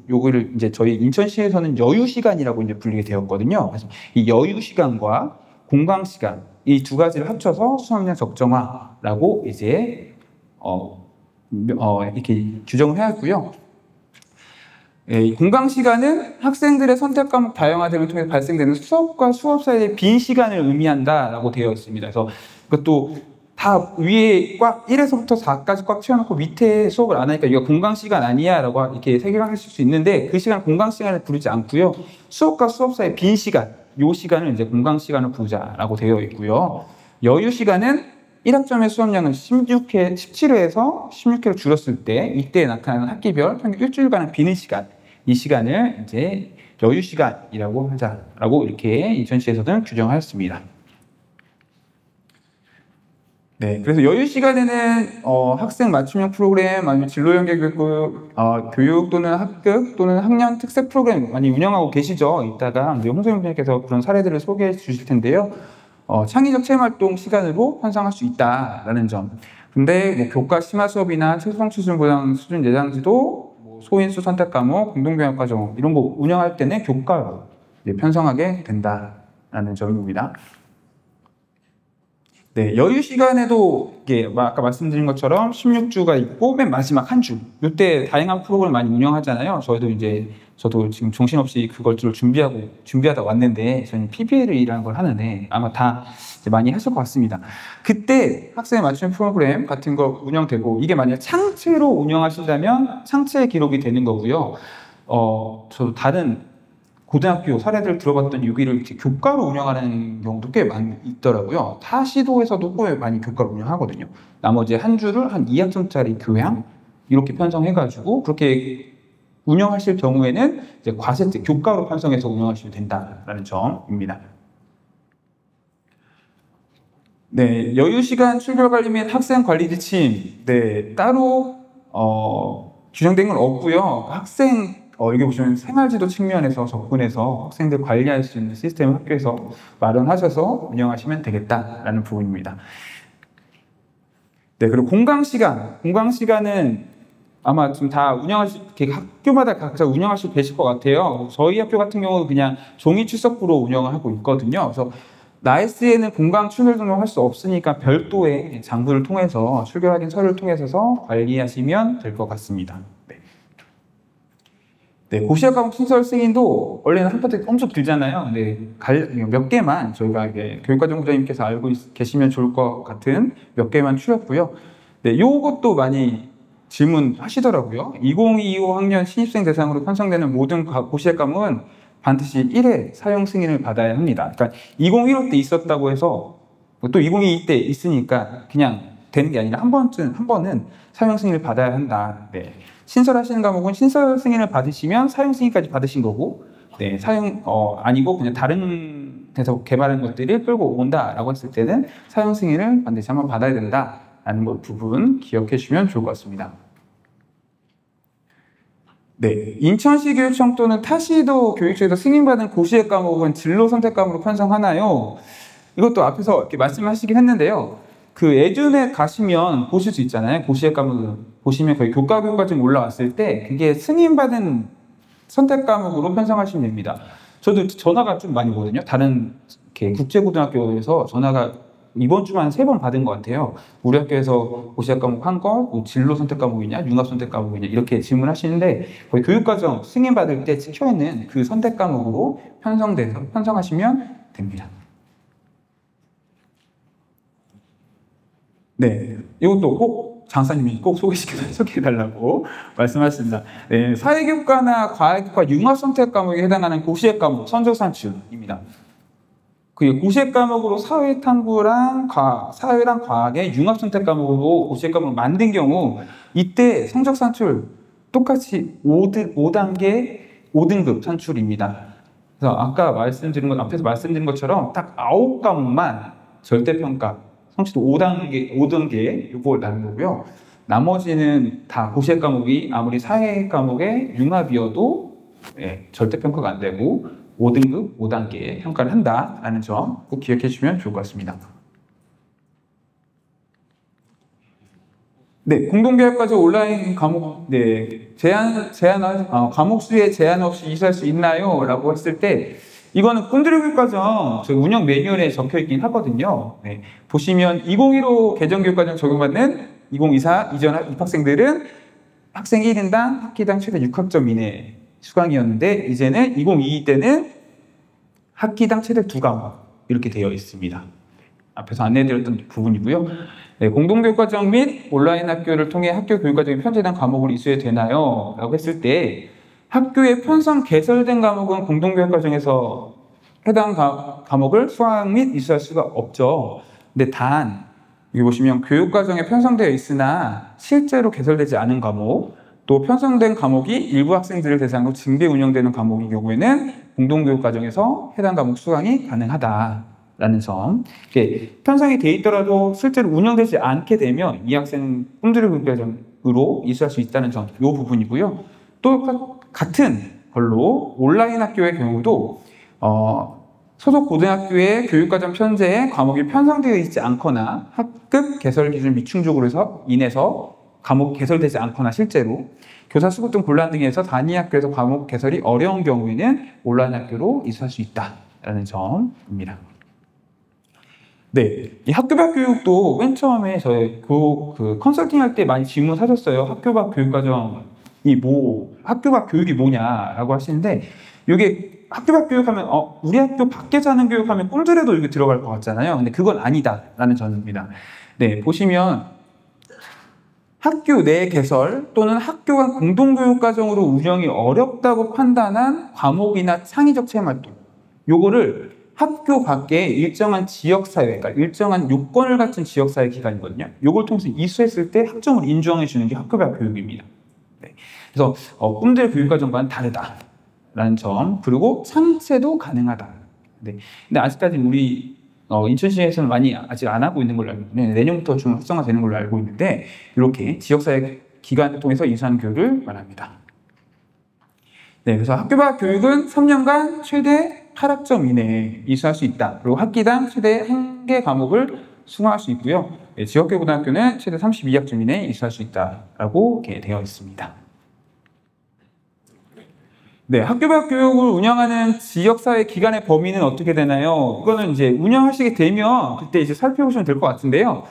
요거를 이제 저희 인천시에서는 여유 시간이라고 이제 불리게 되었거든요. 그래서 이 여유 시간과 공강 시간 이 두 가지를 합쳐서 수업량 적정화라고 이제 이렇게 규정을 해왔고요. 공강 시간은 학생들의 선택 과목 다양화 등을 통해 발생되는 수업과 수업 사이의 빈 시간을 의미한다라고 되어 있습니다. 그래서 그것도 다 위에 꽉 1에서부터 4까지 꽉 채워놓고 밑에 수업을 안 하니까 이거 공강 시간 아니야라고 이렇게 생각하실 수 있는데 그 시간 공강 시간을 부르지 않고요. 수업과 수업 사이의 빈 시간, 요 시간을 이제 공강 시간을 부르자라고 되어 있고요. 여유 시간은 1학점의 수업량은 17회에서 16회로 줄었을 때 이때 나타나는 학기별 평균 일주일간의 비는 시간, 이 시간을 이제 여유 시간이라고 하자라고 이렇게 인천시에서는 규정하였습니다. 네, 그래서 여유 시간에는 학생 맞춤형 프로그램 아니면 진로 연계 교육 또는 합격 또는 학년 특색 프로그램 많이 운영하고 계시죠. 이따가 홍소영 선생님께서 그런 사례들을 소개해 주실 텐데요. 창의적 체험활동 시간으로 편성할 수 있다라는 점. 근데 뭐 교과 심화 수업이나 최소성 수준 보장 수준 예장지도, 뭐 소인수 선택 과목, 공동교양 과정 이런 거 운영할 때는 교과로 편성하게 된다라는 점입니다. 네, 여유 시간에도 이게 아까 말씀드린 것처럼 16주가 있고 맨 마지막 한 주. 이때 다양한 프로그램 많이 운영하잖아요. 저도 지금 정신없이 그걸 준비하다 왔는데 저는 PBL이라는 걸 하는데 아마 다 이제 많이 하실 것 같습니다. 그때 학생에 맞춘 프로그램 같은 거 운영되고 이게 만약 창체로 운영하신다면 창체 기록이 되는 거고요. 저도 다른 고등학교 사례들 들어봤더니 여기를 교과로 운영하는 경우도 꽤 많이 있더라고요. 타 시도에서도 꽤 많이 교과로 운영하거든요. 나머지 한 주를 한 2학점짜리 교양 이렇게 편성해가지고 그렇게 운영하실 경우에는 이제 과세제 교과로 편성해서 운영하시면 된다라는 점입니다. 네, 여유 시간 출결 관리 및 학생 관리 지침 따로 규정된 건 없고요. 여기 보시면 생활지도 측면에서 접근해서 학생들 관리할 수 있는 시스템을 학교에서 마련하셔서 운영하시면 되겠다라는 부분입니다. 네, 그리고 공강 시간은 아마 지금 다 학교마다 각자 운영하시고 계실 것 같아요. 저희 학교 같은 경우는 그냥 종이 출석부로 운영을 하고 있거든요. 그래서 나이스에는 공강 출결 등록할 수 없으니까 별도의 장부를 통해서 출결 확인 서류를 통해서 관리하시면 될 것 같습니다. 네, 고시학 과목 신설 승인도 원래는 한 파트 엄청 길잖아요. 근데 몇 개만 저희가 교육과정부장님께서 알고 계시면 좋을 것 같은 몇 개만 추렸고요. 네, 요것도 많이 질문하시더라고요. 2025 학년 신입생 대상으로 편성되는 모든 고시학 과목은 반드시 1회 사용 승인을 받아야 합니다. 그러니까 2015 때 있었다고 해서 또 2022 때 있으니까 그냥 되는 게 아니라 한 번은 사용 승인을 받아야 한다. 네. 신설하시는 과목은 신설 승인을 받으시면 사용 승인까지 받으신 거고, 네, 아니고 그냥 다른 데서 개발한 것들을 끌고 온다라고 했을 때는 사용 승인을 반드시 한번 받아야 된다라는 부분 기억해 주시면 좋을 것 같습니다. 네, 인천시 교육청 또는 타시도 교육청에서 승인받은 고시학 과목은 진로 선택 과목으로 편성하나요? 이것도 앞에서 이렇게 말씀하시긴 했는데요. 그 에듀넷 가시면 보실 수 있잖아요. 고시학 과목을 보시면 거의 교과 교과증 올라왔을 때 그게 승인받은 선택 과목으로 편성하시면 됩니다. 저도 전화가 좀 많이 오거든요. 다른 국제고등학교에서 전화가 이번 주만 3번 받은 것 같아요. 우리 학교에서 고시학 과목 한 거, 뭐 진로 선택 과목이냐, 융합 선택 과목이냐 이렇게 질문하시는데 거의 교육과정 승인받을 때 찍혀있는 그 선택 과목으로 편성하시면 됩니다. 네, 이것도 꼭 장사님이 꼭 소개해달라고 말씀하셨습니다. 네, 사회교과나 과학과 융합선택 과목에 해당하는 고시의 과목 성적산출입니다. 그 고시의 과목으로 사회탐구랑 사회랑 과학의 융합선택 과목으로 고시의 과목을 만든 경우 이때 성적산출 똑같이 5단계 5등급 산출입니다. 그래서 아까 앞에서 말씀드린 것처럼 딱 9과목만 절대평가 성취도 5단계 요걸 나눈 거고요. 나머지는 다 고시의 과목이 아무리 사회 과목의 융합이어도 절대평가가 안 되고 5등급 5단계 평가를 한다라는 점 꼭 기억해 주시면 좋을 것 같습니다. 네, 공동교육과정 온라인 과목, 과목 수에 제한 없이 이수할 수 있나요? 라고 했을 때, 이거는 꿈들의 교육과정 저희 운영 매뉴얼에 적혀 있긴 하거든요. 네, 보시면 2015 개정교육과정 적용받는 2024 이전 입학생들은 학생 1인당 학기당 최대 6학점 이내 수강이었는데, 이제는 2022 때는 학기당 최대 2과목 이렇게 되어 있습니다. 앞에서 안내해드렸던 부분이고요. 네, 공동교육과정 및 온라인 학교를 통해 학교 교육과정에 편제된 과목을 이수해도 되나요? 라고 했을 때 학교에 편성 개설된 과목은 공동교육과정에서 해당 과목을 수강 및 이수할 수가 없죠. 근데 단 여기 보시면 교육과정에 편성되어 있으나 실제로 개설되지 않은 과목, 또 편성된 과목이 일부 학생들을 대상으로 징계 운영되는 과목의 경우에는 공동교육과정에서 해당 과목 수강이 가능하다라는 점. 이게 편성이 돼 있더라도 실제로 운영되지 않게 되면 이 학생 꿈들의 교육과정으로 이수할 수 있다는 점, 이 부분이고요. 또 같은 걸로 온라인 학교의 경우도 소속 고등학교의 교육과정 편제에 과목이 편성되어 있지 않거나 학급 개설 기준 미충족으로 인해서 과목이 개설되지 않거나 실제로 교사 수급 등 곤란 등에서 단위 학교에서 과목 개설이 어려운 경우에는 온라인 학교로 이수할 수 있다라는 점입니다. 네, 이 학교 밖 교육도 맨 처음에 저희 컨설팅 할 때 많이 질문하셨어요. 학교 밖 교육과정이 학교 밖 교육이 뭐냐라고 하시는데, 이게 학교 밖 교육하면 우리 학교 밖에서 하는 교육하면 꼴들에도 이게 들어갈 것 같잖아요. 근데 그건 아니다라는 점입니다. 네, 보시면 학교 내 개설 또는 학교 간 공동교육과정으로 운영이 어렵다고 판단한 과목이나 창의적 체험활동, 요거를 학교 밖에 일정한 지역사회, 그러니까 일정한 요건을 갖춘 지역사회 기관이거든요. 요걸 통해서 이수했을 때 학점을 인정해 주는 게 학교 밖 교육입니다. 네. 그래서 꿈들의 교육과정과는 다르다라는 점, 그리고 창체도 가능하다. 네. 근데 아직까지 우리 인천시에서는 많이 아직 안 하고 있는 걸로 알고 있는데, 내년부터 좀 활성화되는 걸로 알고 있는데, 이렇게 지역사회 기관을 통해서 이수하는 교육을 말합니다. 네, 그래서 학교 밖 교육은 3년간 최대 8학점 이내에 이수할 수 있다. 그리고 학기당 최대 1개 과목을 수강할 수 있고요. 네, 지역교 고등학교는 최대 32학점 이내에 이수할 수 있다라고 이렇게 되어 있습니다. 네, 학교 밖 교육을 운영하는 지역사회 기관의 범위는 어떻게 되나요? 이거는 이제 운영하시게 되면 그때 이제 살펴보시면 될 것 같은데요.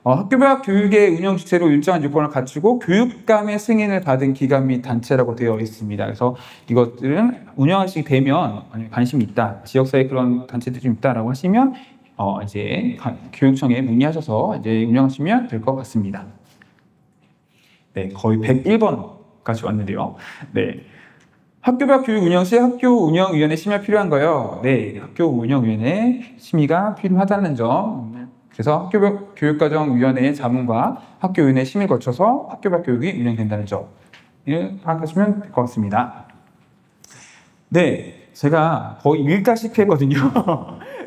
학교 밖 교육의 운영 주체로 일정한 요건을 갖추고 교육감의 승인을 받은 기관 및 단체라고 되어 있습니다. 그래서 이것들은 운영하시게 되면 관심이 있다, 지역사회 그런 단체들이 좀 있다라고 하시면 이제 교육청에 문의하셔서 이제 운영하시면 될 것 같습니다. 네, 거의 101번까지 왔는데요. 네. 학교 밖 교육 운영 시 학교 운영위원회 심의가 필요한가요? 네, 학교 운영위원회 심의가 필요하다는 점. 그래서 학교 밖 교육과정위원회의 자문과 학교위원회 심의를 거쳐서 학교 밖 교육이 운영된다는 점을 파악하시면 될 것 같습니다. 네, 제가 거의 읽다시피 했거든요.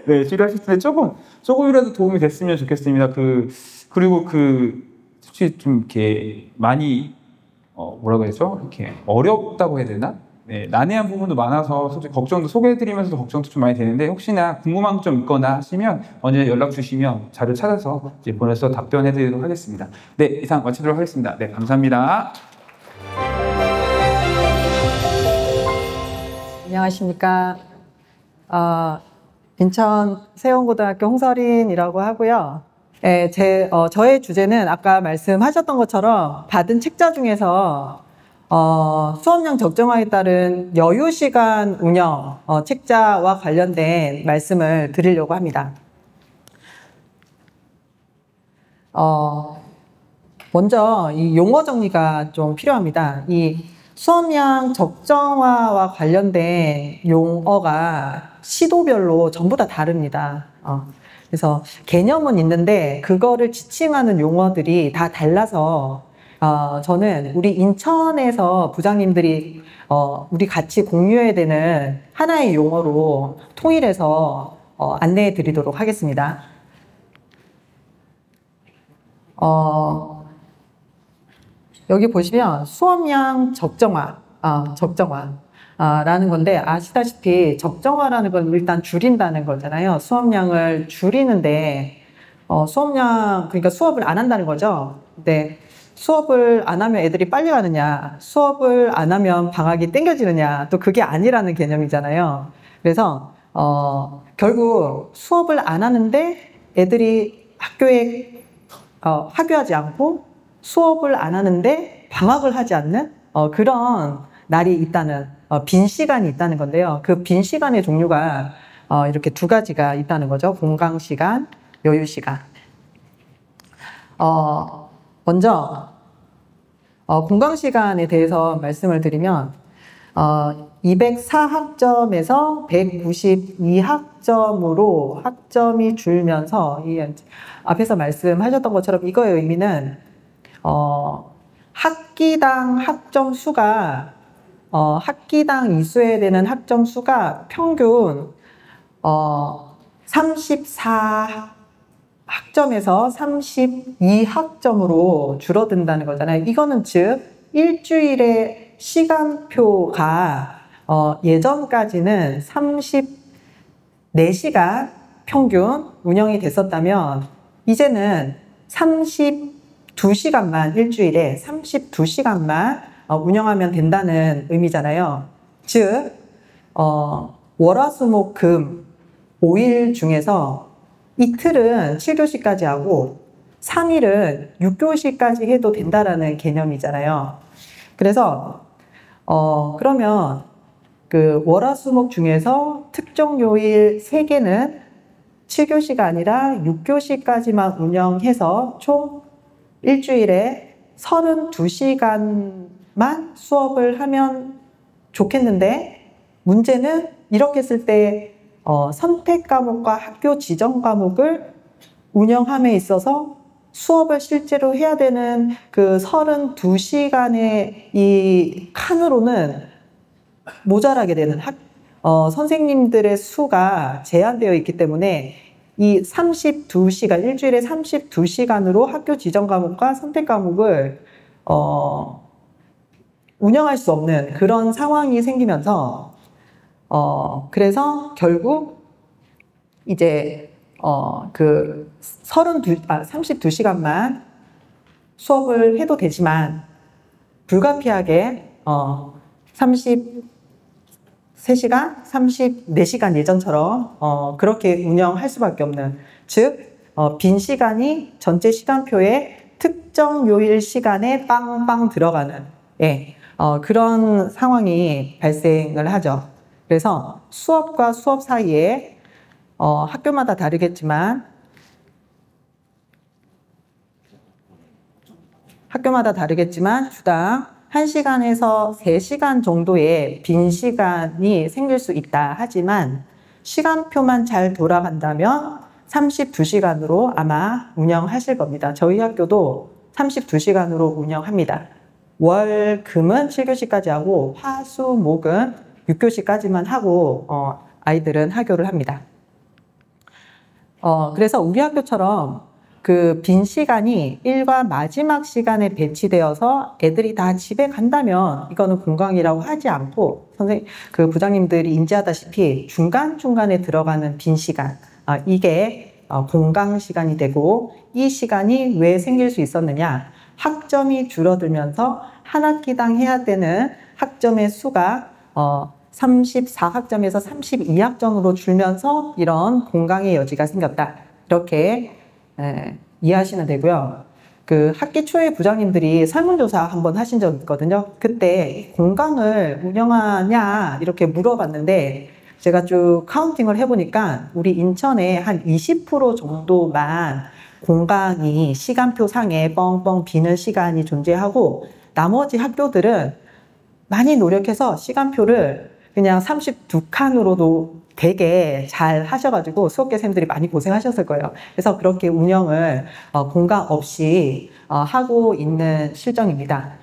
네, 읽다시피 했는데 조금이라도 도움이 됐으면 좋겠습니다. 그리고 솔직히 좀 이렇게 많이 뭐라고 해야죠? 이렇게 어렵다고 해야 되나? 네, 난해한 부분도 많아서 솔직히 소개해드리면서도 걱정도 좀 많이 되는데, 혹시나 궁금한 점 있거나 하시면 언제 연락 주시면 자료 찾아서 이제 보내서 답변해드리도록 하겠습니다. 네, 이상 마치도록 하겠습니다. 네, 감사합니다. 안녕하십니까. 인천 세원고등학교 홍설인이라고 하고요. 네, 저의 주제는 아까 말씀하셨던 것처럼 받은 책자 중에서 수업량 적정화에 따른 여유시간 운영 책자와 관련된 말씀을 드리려고 합니다. 먼저 이 용어 정리가 좀 필요합니다. 이 수업량 적정화와 관련된 용어가 시도별로 전부 다 다릅니다. 그래서 개념은 있는데 그거를 지칭하는 용어들이 다 달라서 저는 우리 인천에서 부장님들이 우리 같이 공유해야 되는 하나의 용어로 통일해서 안내해 드리도록 하겠습니다. 여기 보시면 수업량 적정화, 라는 건데 아시다시피 적정화라는 건 일단 줄인다는 거잖아요. 수업량을 줄이는데 수업량, 그러니까 수업을 안 한다는 거죠. 근데 수업을 안 하면 애들이 빨리 가느냐, 수업을 안 하면 방학이 땡겨지느냐, 또 그게 아니라는 개념이잖아요. 그래서 결국 수업을 안 하는데 애들이 학교에 학교하지 않고 수업을 안 하는데 방학을 하지 않는 그런 날이 있다는, 빈 시간이 있다는 건데요. 그 빈 시간의 종류가 이렇게 두 가지가 있다는 거죠. 공강 시간, 여유 시간. 먼저 공강 시간에 대해서 말씀을 드리면 204학점에서 192학점으로 학점이 줄면서 이 앞에서 말씀하셨던 것처럼 이거의 의미는 학기당 학점 수가 학기당 이수해야 되는 학점 수가 평균 34학점에서 32학점으로 줄어든다는 거잖아요. 이거는 즉 일주일의 시간표가 예전까지는 34시간 평균 운영이 됐었다면 이제는 32시간만, 일주일에 32시간만 운영하면 된다는 의미잖아요. 즉 월화수목금 5일 중에서 이틀은 7교시까지 하고 3일은 6교시까지 해도 된다라는 개념이잖아요. 그래서 그러면 그 월화수목 중에서 특정 요일 3개는 7교시가 아니라 6교시까지만 운영해서 총 일주일에 32시간만 수업을 하면 좋겠는데 문제는 이렇게 했을 때 선택 과목과 학교 지정 과목을 운영함에 있어서 수업을 실제로 해야 되는 그 32시간의 이 칸으로는 모자라게 되는 선생님들의 수가 제한되어 있기 때문에 이 32시간, 일주일에 32시간으로 학교 지정 과목과 선택 과목을 운영할 수 없는 그런 상황이 생기면서 그래서 결국 이제 그 32시간만 수업을 해도 되지만 불가피하게 33시간, 34시간 예전처럼 그렇게 운영할 수밖에 없는, 즉 빈 시간이 전체 시간표에 특정 요일 시간에 빵빵 들어가는 그런 상황이 발생을 하죠. 그래서 수업과 수업 사이에 학교마다 다르겠지만 주당 1시간에서 3시간 정도의 빈 시간이 생길 수 있다 하지만 시간표만 잘 돌아간다면 32시간으로 아마 운영하실 겁니다. 저희 학교도 32시간으로 운영합니다. 월, 금은 7교시까지 하고 화, 수, 목은 6교시까지만 하고 아이들은 하교를 합니다. 그래서 우리 학교처럼 그 빈 시간이 일과 마지막 시간에 배치되어서 애들이 다 집에 간다면 이거는 공강이라고 하지 않고 그 부장님들이 인지하다시피 중간중간에 들어가는 빈 시간, 이게 공강 시간이 되고, 이 시간이 왜 생길 수 있었느냐, 학점이 줄어들면서 한 학기당 해야 되는 학점의 수가 34학점에서 32학점으로 줄면서 이런 공강의 여지가 생겼다. 이렇게 이해하시면 되고요. 그 학기 초에 부장님들이 설문조사 한번 하신 적 있거든요. 그때 공강을 운영하냐 이렇게 물어봤는데 제가 쭉 카운팅을 해보니까 우리 인천에 한 20% 정도만 공강이 시간표 상에 뻥뻥 비는 시간이 존재하고 나머지 학교들은 많이 노력해서 시간표를 그냥 32칸으로도 되게 잘 하셔가지고 수업계생들이 많이 고생하셨을 거예요. 그래서 그렇게 운영을 공강 없이 하고 있는 실정입니다.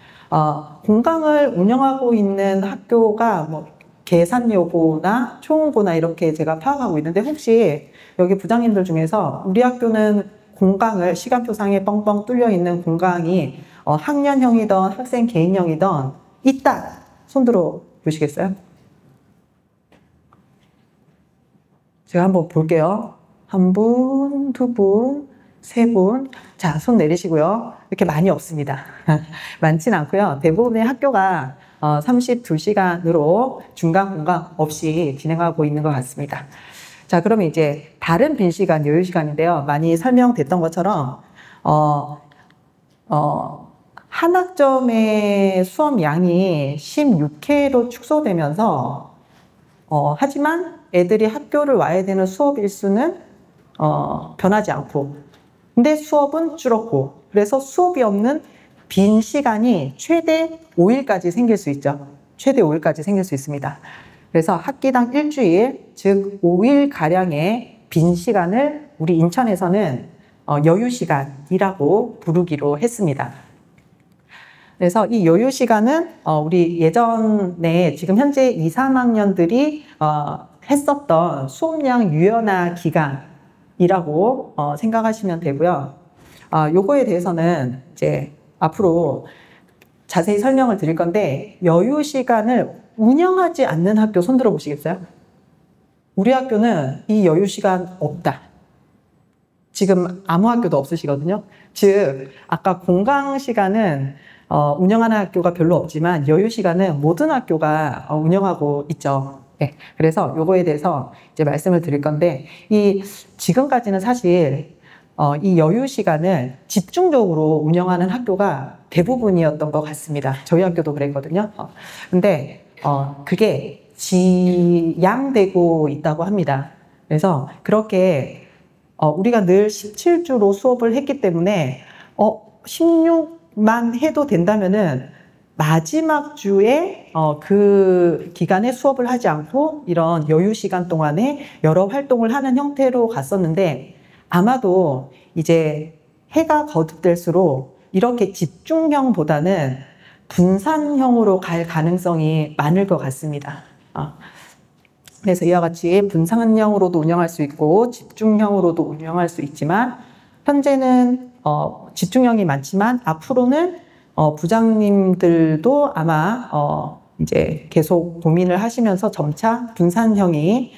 공강을 운영하고 있는 학교가 뭐 계산여고나 초원고나 이렇게 제가 파악하고 있는데 혹시 여기 부장님들 중에서 우리 학교는 공강을 시간표상에 뻥뻥 뚫려 있는 공강이 학년형이든 학생 개인형이든 있다. 손들어 보시겠어요? 제가 한번 볼게요. 한 분, 두 분, 세 분. 자, 손 내리시고요. 이렇게 많이 없습니다. 많진 않고요. 대부분의 학교가 32시간으로 중간 공강 없이 진행하고 있는 것 같습니다. 자, 그러면 이제 다른 빈 시간, 여유 시간인데요. 많이 설명됐던 것처럼 한 학점의 수업 양이 16회로 축소되면서 하지만 애들이 학교를 와야 되는 수업 일수는 변하지 않고 근데 수업은 줄었고 그래서 수업이 없는 빈 시간이 최대 5일까지 생길 수 있죠. 최대 5일까지 생길 수 있습니다. 그래서 학기당 일주일, 즉 5일가량의 빈 시간을 우리 인천에서는 여유 시간이라고 부르기로 했습니다. 그래서 이 여유 시간은 우리 예전에 지금 현재 2, 3학년들이 했었던 수업량 유연화 기간이라고 생각하시면 되고요. 요거에 대해서는 이제 앞으로 자세히 설명을 드릴 건데 여유 시간을 운영하지 않는 학교 손들어 보시겠어요? 우리 학교는 이 여유 시간 없다. 지금 아무 학교도 없으시거든요. 즉 아까 공강 시간은 운영하는 학교가 별로 없지만 여유 시간은 모든 학교가 운영하고 있죠. 네, 그래서 요거에 대해서 이제 말씀을 드릴 건데 지금까지는 사실 이 여유 시간을 집중적으로 운영하는 학교가 대부분이었던 것 같습니다. 저희 학교도 그랬거든요. 근데 그게 지양되고 있다고 합니다. 그래서 그렇게 우리가 늘 17주로 수업을 했기 때문에 16만 해도 된다면은 마지막 주에 그 기간에 수업을 하지 않고 이런 여유 시간 동안에 여러 활동을 하는 형태로 갔었는데 아마도 이제 해가 거듭될수록 이렇게 집중형보다는 분산형으로 갈 가능성이 많을 것 같습니다. 그래서 이와 같이 분산형으로도 운영할 수 있고 집중형으로도 운영할 수 있지만 현재는 집중형이 많지만 앞으로는 부장님들도 아마 이제 계속 고민을 하시면서 점차 분산형이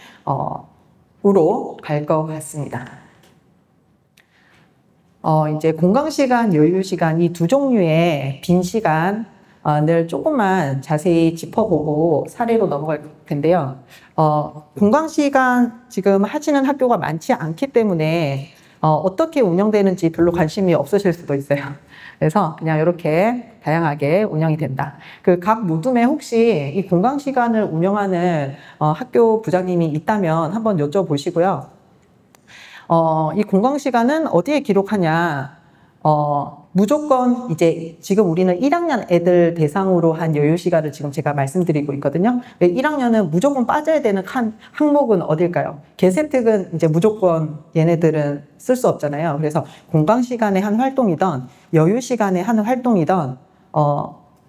으로 갈 것 같습니다. 이제 공강 시간, 여유 시간 이 두 종류의 빈 시간을 조금만 자세히 짚어보고 사례로 넘어갈 텐데요. 공강 시간 지금 하시는 학교가 많지 않기 때문에 어떻게 운영되는지 별로 관심이 없으실 수도 있어요. 그래서 그냥 이렇게 다양하게 운영이 된다. 그 각 무둠에 혹시 이 공강 시간을 운영하는 학교 부장님이 있다면 한번 여쭤보시고요. 이 공강 시간은 어디에 기록하냐? 무조건 이제 지금 우리는 1학년 애들 대상으로 한 여유 시간을 지금 제가 말씀드리고 있거든요. 1학년은 무조건 빠져야 되는 항목은 어딜까요? 개세특은 이제 무조건 얘네들은 쓸 수 없잖아요. 그래서 공강 시간에 한 활동이든 여유 시간에 하는 활동이든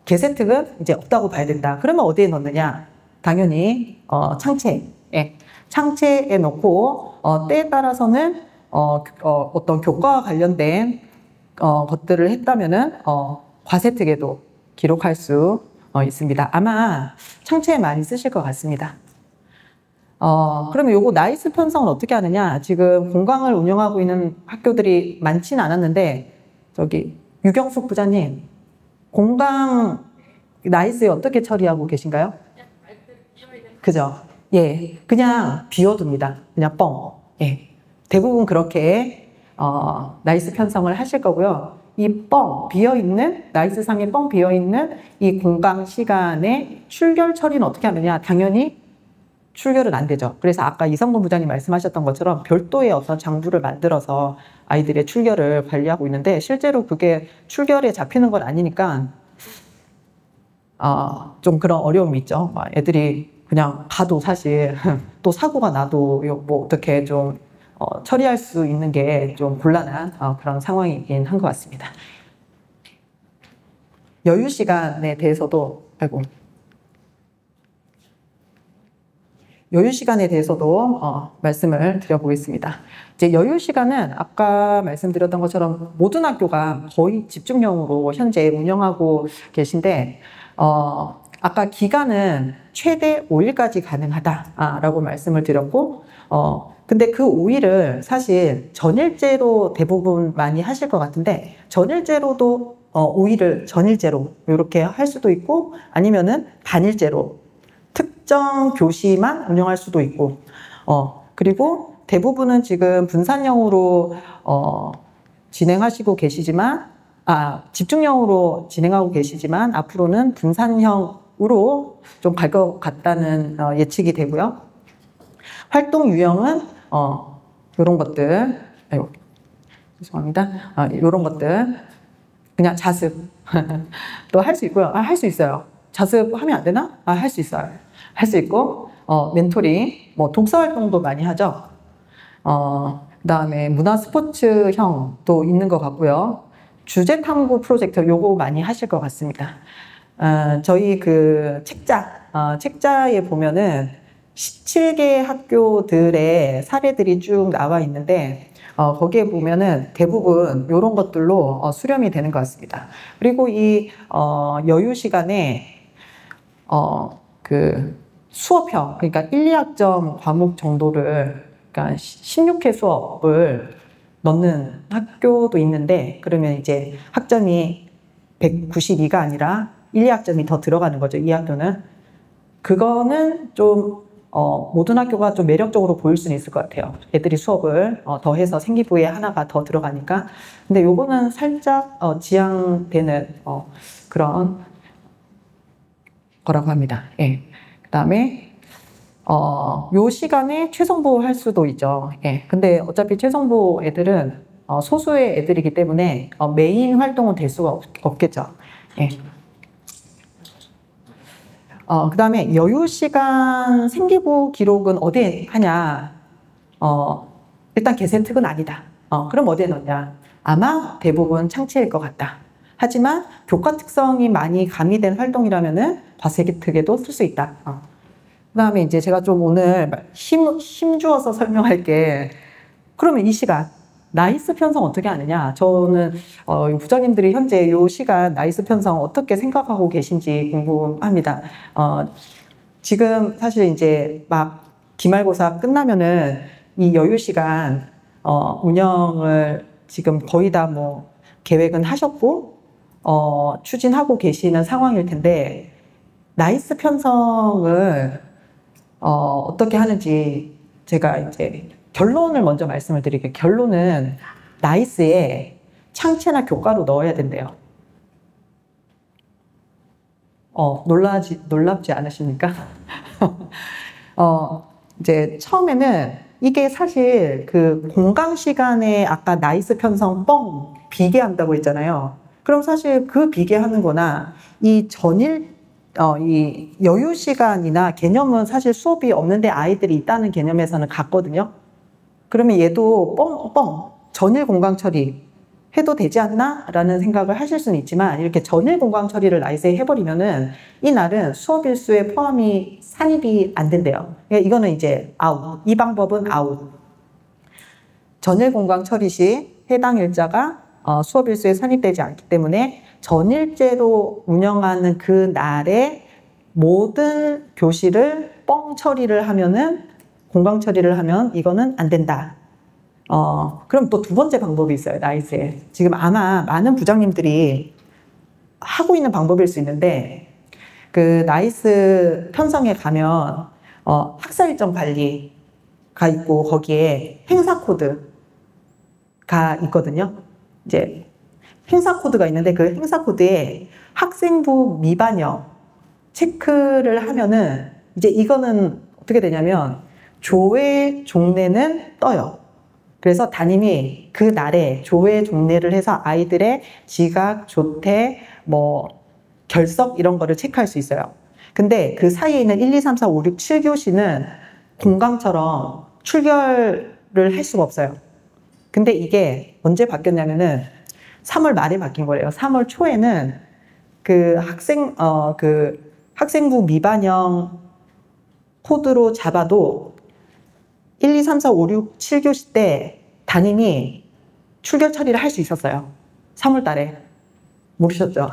개세특은 이제 없다고 봐야 된다. 그러면 어디에 넣느냐? 당연히 창체. 예. 창체에 넣고 때에 따라서는 어떤 교과와 관련된 것들을 했다면은 과세특에도 기록할 수 있습니다. 아마 창체에 많이 쓰실 것 같습니다. 그러면 요거 나이스 편성은 어떻게 하느냐? 지금 공강을 운영하고 있는 학교들이 많지는 않았는데 저기 유경숙 부장님 공강 나이스에 어떻게 처리하고 계신가요? 그죠? 예, 그냥 비워둡니다. 그냥 뻥. 예, 대부분 그렇게 나이스 편성을 하실 거고요. 이 뻥 비어있는 나이스 상에 뻥 비어있는 이 공강 시간에 출결 처리는 어떻게 하느냐? 당연히 출결은 안 되죠. 그래서 아까 이성근 부장님 말씀하셨던 것처럼 별도의 어떤 장부를 만들어서 아이들의 출결을 관리하고 있는데 실제로 그게 출결에 잡히는 건 아니니까 좀 그런 어려움이 있죠. 애들이 그냥 가도 사실 또 사고가 나도 뭐 어떻게 좀 처리할 수 있는 게 좀 곤란한 그런 상황이긴 한 것 같습니다. 여유 시간에 대해서도 여유 시간에 대해서도 말씀을 드려보겠습니다. 이제 여유 시간은 아까 말씀드렸던 것처럼 모든 학교가 거의 집중형으로 현재 운영하고 계신데 아까 기간은 최대 5일까지 가능하다라고 말씀을 드렸고 근데 그 5일을 사실 전일제로 대부분 많이 하실 것 같은데 전일제로도 5일을 전일제로 이렇게 할 수도 있고 아니면은 단일제로 특정 교시만 운영할 수도 있고 그리고 대부분은 지금 분산형으로 진행하시고 계시지만 집중형으로 진행하고 계시지만 앞으로는 분산형으로 좀 갈 것 같다는 예측이 되고요. 활동 유형은 이런 것들 죄송합니다. 이런 것들 그냥 자습 또 할 수 있고요. 할 수 있어요. 자습하면 안 되나? 할 수 있어요. 할 수 있고 멘토링, 뭐 독서 활동도 많이 하죠. 그다음에 문화 스포츠형도 있는 것 같고요. 주제 탐구 프로젝트 요거 많이 하실 것 같습니다. 저희 그 책자에 보면은 17개 학교들의 사례들이 쭉 나와 있는데 거기에 보면은 대부분 이런 것들로 수렴이 되는 것 같습니다. 그리고 이 여유 시간에 그 수업형 그러니까 1, 2학점 과목 정도를 그러니까 16회 수업을 넣는 학교도 있는데 그러면 이제 학점이 192가 아니라 1, 2학점이 더 들어가는 거죠. 이 학교는 그거는 좀 모든 학교가 좀 매력적으로 보일 수는 있을 것 같아요. 애들이 수업을 더 해서 생기부에 하나가 더 들어가니까. 근데 요거는 살짝 지양되는 그런 거라고 합니다. 예. 그 다음에 요 시간에 최성보 할 수도 있죠. 예. 근데 어차피 최성보 애들은 소수의 애들이기 때문에 메인 활동은 될 수가 없겠죠. 예. 그 다음에 여유 시간 생기부 기록은 어디에 하냐? 일단 개센특은 아니다. 그럼 어디에 넣냐? 아마 대부분 창체일 것 같다. 하지만 교과 특성이 많이 가미된 활동이라면은 과세특에도 쓸 수 있다. 그 다음에 이제 제가 좀 오늘 힘 주어서 설명할 게 그러면 이 시간 나이스 편성 어떻게 하느냐? 저는 부장님들이 현재 이 시간 나이스 편성 어떻게 생각하고 계신지 궁금합니다. 지금 사실 이제 막 기말고사 끝나면은 이 여유 시간 운영을 지금 거의 다 뭐 계획은 하셨고 추진하고 계시는 상황일 텐데 나이스 편성을 어떻게 하는지 제가 이제 결론을 먼저 말씀을 드릴게요. 결론은 나이스에 창체나 교과로 넣어야 된대요. 놀랍지 않으십니까? 이제 처음에는 이게 사실 그 공강 시간에 아까 나이스 편성 뻥 비계한다고 했잖아요. 그럼 사실 그 비계하는 거나 이 이 여유 시간이나 개념은 사실 수업이 없는데 아이들이 있다는 개념에서는 같거든요. 그러면 얘도 뻥 전일 공강 처리 해도 되지 않나? 라는 생각을 하실 수는 있지만 이렇게 전일 공강 처리를 나이스에 해버리면은 이 날은 수업 일수에 포함이 산입이 안 된대요. 그러니까 이거는 이제 아웃. 이 방법은 아웃. 전일 공강 처리 시 해당 일자가 수업 일수에 산입되지 않기 때문에 전일제로 운영하는 그 날에 모든 교실을 뻥 처리를 하면은 공강 처리를 하면 이거는 안 된다. 그럼 또 두 번째 방법이 있어요. 나이스에. 지금 아마 많은 부장님들이 하고 있는 방법일 수 있는데 그 나이스 편성에 가면 학사 일정 관리가 있고 거기에 행사 코드가 있거든요. 이제 행사 코드가 있는데 그 행사 코드에 학생부 미반영 체크를 하면은 이제 이거는 어떻게 되냐면 조회 종례는 떠요. 그래서 담임이 그 날에 조회 종례를 해서 아이들의 지각, 조퇴, 뭐 결석 이런 거를 체크할 수 있어요. 근데 그 사이에 있는 1, 2, 3, 4, 5, 6, 7교시는 공강처럼 출결을 할 수가 없어요. 근데 이게 언제 바뀌었냐면은 3월 말에 바뀐 거래요. 3월 초에는 그 학생부 미반영 코드로 잡아도 1, 2, 3, 4, 5, 6, 7교시 때 담임이 출결 처리를 할 수 있었어요. 3월 달에. 모르셨죠?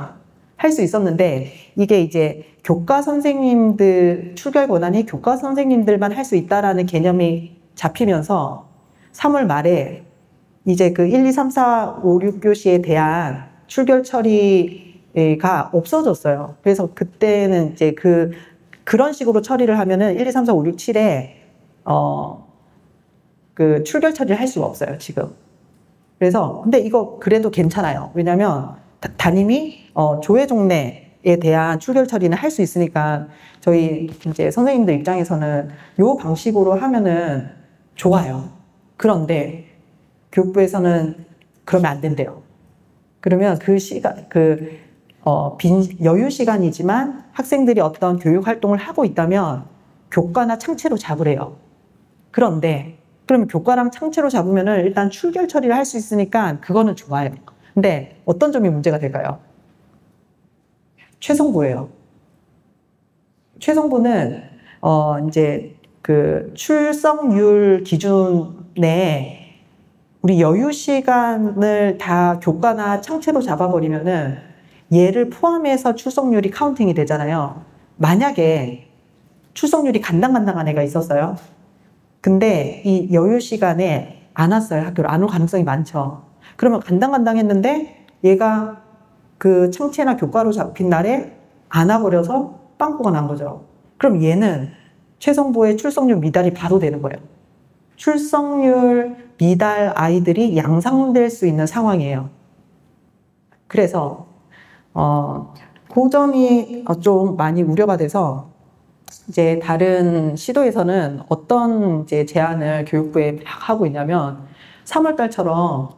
할 수 있었는데 이게 이제 교과 선생님들 출결 권한이 교과 선생님들만 할 수 있다라는 개념이 잡히면서 3월 말에 이제 그 1, 2, 3, 4, 5, 6교시에 대한 출결 처리가 없어졌어요. 그래서 그때는 이제 그런 식으로 처리를 하면은 1, 2, 3, 4, 5, 6, 7에 그 출결 처리를 할 수가 없어요, 지금. 그래서 근데 이거 그래도 괜찮아요. 왜냐면 담임이 조회 종례에 대한 출결 처리는 할 수 있으니까 저희 이제 선생님들 입장에서는 요 방식으로 하면은 좋아요. 그런데 교육부에서는 그러면 안 된대요. 그러면 그 시간, 빈 여유 시간이지만 학생들이 어떤 교육 활동을 하고 있다면 교과나 창체로 잡으래요. 그런데 그러면 교과랑 창체로 잡으면은 일단 출결 처리를 할 수 있으니까 그거는 좋아요. 근데 어떤 점이 문제가 될까요? 최성부예요. 최성부는 이제 그 출석률 기준에 우리 여유 시간을 다 교과나 창체로 잡아버리면은 얘를 포함해서 출석률이 카운팅이 되잖아요. 만약에 출석률이 간당간당한 애가 있었어요. 근데 이 여유 시간에 안 왔어요. 학교를 안 올 가능성이 많죠. 그러면 간당간당했는데 얘가 그 창체나 교과로 잡힌 날에 안 와버려서 빵꾸가 난 거죠. 그럼 얘는 최성부의 출석률 미달이 바로 되는 거예요. 출석률 미달 아이들이 양상될 수 있는 상황이에요. 그래서 그 점이 좀 많이 우려가 돼서 이제 다른 시도에서는 어떤 이제 제안을 교육부에 하고 있냐면 3월 달처럼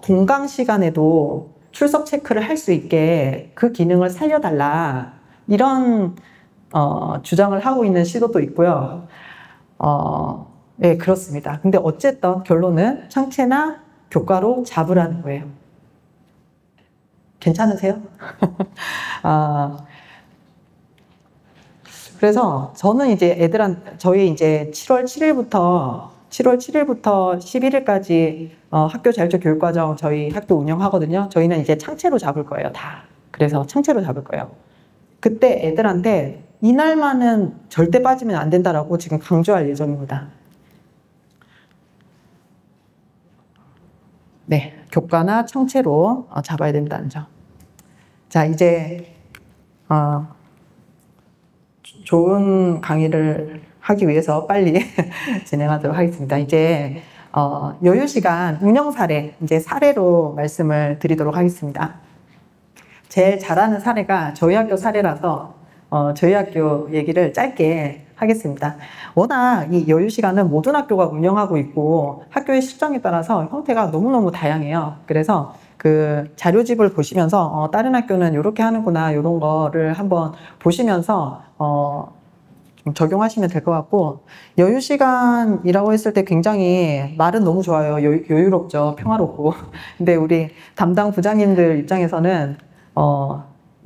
공강 시간에도 출석 체크를 할 수 있게 그 기능을 살려달라 이런 주장을 하고 있는 시도도 있고요. 네, 그렇습니다. 근데 어쨌든 결론은 창체나 교과로 잡으라는 거예요. 괜찮으세요? 그래서 저는 이제 저희 이제 7월 7일부터 11일까지 학교 자율적 교육과정 저희 학교 운영하거든요. 저희는 이제 창체로 잡을 거예요, 다. 그래서 창체로 잡을 거예요. 그때 애들한테 이날만은 절대 빠지면 안 된다라고 지금 강조할 예정입니다. 네, 교과나 창체로 잡아야 된다는 점. 자, 이제 좋은 강의를 하기 위해서 빨리 진행하도록 하겠습니다. 이제 여유 시간 운영 사례, 이제 사례로 말씀을 드리도록 하겠습니다. 제일 잘하는 사례가 저희 학교 사례라서 저희 학교 얘기를 짧게 하겠습니다. 워낙 이 여유 시간은 모든 학교가 운영하고 있고 학교의 실정에 따라서 형태가 너무너무 다양해요. 그래서 그 자료집을 보시면서 다른 학교는 이렇게 하는구나 이런 거를 한번 보시면서 좀 적용하시면 될 것 같고, 여유 시간이라고 했을 때 굉장히 말은 너무 좋아요. 여유롭죠. 평화롭고. 근데 우리 담당 부장님들 입장에서는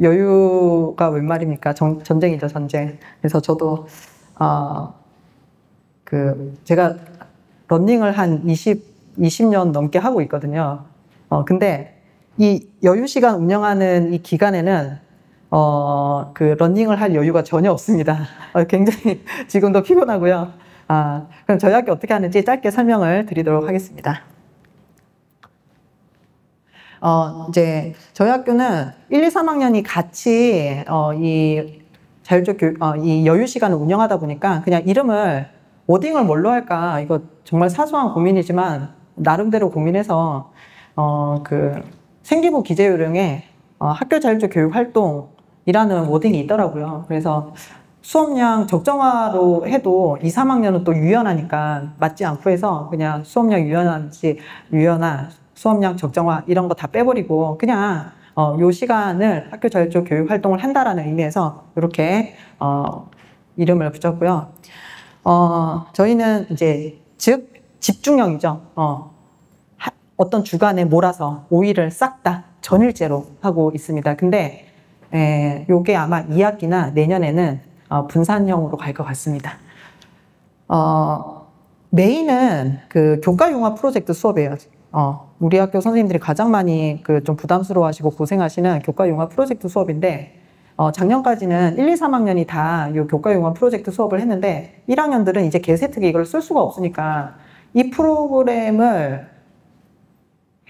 여유가 웬 말입니까? 전쟁이죠, 전쟁. 그래서 저도 제가 러닝을 한 20년 넘게 하고 있거든요. 근데 이 여유 시간 운영하는 이 기간에는 그 러닝을 할 여유가 전혀 없습니다. 굉장히 지금도 피곤하고요. 그럼 저희 학교 어떻게 하는지 짧게 설명을 드리도록 하겠습니다. 이제 저희 학교는 1, 2, 3학년이 같이 이 자율적 교육, 이 여유 시간을 운영하다 보니까 그냥 이름을 워딩을 뭘로 할까, 이거 정말 사소한 고민이지만 나름대로 고민해서 그 생기부 기재 요령에 학교 자율적 교육 활동이라는 워딩이 있더라고요. 그래서 수업량 적정화로 해도 2, 3학년은 또 유연하니까 맞지 않고 해서 그냥 수업량 유연한 수업량 적정화 이런 거 다 빼버리고 그냥 요 시간을 학교 자율적 교육 활동을 한다라는 의미에서 이렇게 이름을 붙였고요. 저희는 이제 즉 집중형이죠. 어떤 주간에 몰아서 5일을 싹 다 전일제로 하고 있습니다. 근데 요게 아마 2학기나 내년에는 분산형으로 갈 것 같습니다. 메인은 그 교과융합 프로젝트 수업이에요. 우리 학교 선생님들이 가장 많이 그 좀 부담스러워하시고 고생하시는 교과융합 프로젝트 수업인데 작년까지는 1, 2, 3학년이 다 이 교과융합 프로젝트 수업을 했는데 1학년들은 이제 개세특위 이걸 쓸 수가 없으니까 이 프로그램을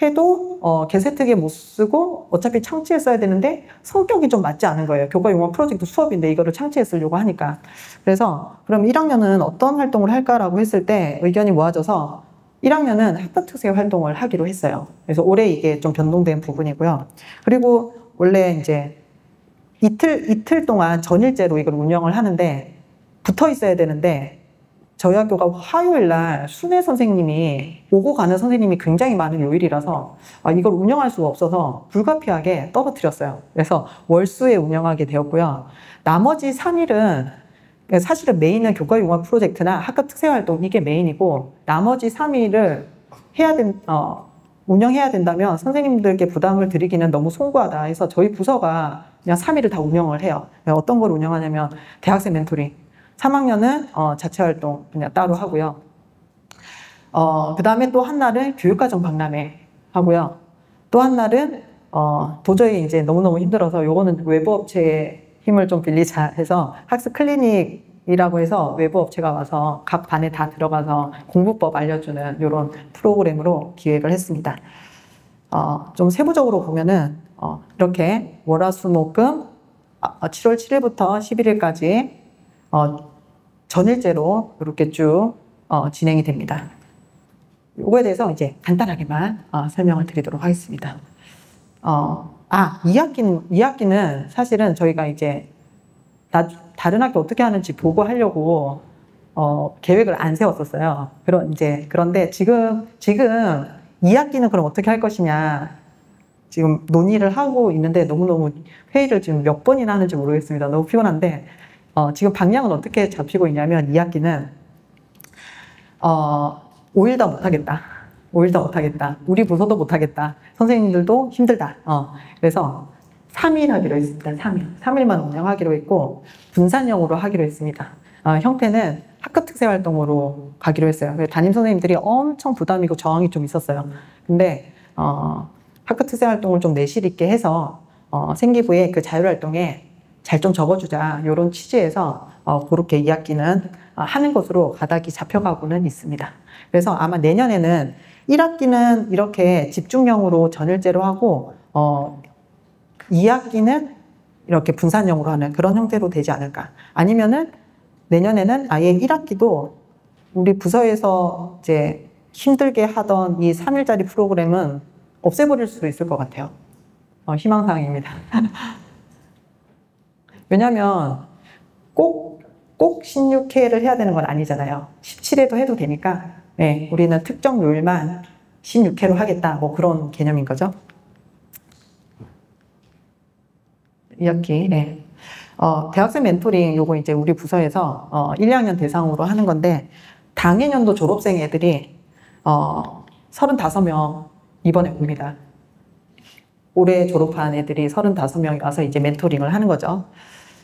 해도 개세특위에 못 쓰고 어차피 창치에 써야 되는데 성격이 좀 맞지 않은 거예요. 교과융합 프로젝트 수업인데 이거를 창치에 쓰려고 하니까. 그래서 그럼 1학년은 어떤 활동을 할까라고 했을 때 의견이 모아져서 1학년은 학과특세 활동을 하기로 했어요. 그래서 올해 이게 좀 변동된 부분이고요. 그리고 원래 이제 이틀 동안 전일제로 이걸 운영을 하는데 붙어 있어야 되는데 저희 학교가 화요일 날 순회 선생님이 오고 가는 선생님이 굉장히 많은 요일이라서 이걸 운영할 수가 없어서 불가피하게 떨어뜨렸어요. 그래서 월수에 운영하게 되었고요. 나머지 3일은 사실은 메인은 교과융합 프로젝트나 학급 특세활동 이게 메인이고 나머지 3일을 운영해야 된다면 선생님들께 부담을 드리기는 너무 송구하다 해서 저희 부서가 그냥 3일을 다 운영을 해요. 어떤 걸 운영하냐면 대학생 멘토링 3학년은 자체활동 그냥 따로 하고요. 그 다음에 또 한 날은 교육과정 박람회 하고요. 또 한 날은 도저히 이제 너무너무 힘들어서 요거는 외부 업체의 힘을 좀 빌리자 해서 학습 클리닉이라고 해서 외부 업체가 와서 각 반에 다 들어가서 공부법 알려주는 이런 프로그램으로 기획을 했습니다. 좀 세부적으로 보면은 이렇게 월화수목금 7월 7일부터 11일까지 전일제로 이렇게 쭉 진행이 됩니다. 이거에 대해서 이제 간단하게만 설명을 드리도록 하겠습니다. 2학기는 사실은 저희가 이제 다른 학교 어떻게 하는지 보고 하려고 계획을 안 세웠었어요. 그런데 지금 2학기는 그럼 어떻게 할 것이냐 지금 논의를 하고 있는데 너무너무 회의를 지금 몇 번이나 하는지 모르겠습니다. 너무 피곤한데 지금 방향은 어떻게 잡히고 있냐면 2학기는 5일 더 못하겠다. 5일 더 못하겠다. 우리 부서도 못하겠다. 선생님들도 힘들다. 그래서 3일 하기로 했습니다. 3일만 운영하기로 했고 분산형으로 하기로 했습니다. 형태는 학급 특세 활동으로 가기로 했어요. 담임 선생님들이 엄청 부담이고 저항이 좀 있었어요. 근데 학급 특세 활동을 좀 내실 있게 해서 생기부에 그 자율활동에 잘 좀 적어주자 이런 취지에서 그렇게 2학기는 하는 것으로 가닥이 잡혀가고는 있습니다. 그래서 아마 내년에는 1학기는 이렇게 집중형으로 전일제로 하고 2학기는 이렇게 분산형으로 하는 그런 형태로 되지 않을까. 아니면은 내년에는 아예 1학기도 우리 부서에서 이제 힘들게 하던 이 3일짜리 프로그램은 없애버릴 수도 있을 것 같아요. 희망사항입니다. 왜냐하면 꼭 16회를 해야 되는 건 아니잖아요. 17회도 해도 되니까 네, 우리는 특정 요일만 16회로 하겠다 뭐 그런 개념인 거죠. 2학기 네. 대학생 멘토링 요거 이제 우리 부서에서 1, 2학년 대상으로 하는 건데 당해년도 졸업생 애들이 35명 이번에 옵니다. 올해 졸업한 애들이 35명이 와서 이제 멘토링을 하는 거죠.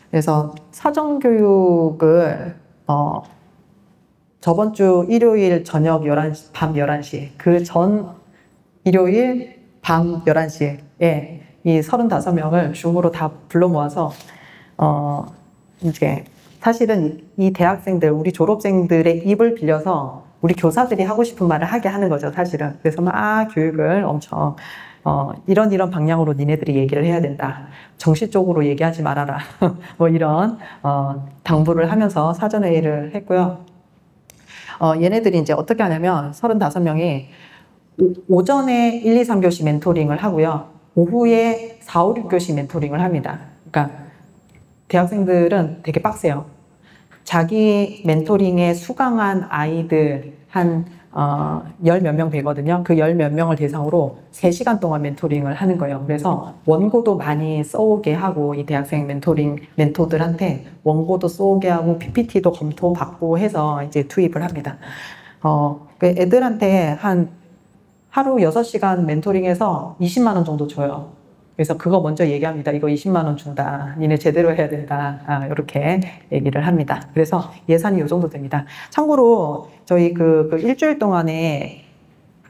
그래서 사전교육을 저번 주 일요일 저녁 11시, 밤 11시 그 전 일요일 밤 11시에 이 35명을 줌으로 다 불러 모아서 이제 사실은 이 대학생들 우리 졸업생들의 입을 빌려서 우리 교사들이 하고 싶은 말을 하게 하는 거죠, 사실은. 그래서 막 교육을 엄청 이런 방향으로 니네들이 얘기를 해야 된다. 정식적으로 얘기하지 말아라. 뭐 이런 당부를 하면서 사전회의를 했고요. 얘네들이 이제 어떻게 하냐면 35명이 오전에 1, 2, 3교시 멘토링을 하고요. 오후에 4, 5, 6교시 멘토링을 합니다. 그러니까 대학생들은 되게 빡세요. 자기 멘토링에 수강한 아이들 한 열 몇 명 되거든요. 그 열 몇 명을 대상으로 3시간 동안 멘토링을 하는 거예요. 그래서 원고도 많이 써오게 하고, 이 대학생 멘토들한테 원고도 써오게 하고, PPT도 검토받고 해서 이제 투입을 합니다. 그 애들한테 한 하루 6시간 멘토링해서 20만 원 정도 줘요. 그래서 그거 먼저 얘기합니다. 이거 20만 원 준다. 니네 제대로 해야 된다. 이렇게 얘기를 합니다. 그래서 예산이 이 정도 됩니다. 참고로 저희 그 일주일 동안에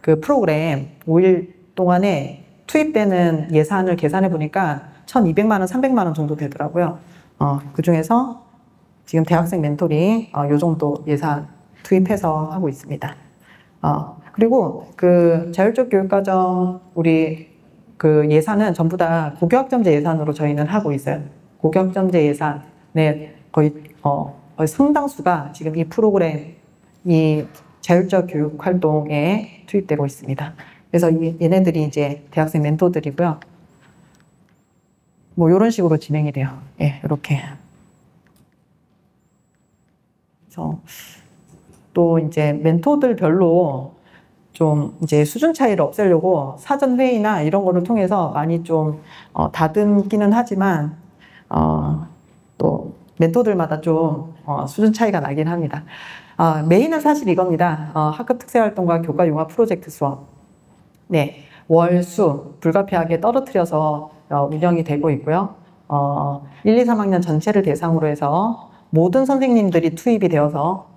그 프로그램 5일 동안에 투입되는 예산을 계산해 보니까 1,200만 원, 300만 원 정도 되더라고요. 그 중에서 지금 대학생 멘토링 요 정도 예산 투입해서 하고 있습니다. 그리고 그 자율적 교육과정 우리 그 예산은 전부 다 고교학점제 예산으로 저희는 하고 있어요. 고교학점제 예산의 거의 상당수가 지금 이 프로그램, 이 자율적 교육 활동에 투입되고 있습니다. 그래서 얘네들이 이제 대학생 멘토들이고요. 뭐 이런 식으로 진행이 돼요. 예, 이렇게. 그래서 또 이제 멘토들별로 좀 이제 수준 차이를 없애려고 사전 회의나 이런 거를 통해서 많이 좀 다듬기는 하지만 또 멘토들마다 좀 수준 차이가 나긴 합니다. 메인은 사실 이겁니다. 학급 특색활동과 교과 융합 프로젝트 수업. 네, 월수 불가피하게 떨어뜨려서 운영이 되고 있고요. 1, 2, 3학년 전체를 대상으로 해서 모든 선생님들이 투입이 되어서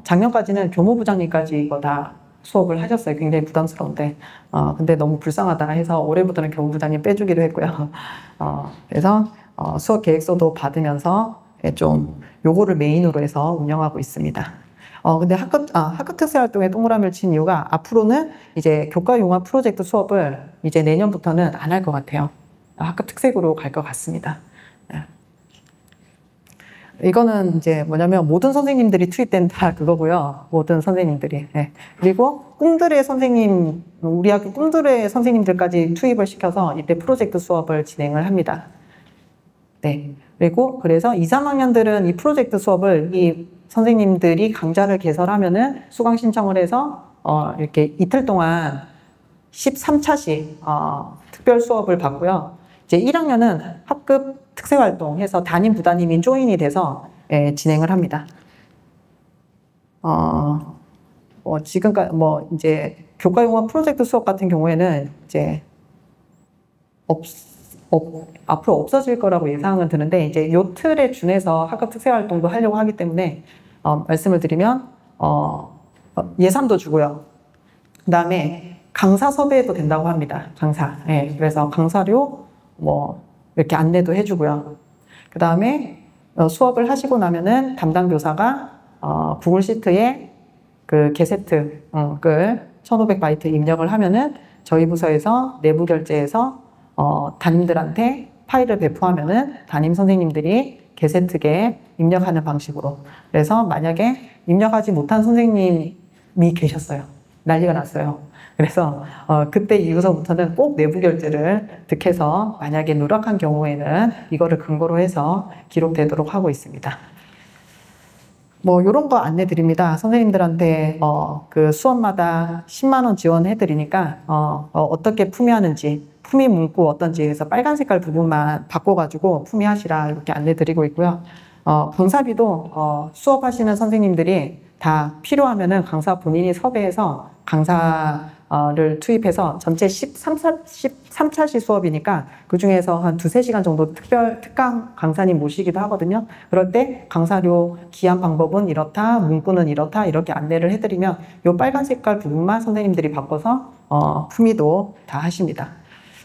작년까지는 교무부장님까지 이거 다 수업을 하셨어요. 굉장히 부담스러운데 근데 너무 불쌍하다 해서 올해부터는 교무부장님 빼주기로 했고요. 그래서 수업 계획서도 받으면서 좀 요거를 메인으로 해서 운영하고 있습니다. 근데 학급 특색활동에 동그라미를 친 이유가 앞으로는 이제 교과 융합 프로젝트 수업을 이제 내년부터는 안 할 것 같아요. 학급 특색으로 갈 것 같습니다. 이거는 이제 뭐냐면 모든 선생님들이 투입된다 그거고요. 모든 선생님들이. 네. 그리고 꿈들의 선생님, 우리 학교 꿈들의 선생님들까지 투입을 시켜서 이때 프로젝트 수업을 진행을 합니다. 네. 그리고 그래서 2, 3학년들은 이 프로젝트 수업을 이 선생님들이 강좌를 개설하면은 수강 신청을 해서 이렇게 이틀 동안 13차씩 특별 수업을 받고요. 이제 1학년은 학급 특색활동 해서 담임 부담임인 조인이 돼서 진행을 합니다. 지금까지 이제 교과용어 프로젝트 수업 같은 경우에는 이제 앞으로 없어질 거라고 예상은 드는데 이제 요 틀에 준해서 학급 특색활동도 하려고 하기 때문에 말씀을 드리면 예산도 주고요. 그 다음에 강사 섭외도 된다고 합니다. 강사. 네, 그래서 강사료 이렇게 안내도 해주고요. 그 다음에 수업을 하시고 나면은 담당 교사가 구글 시트에 그 게세트 글 1500바이트 입력을 하면은 저희 부서에서 내부 결제해서 담임들한테 파일을 배포하면은 담임 선생님들이 게세트에 입력하는 방식으로. 그래서 만약에 입력하지 못한 선생님이 계셨어요. 난리가 났어요. 그래서 그때 이후서부터는 꼭 내부 결제를 득해서 만약에 누락한 경우에는 이거를 근거로 해서 기록되도록 하고 있습니다. 요런 거 안내 드립니다. 선생님들한테 그 수업마다 10만 원 지원해 드리니까 어떻게 품위하는지, 품위 문구 어떤지 해서 빨간 색깔 부분만 바꿔가지고 품위하시라 이렇게 안내 드리고 있고요. 강사비도 수업하시는 선생님들이 다 필요하면은 강사 본인이 섭외해서 강사를 투입해서 전체 13차시 수업이니까 그 중에서 한 2-3시간 정도 특강 강사님 모시기도 하거든요. 그럴 때 강사료 기한 방법은 이렇다, 문구는 이렇다 이렇게 안내를 해드리면 요 빨간 색깔 부분만 선생님들이 바꿔서 품위도 다 하십니다.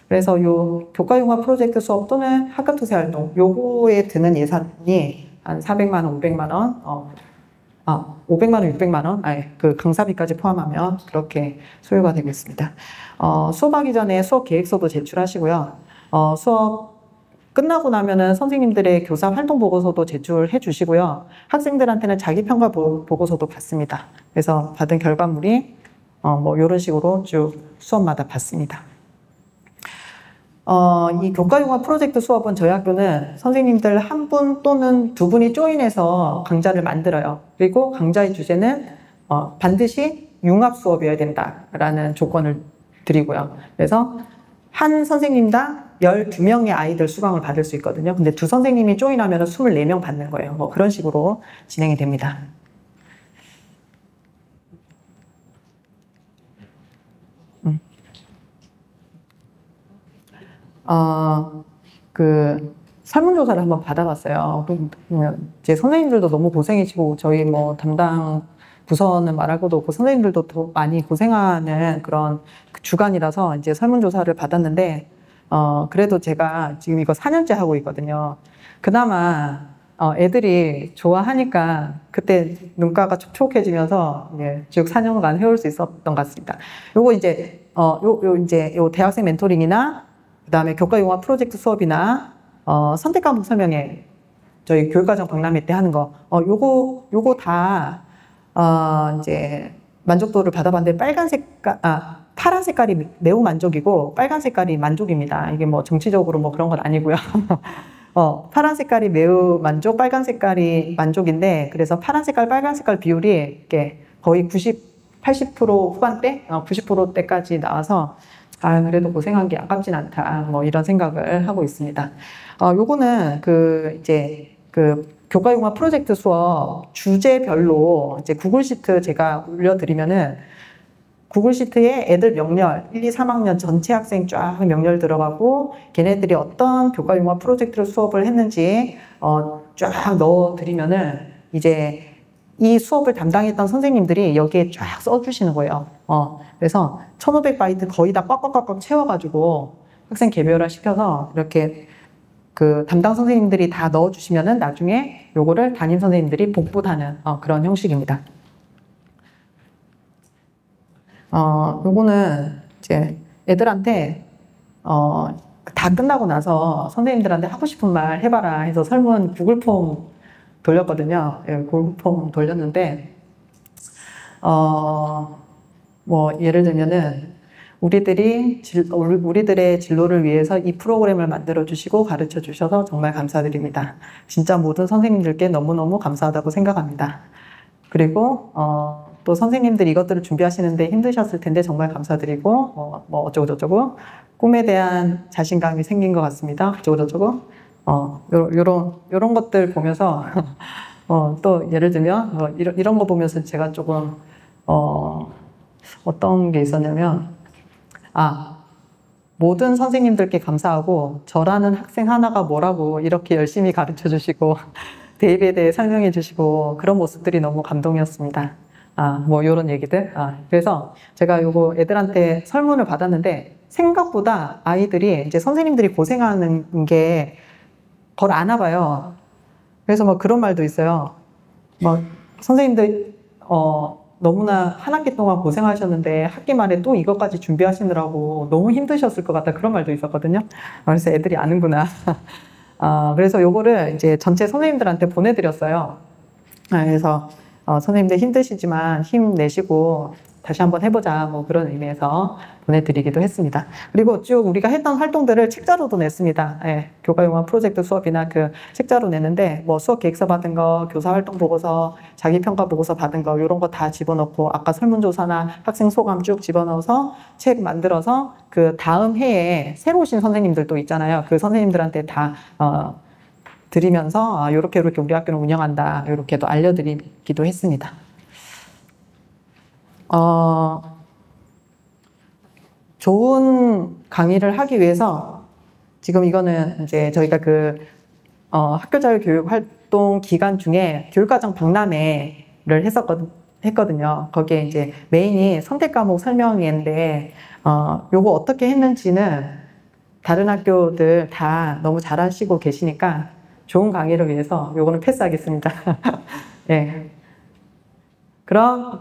그래서 요 교과융합 프로젝트 수업 또는 학급특색 활동 요거에 드는 예산이 한 400만 원, 500만 원, 500만 원, 600만 원, 그 강사비까지 포함하면 그렇게 소요가 되고 있습니다. 수업하기 전에 수업 계획서도 제출하시고요. 수업 끝나고 나면은 선생님들의 교사 활동 보고서도 제출해 주시고요. 학생들한테는 자기평가 보고서도 받습니다. 그래서 받은 결과물이 이런 식으로 쭉 수업마다 받습니다. 이 교과융합 프로젝트 수업은 저희 학교는 선생님들 한 분 또는 두 분이 조인해서 강좌를 만들어요. 그리고 강좌의 주제는 반드시 융합 수업이어야 된다라는 조건을 드리고요. 그래서 한 선생님당 12명의 아이들 수강을 받을 수 있거든요. 근데 두 선생님이 조인하면 24명 받는 거예요. 뭐 그런 식으로 진행이 됩니다. 그 설문조사를 한번 받아봤어요. 이제 선생님들도 너무 고생이시고 저희 뭐 담당 부서는 말할 것도 없고 선생님들도 더 많이 고생하는 그런 주간이라서 이제 설문조사를 받았는데 그래도 제가 지금 이거 4년째 하고 있거든요. 그나마 애들이 좋아하니까 그때 눈가가 촉촉해지면서 쭉 4년간 해올 수 있었던 것 같습니다. 요거 이제 요 대학생 멘토링이나 그다음에 교과융합 프로젝트 수업이나 선택 과목 설명회 저희 교육과정 박람회 때 하는 거 요거 다 이제 만족도를 받아봤는데 파란 색깔이 매우 만족이고 빨간 색깔이 만족입니다. 이게 뭐 정치적으로 뭐 그런 건 아니고요. 파란 색깔이 매우 만족, 빨간 색깔이 만족인데 그래서 파란 색깔, 빨간 색깔 비율이 이렇게 거의 80% 후반대, 90%대까지 나와서 그래도 고생한 게 아깝진 않다. 뭐 이런 생각을 하고 있습니다. 요거는 이제 교과융합 프로젝트 수업 주제별로 이제 구글 시트 제가 올려드리면은 구글 시트에 애들 명렬, 1, 2, 3학년 전체 학생 쫙 명렬 들어가고 걔네들이 어떤 교과융합 프로젝트를 수업을 했는지 쫙 넣어드리면은 이제 이 수업을 담당했던 선생님들이 여기에 쫙 써주시는 거예요. 그래서 1500바이트 거의 다 꽉꽉꽉꽉 채워가지고 학생 개별화 시켜서 이렇게 그 담당 선생님들이 다 넣어주시면은 나중에 요거를 담임 선생님들이 복붙하는 그런 형식입니다. 요거는 이제 애들한테 다 끝나고 나서 선생님들한테 하고 싶은 말 해봐라 해서 설문 구글 폼 돌렸거든요. 구글 폼 돌렸는데 뭐 예를 들면은 우리들의 진로를 위해서 이 프로그램을 만들어 주시고 가르쳐 주셔서 정말 감사드립니다. 진짜 모든 선생님들께 너무너무 감사하다고 생각합니다. 그리고 또 선생님들 이것들을 준비하시는데 힘드셨을 텐데 정말 감사드리고 뭐 어쩌고저쩌고 꿈에 대한 자신감이 생긴 것 같습니다. 어쩌고저쩌고 요런 것들 보면서 또 예를 들면 이런 거 보면서 제가 조금 어떤 게 있었냐면 모든 선생님들께 감사하고 저라는 학생 하나가 뭐라고 이렇게 열심히 가르쳐 주시고 대입에 대해 설명해 주시고 그런 모습들이 너무 감동이었습니다. 뭐 이런 얘기들. 그래서 제가 요거 애들한테 설문을 받았는데 생각보다 아이들이 이제 선생님들이 고생하는 게 걸 아나 봐요. 그래서 뭐 그런 말도 있어요. 막 선생님들 너무나 한 학기 동안 고생하셨는데 학기 말에 또 이것까지 준비하시느라고 너무 힘드셨을 것 같다. 그런 말도 있었거든요. 그래서 애들이 아는구나. 그래서 요거를 이제 전체 선생님들한테 보내드렸어요. 그래서 선생님들 힘드시지만 힘내시고 다시 한번 해보자 뭐 그런 의미에서 보내드리기도 했습니다. 그리고 쭉 우리가 했던 활동들을 책자로도 냈습니다. 교과융합 프로젝트 수업이나 그 책자로 냈는데 뭐 수업 계획서 받은 거, 교사 활동 보고서, 자기평가 보고서 받은 거 이런 거 다 집어넣고 아까 설문조사나 학생 소감 쭉 집어넣어서 책 만들어서 그 다음 해에 새로 오신 선생님들도 있잖아요. 그 선생님들한테 다 드리면서 요렇게 우리 학교는 운영한다 이렇게도 알려드리기도 했습니다. 좋은 강의를 하기 위해서 지금 이거는 이제 저희가 학교자율교육활동 기간 중에 교육과정 박람회를 했거든요. 거기에 이제 메인이 선택과목 설명회인데 요거 어떻게 했는지는 다른 학교들 다 너무 잘하시고 계시니까 좋은 강의를 위해서 요거는 패스하겠습니다. 네. 그럼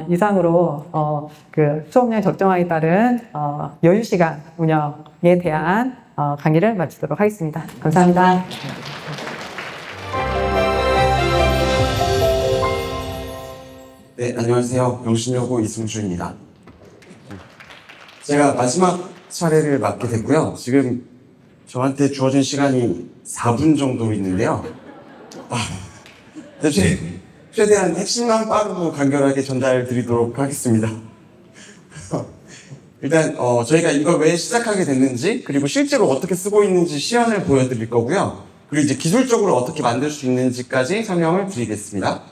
이상으로 그 수업량 적정화에 따른 여유시간 운영에 대한 강의를 마치도록 하겠습니다. 감사합니다. 네, 안녕하세요. 영신여고 이승주입니다. 제가 마지막 차례를 맡게 됐고요. 지금 저한테 주어진 시간이 4분 정도 있는데요. 최대한 핵심만 빠르고 간결하게 전달 드리도록 하겠습니다. 일단 저희가 이걸 왜 시작하게 됐는지, 그리고 실제로 어떻게 쓰고 있는지 시연을 보여드릴 거고요. 그리고 이제 기술적으로 어떻게 만들 수 있는지까지 설명을 드리겠습니다.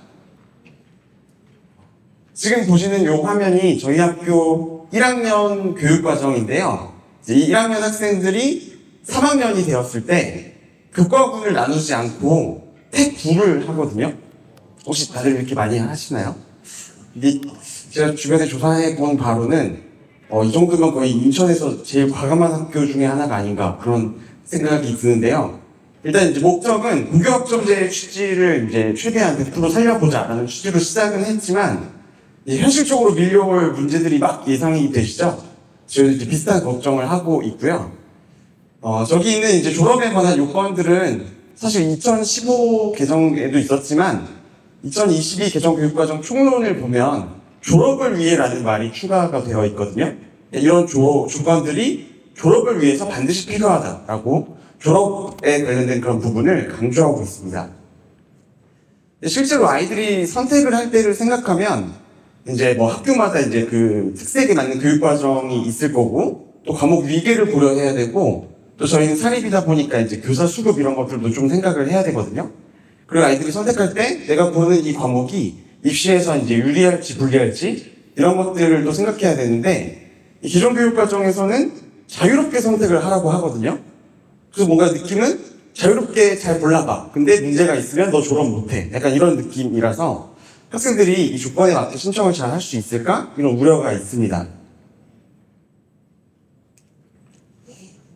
지금 보시는 이 화면이 저희 학교 1학년 교육과정인데요. 이제 이 1학년 학생들이 3학년이 되었을 때 교과군을 나누지 않고 택9를 하거든요. 혹시 다들 이렇게 많이 하시나요? 근데 제가 주변에 조사해 본 바로는 이 정도면 거의 인천에서 제일 과감한 학교 중에 하나가 아닌가 그런 생각이 드는데요. 일단 이제 목적은 고교학점제의 취지를 이제 최대한 100% 살려보자라는 취지로 시작은 했지만 현실적으로 밀려올 문제들이 막 예상이 되시죠? 저희도 이제 비슷한 걱정을 하고 있고요. 저기 있는 이제 졸업에 관한 요건들은 사실 2015 개정에도 있었지만 2022 개정 교육과정 총론을 보면 졸업을 위해라는 말이 추가가 되어 있거든요. 이런 조건들이 졸업을 위해서 반드시 필요하다라고 졸업에 관련된 그런 부분을 강조하고 있습니다. 실제로 아이들이 선택을 할 때를 생각하면 이제 뭐 학교마다 이제 그 특색에 맞는 교육과정이 있을 거고 또 과목 위계를 고려해야 되고 또 저희는 사립이다 보니까 이제 교사 수급 이런 것들도 좀 생각을 해야 되거든요. 그리고 아이들이 선택할 때 내가 보는 이 과목이 입시에서 이제 유리할지 불리할지 이런 것들을 또 생각해야 되는데 이 기존 교육과정에서는 자유롭게 선택을 하라고 하거든요. 그래서 뭔가 느낌은 자유롭게 잘 골라봐. 근데 문제가 있으면 너 졸업 못해. 약간 이런 느낌이라서 학생들이 이 조건에 맞게 신청을 잘 할 수 있을까? 이런 우려가 있습니다.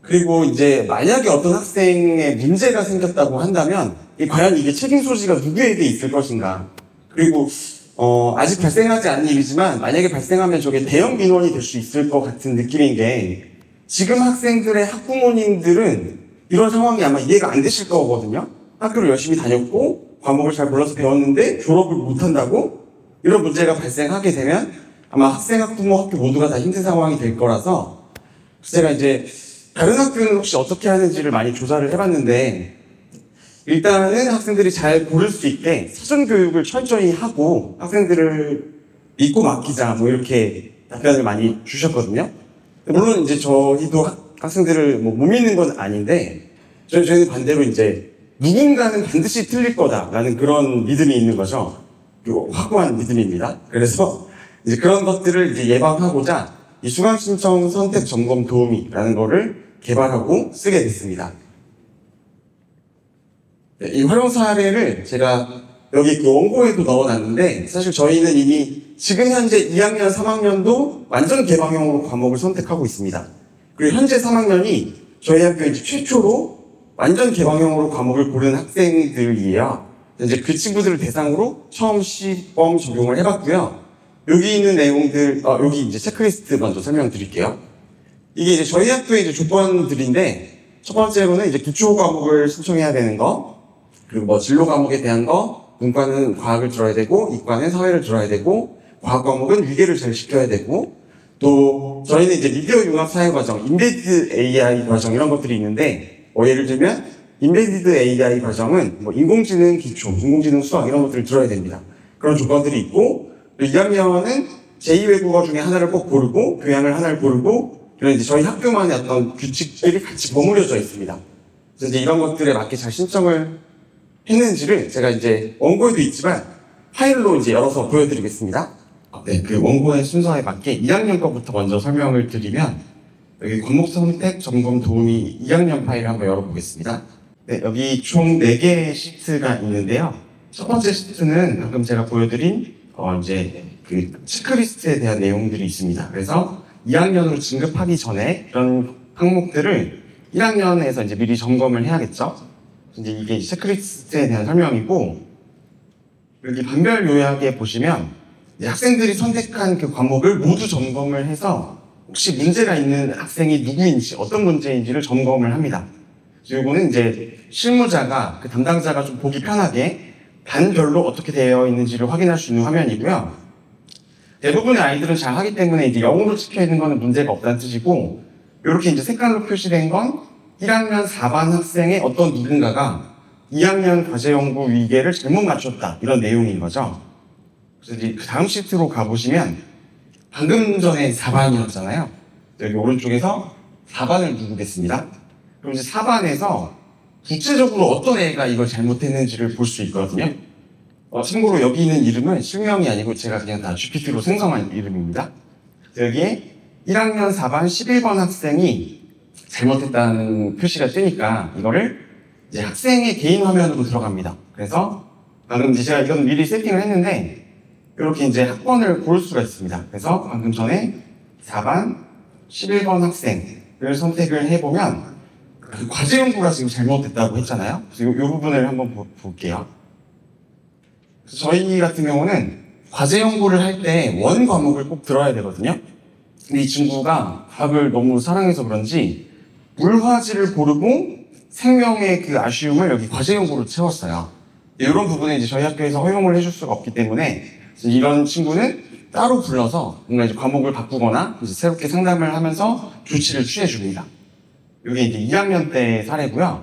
그리고 이제 만약에 어떤 학생의 문제가 생겼다고 한다면 과연 이게 책임 소지가 누구에게 있을 것인가? 그리고 아직 발생하지 않은 일이지만 만약에 발생하면 저게 대형 민원이 될 수 있을 것 같은 느낌인 게 지금 학생들의 학부모님들은 이런 상황이 아마 이해가 안 되실 거거든요. 학교를 열심히 다녔고 과목을 잘 몰라서 배웠는데 졸업을 못한다고? 이런 문제가 발생하게 되면 아마 학생, 학부모, 학교 모두가 다 힘든 상황이 될 거라서 제가 이제 다른 학교는 혹시 어떻게 하는지를 많이 조사를 해봤는데 일단은 학생들이 잘 고를 수 있게 사전 교육을 철저히 하고 학생들을 믿고 맡기자 뭐 이렇게 답변을 많이 주셨거든요. 물론 이제 저희도 학생들을 못 믿는 건 아닌데 저희는 반대로 이제 누군가는 반드시 틀릴 거다라는 그런 믿음이 있는 거죠. 확고한 믿음입니다. 그래서 이제 그런 것들을 이제 예방하고자 이 수강신청 선택 점검 도우미라는 거를 개발하고 쓰게 됐습니다. 이 활용 사례를 제가 여기 그 원고에도 넣어놨는데 사실 저희는 이미 지금 현재 2학년, 3학년도 완전 개방형으로 과목을 선택하고 있습니다. 그리고 현재 3학년이 저희 학교 이제 최초로 완전 개방형으로 과목을 고른 학생들이에요. 이제 그 친구들을 대상으로 처음 시범 적용을 해봤고요. 여기 있는 내용들, 여기 이제 체크리스트 먼저 설명드릴게요. 이게 이제 저희 학교의 이제 조건들인데, 첫 번째로는 이제 기초 과목을 신청해야 되는 거, 그리고 뭐 진로 과목에 대한 거, 문과는 과학을 들어야 되고, 이과는 사회를 들어야 되고, 과학 과목은 위계를 잘 시켜야 되고, 또 저희는 이제 미디어 융합 사회 과정, 인베디드 AI 과정 이런 것들이 있는데, 예를 들면 인베디드 AI 과정은 뭐 인공지능 기초, 인공지능 수학 이런 것들을 들어야 됩니다. 그런 조건들이 있고, 또 2학년은 제2외국어 중에 하나를 꼭 고르고, 교양을 하나를 고르고, 이런 이제 저희 학교만의 어떤 규칙들이 같이 버무려져 있습니다. 그래서 이제 이런 것들에 맞게 잘 신청을 했는지를 제가 이제 원고에도 있지만 파일로 이제 열어서 보여드리겠습니다. 네, 그 원고의 순서에 맞게 2학년 거부터 먼저 설명을 드리면 여기 과목 선택 점검 도우미 2학년 파일을 한번 열어보겠습니다. 네, 여기 총 4개의 시트가 있는데요. 첫 번째 시트는 방금 제가 보여드린 이제 그 체크리스트에 대한 내용들이 있습니다. 그래서 2학년으로 진급하기 전에 이런 항목들을 1학년에서 이제 미리 점검을 해야겠죠. 이제 이게 체크리스트에 대한 설명이고, 여기 반별 요약에 보시면 학생들이 선택한 그 과목을 모두 점검을 해서 혹시 문제가 있는 학생이 누구인지, 어떤 문제인지를 점검을 합니다. 그래서 이거는 이제 실무자가, 그 담당자가 좀 보기 편하게 반별로 어떻게 되어 있는지를 확인할 수 있는 화면이고요. 대부분의 아이들은 잘 하기 때문에 이제 영어로 찍혀 있는 거는 문제가 없다는 뜻이고, 이렇게 이제 색깔로 표시된 건 1학년 4반 학생의 어떤 누군가가 2학년 과제연구 위계를 잘못 맞췄다. 이런 내용인 거죠. 그래서 이제 그 다음 시트로 가보시면 방금 전에 4반이었잖아요. 여기 오른쪽에서 4반을 누르겠습니다. 그럼 이제 4반에서 구체적으로 어떤 애가 이걸 잘못했는지를 볼 수 있거든요. 참고로 여기 있는 이름은 실명이 아니고 제가 그냥 다 GPT로 생성한 이름입니다. 여기에 1학년 4반 11번 학생이 잘못했다는 표시가 뜨니까 이거를 이제 학생의 개인 화면으로 들어갑니다. 그래서 방금 이제 제가 이건 미리 세팅을 했는데 이렇게 이제 학번을 고를 수가 있습니다. 그래서 방금 전에 4반 11번 학생을 선택을 해보면 그 과제 연구가 지금 잘못됐다고 했잖아요. 그래서 이 부분을 한번 볼게요. 저희 같은 경우는 과제 연구를 할 때 원 과목을 꼭 들어야 되거든요. 근데 이 친구가 과학을 너무 사랑해서 그런지 물화지를 고르고 생명의 그 아쉬움을 여기 과제 연구로 채웠어요. 이런 부분에 이제 저희 학교에서 허용을 해줄 수가 없기 때문에 이런 친구는 따로 불러서 뭔가 이제 과목을 바꾸거나 이제 새롭게 상담을 하면서 조치를 취해 줍니다. 이게 이제 2학년 때 사례고요.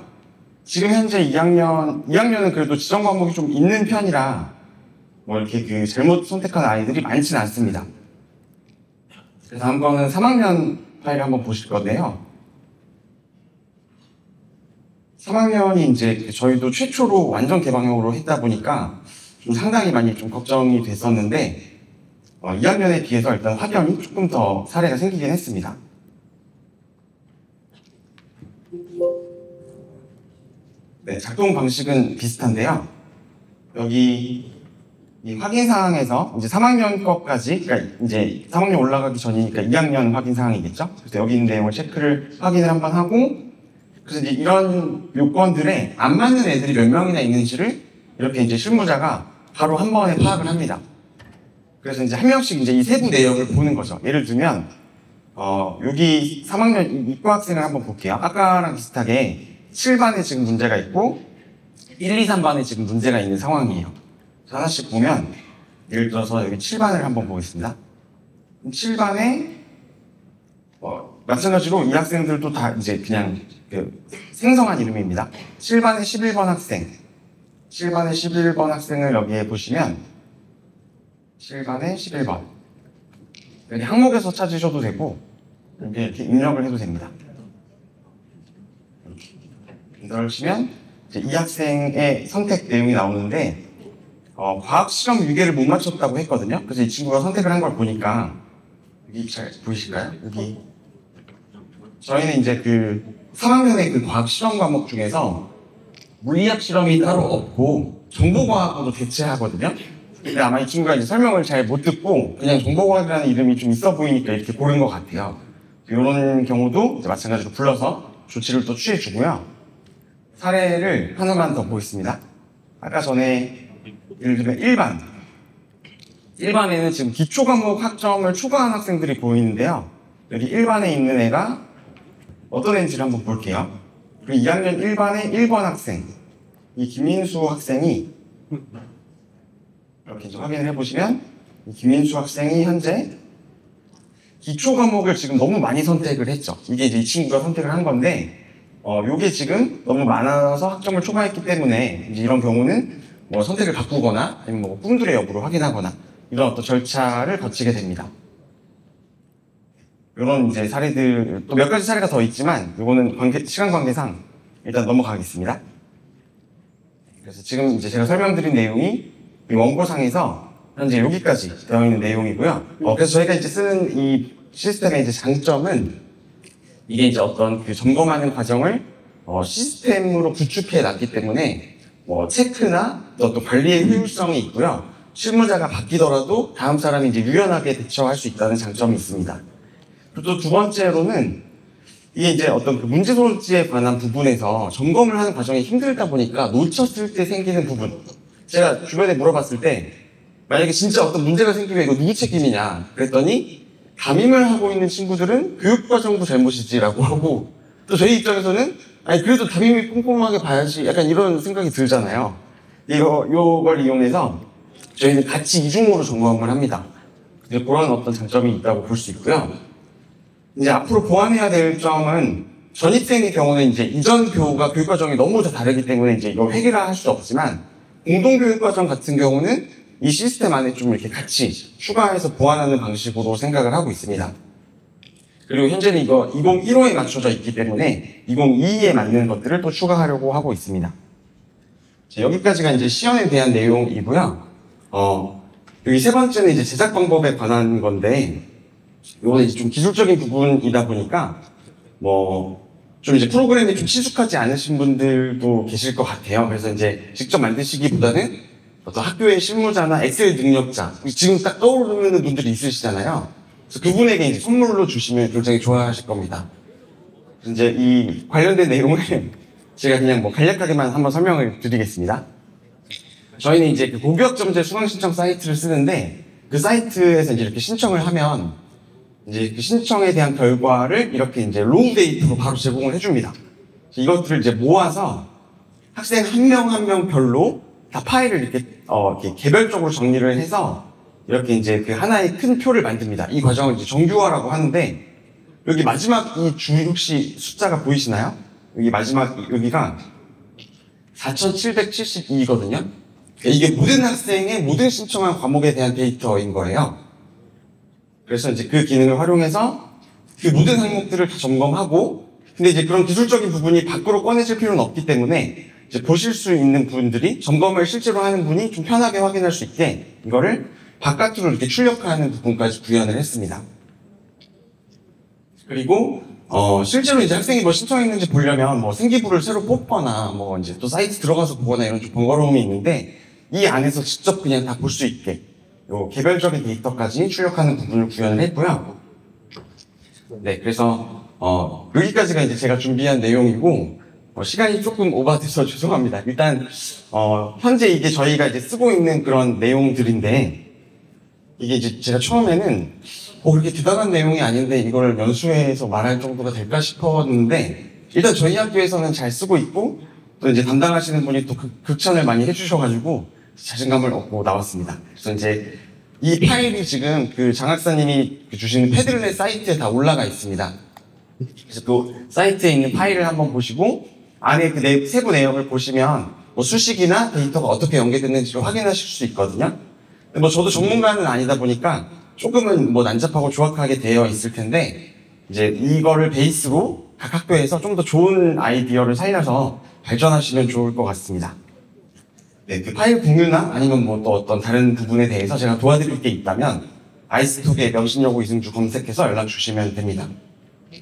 지금 현재 2학년은 그래도 지정 과목이 좀 있는 편이라 뭐 이렇게 그 잘못 선택한 아이들이 많지는 않습니다. 그래서 다음 거는 3학년 파일을 한번 보실 건데요. 3학년이 이제 저희도 최초로 완전 개방형으로 했다 보니까 좀 상당히 많이 좀 걱정이 됐었는데 2학년에 비해서 일단 확연히 조금 더 사례가 생기긴 했습니다. 네, 작동 방식은 비슷한데요. 여기 이 확인사항에서 이제 3학년 것까지, 그러니까 이제 3학년 올라가기 전이니까 2학년 확인사항이겠죠? 그래서 여기 있는 내용을 체크를 확인을 한번 하고, 그래서 이제 이런 요건들에 안 맞는 애들이 몇 명이나 있는지를 이렇게 이제 실무자가 바로 한 번에 파악을 합니다. 그래서 이제 한 명씩 이제 이 세부 내역을 보는 거죠. 예를 들면, 여기 3학년 이과 학생을 한번 볼게요. 아까랑 비슷하게 7반에 지금 문제가 있고 1, 2, 3반에 지금 문제가 있는 상황이에요. 하나씩 보면 예를 들어서 여기 7반을 한번 보겠습니다. 7반에 마찬가지로 이 학생들도 다 이제 그냥 그 생성한 이름입니다. 7반에 11번 학생 7반에 11번 학생을 여기에 보시면 7반에 11번 여기 항목에서 찾으셔도 되고 이렇게 입력을 해도 됩니다. 넣으시면 이 학생의 선택 내용이 나오는데 과학 실험 유계를 못 맞췄다고 했거든요. 그래서 이 친구가 선택을 한 걸 보니까 여기 잘 보이실까요? 여기 저희는 이제 그 3학년의 그 과학 실험 과목 중에서 물리학 실험이 따로 없고 정보과학으로 대체하거든요. 근데 아마 이 친구가 이제 설명을 잘 못 듣고 그냥 정보과학이라는 이름이 좀 있어 보이니까 이렇게 고른 것 같아요. 이런 경우도 이제 마찬가지로 불러서 조치를 또 취해주고요. 사례를 하나만 더 보겠습니다. 아까 전에 예를 들면 1반에는 지금 기초과목 학점을 초과한 학생들이 보이는데요. 여기 1반에 있는 애가 어떤 애인지를 한번 볼게요. 그리고 2학년 1반의 1번 학생, 이 김민수 학생이 이렇게 이제 확인을 해보시면 이 김민수 학생이 현재 기초과목을 지금 너무 많이 선택을 했죠. 이게 이제 이 친구가 선택을 한 건데 요게 지금 너무 많아서 학점을 초과했기 때문에 이제 이런 경우는 뭐 선택을 바꾸거나 아니면 뭐 꿈들의 여부를 확인하거나 이런 어떤 절차를 거치게 됩니다. 이런 이제 사례들 또 몇 가지 사례가 더 있지만 이거는 시간 관계상 일단 넘어가겠습니다. 그래서 지금 이제 제가 설명드린 내용이 이 원고상에서 현재 여기까지 되어 있는 내용이고요. 그래서 저희가 이제 쓰는 이 시스템의 이제 장점은 이게 이제 어떤 그 점검하는 과정을 시스템으로 구축해 놨기 때문에 뭐 체크나 또 관리의 효율성이 있고요. 실무자가 바뀌더라도 다음 사람이 이제 유연하게 대처할 수 있다는 장점이 있습니다. 그리고 또 두 번째로는 이게 이제 어떤 그 문제 소지에 관한 부분에서 점검을 하는 과정이 힘들다 보니까 놓쳤을 때 생기는 부분. 제가 주변에 물어봤을 때 만약에 진짜 어떤 문제가 생기면 이거 누구 책임이냐 그랬더니 담임을 하고 있는 친구들은 교육과정도 잘못이지라고 하고 또 저희 입장에서는 아니 그래도 담임이 꼼꼼하게 봐야지 약간 이런 생각이 들잖아요. 이걸 이용해서 저희는 같이 이중으로 점검을 합니다. 그런 어떤 장점이 있다고 볼 수 있고요. 이제 앞으로 보완해야 될 점은 전입생의 경우는 이제 이전 교과 교육과정이 너무 다 다르기 때문에 이제 이걸 해결할 수 없지만 공동교육과정 같은 경우는 이 시스템 안에 좀 이렇게 같이 추가해서 보완하는 방식으로 생각을 하고 있습니다. 그리고 현재는 이거 2015에 맞춰져 있기 때문에 2022에 맞는 것들을 또 추가하려고 하고 있습니다. 자, 여기까지가 이제 시연에 대한 내용이고요. 여기 세 번째는 이제 제작 방법에 관한 건데, 이거는 이제 좀 기술적인 부분이다 보니까, 좀 이제 프로그램이 좀 친숙하지 않으신 분들도 계실 것 같아요. 그래서 이제 직접 만드시기보다는 어떤 학교의 실무자나 엑셀 능력자, 지금 딱 떠오르는 분들이 있으시잖아요. 그래서 그분에게 이제 선물로 주시면 굉장히 좋아하실 겁니다. 이제 이 관련된 내용을 제가 그냥 간략하게만 한번 설명을 드리겠습니다. 저희는 이제 그 고교학점제 수강 신청 사이트를 쓰는데, 그 사이트에서 이제 이렇게 신청을 하면 이제 그 신청에 대한 결과를 이렇게 이제 로우 데이터로 바로 제공을 해줍니다. 이것들을 이제 모아서 학생 한 명 한 명 별로 다 파일을 이렇게 개별적으로 정리를 해서 이렇게 이제 그 하나의 큰 표를 만듭니다. 이 과정을 이제 정규화라고 하는데, 여기 마지막 이 줄 혹시 숫자가 보이시나요? 여기 마지막 여기가 4,772거든요. 이게 모든 학생의 모든 신청한 과목에 대한 데이터인 거예요. 그래서 이제 그 기능을 활용해서 그 모든 항목들을 다 점검하고, 근데 이제 그런 기술적인 부분이 밖으로 꺼내질 필요는 없기 때문에 이제 보실 수 있는 분들이 점검을 실제로 하는 분이 좀 편하게 확인할 수 있게 이거를 바깥으로 이렇게 출력하는 부분까지 구현을 했습니다. 그리고 실제로 이제 학생이 신청했는지 보려면 생기부를 새로 뽑거나 이제 또 사이트 들어가서 보거나 이런 좀 번거로움이 있는데, 이 안에서 직접 그냥 다 볼 수 있게 요 개별적인 데이터까지 출력하는 부분을 구현을 했고요. 네, 그래서 여기까지가 이제 제가 준비한 내용이고, 시간이 조금 오버돼서 죄송합니다. 일단 현재 이게 저희가 이제 쓰고 있는 그런 내용들인데, 이게 이제 제가 처음에는 그렇게 대단한 내용이 아닌데 이걸 연수해서 말할 정도가 될까 싶었는데, 일단 저희 학교에서는 잘 쓰고 있고, 또 이제 담당하시는 분이 또 극찬을 많이 해주셔가지고 자신감을 얻고 나왔습니다. 그래서 이제 이 파일이 지금 그 장학사님이 주시는 패들렛 사이트에 다 올라가 있습니다. 그래서 그 사이트에 있는 파일을 한번 보시고, 안에 그 세부 내용을 보시면 수식이나 데이터가 어떻게 연계됐는지를 확인하실 수 있거든요. 근데 저도 전문가는 아니다 보니까 조금은 난잡하고 조악하게 되어 있을 텐데, 이제 이거를 베이스로 각 학교에서 좀 더 좋은 아이디어를 살려서 발전하시면 좋을 것 같습니다. 네, 그 파일 공유나 아니면 또 어떤 다른 부분에 대해서 제가 도와드릴 게 있다면 아이스톡에 명신여고 이승주 검색해서 연락 주시면 됩니다.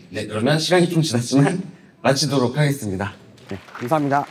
네, 그러면 시간이 좀 지났지만 마치도록 하겠습니다. 네, 감사합니다.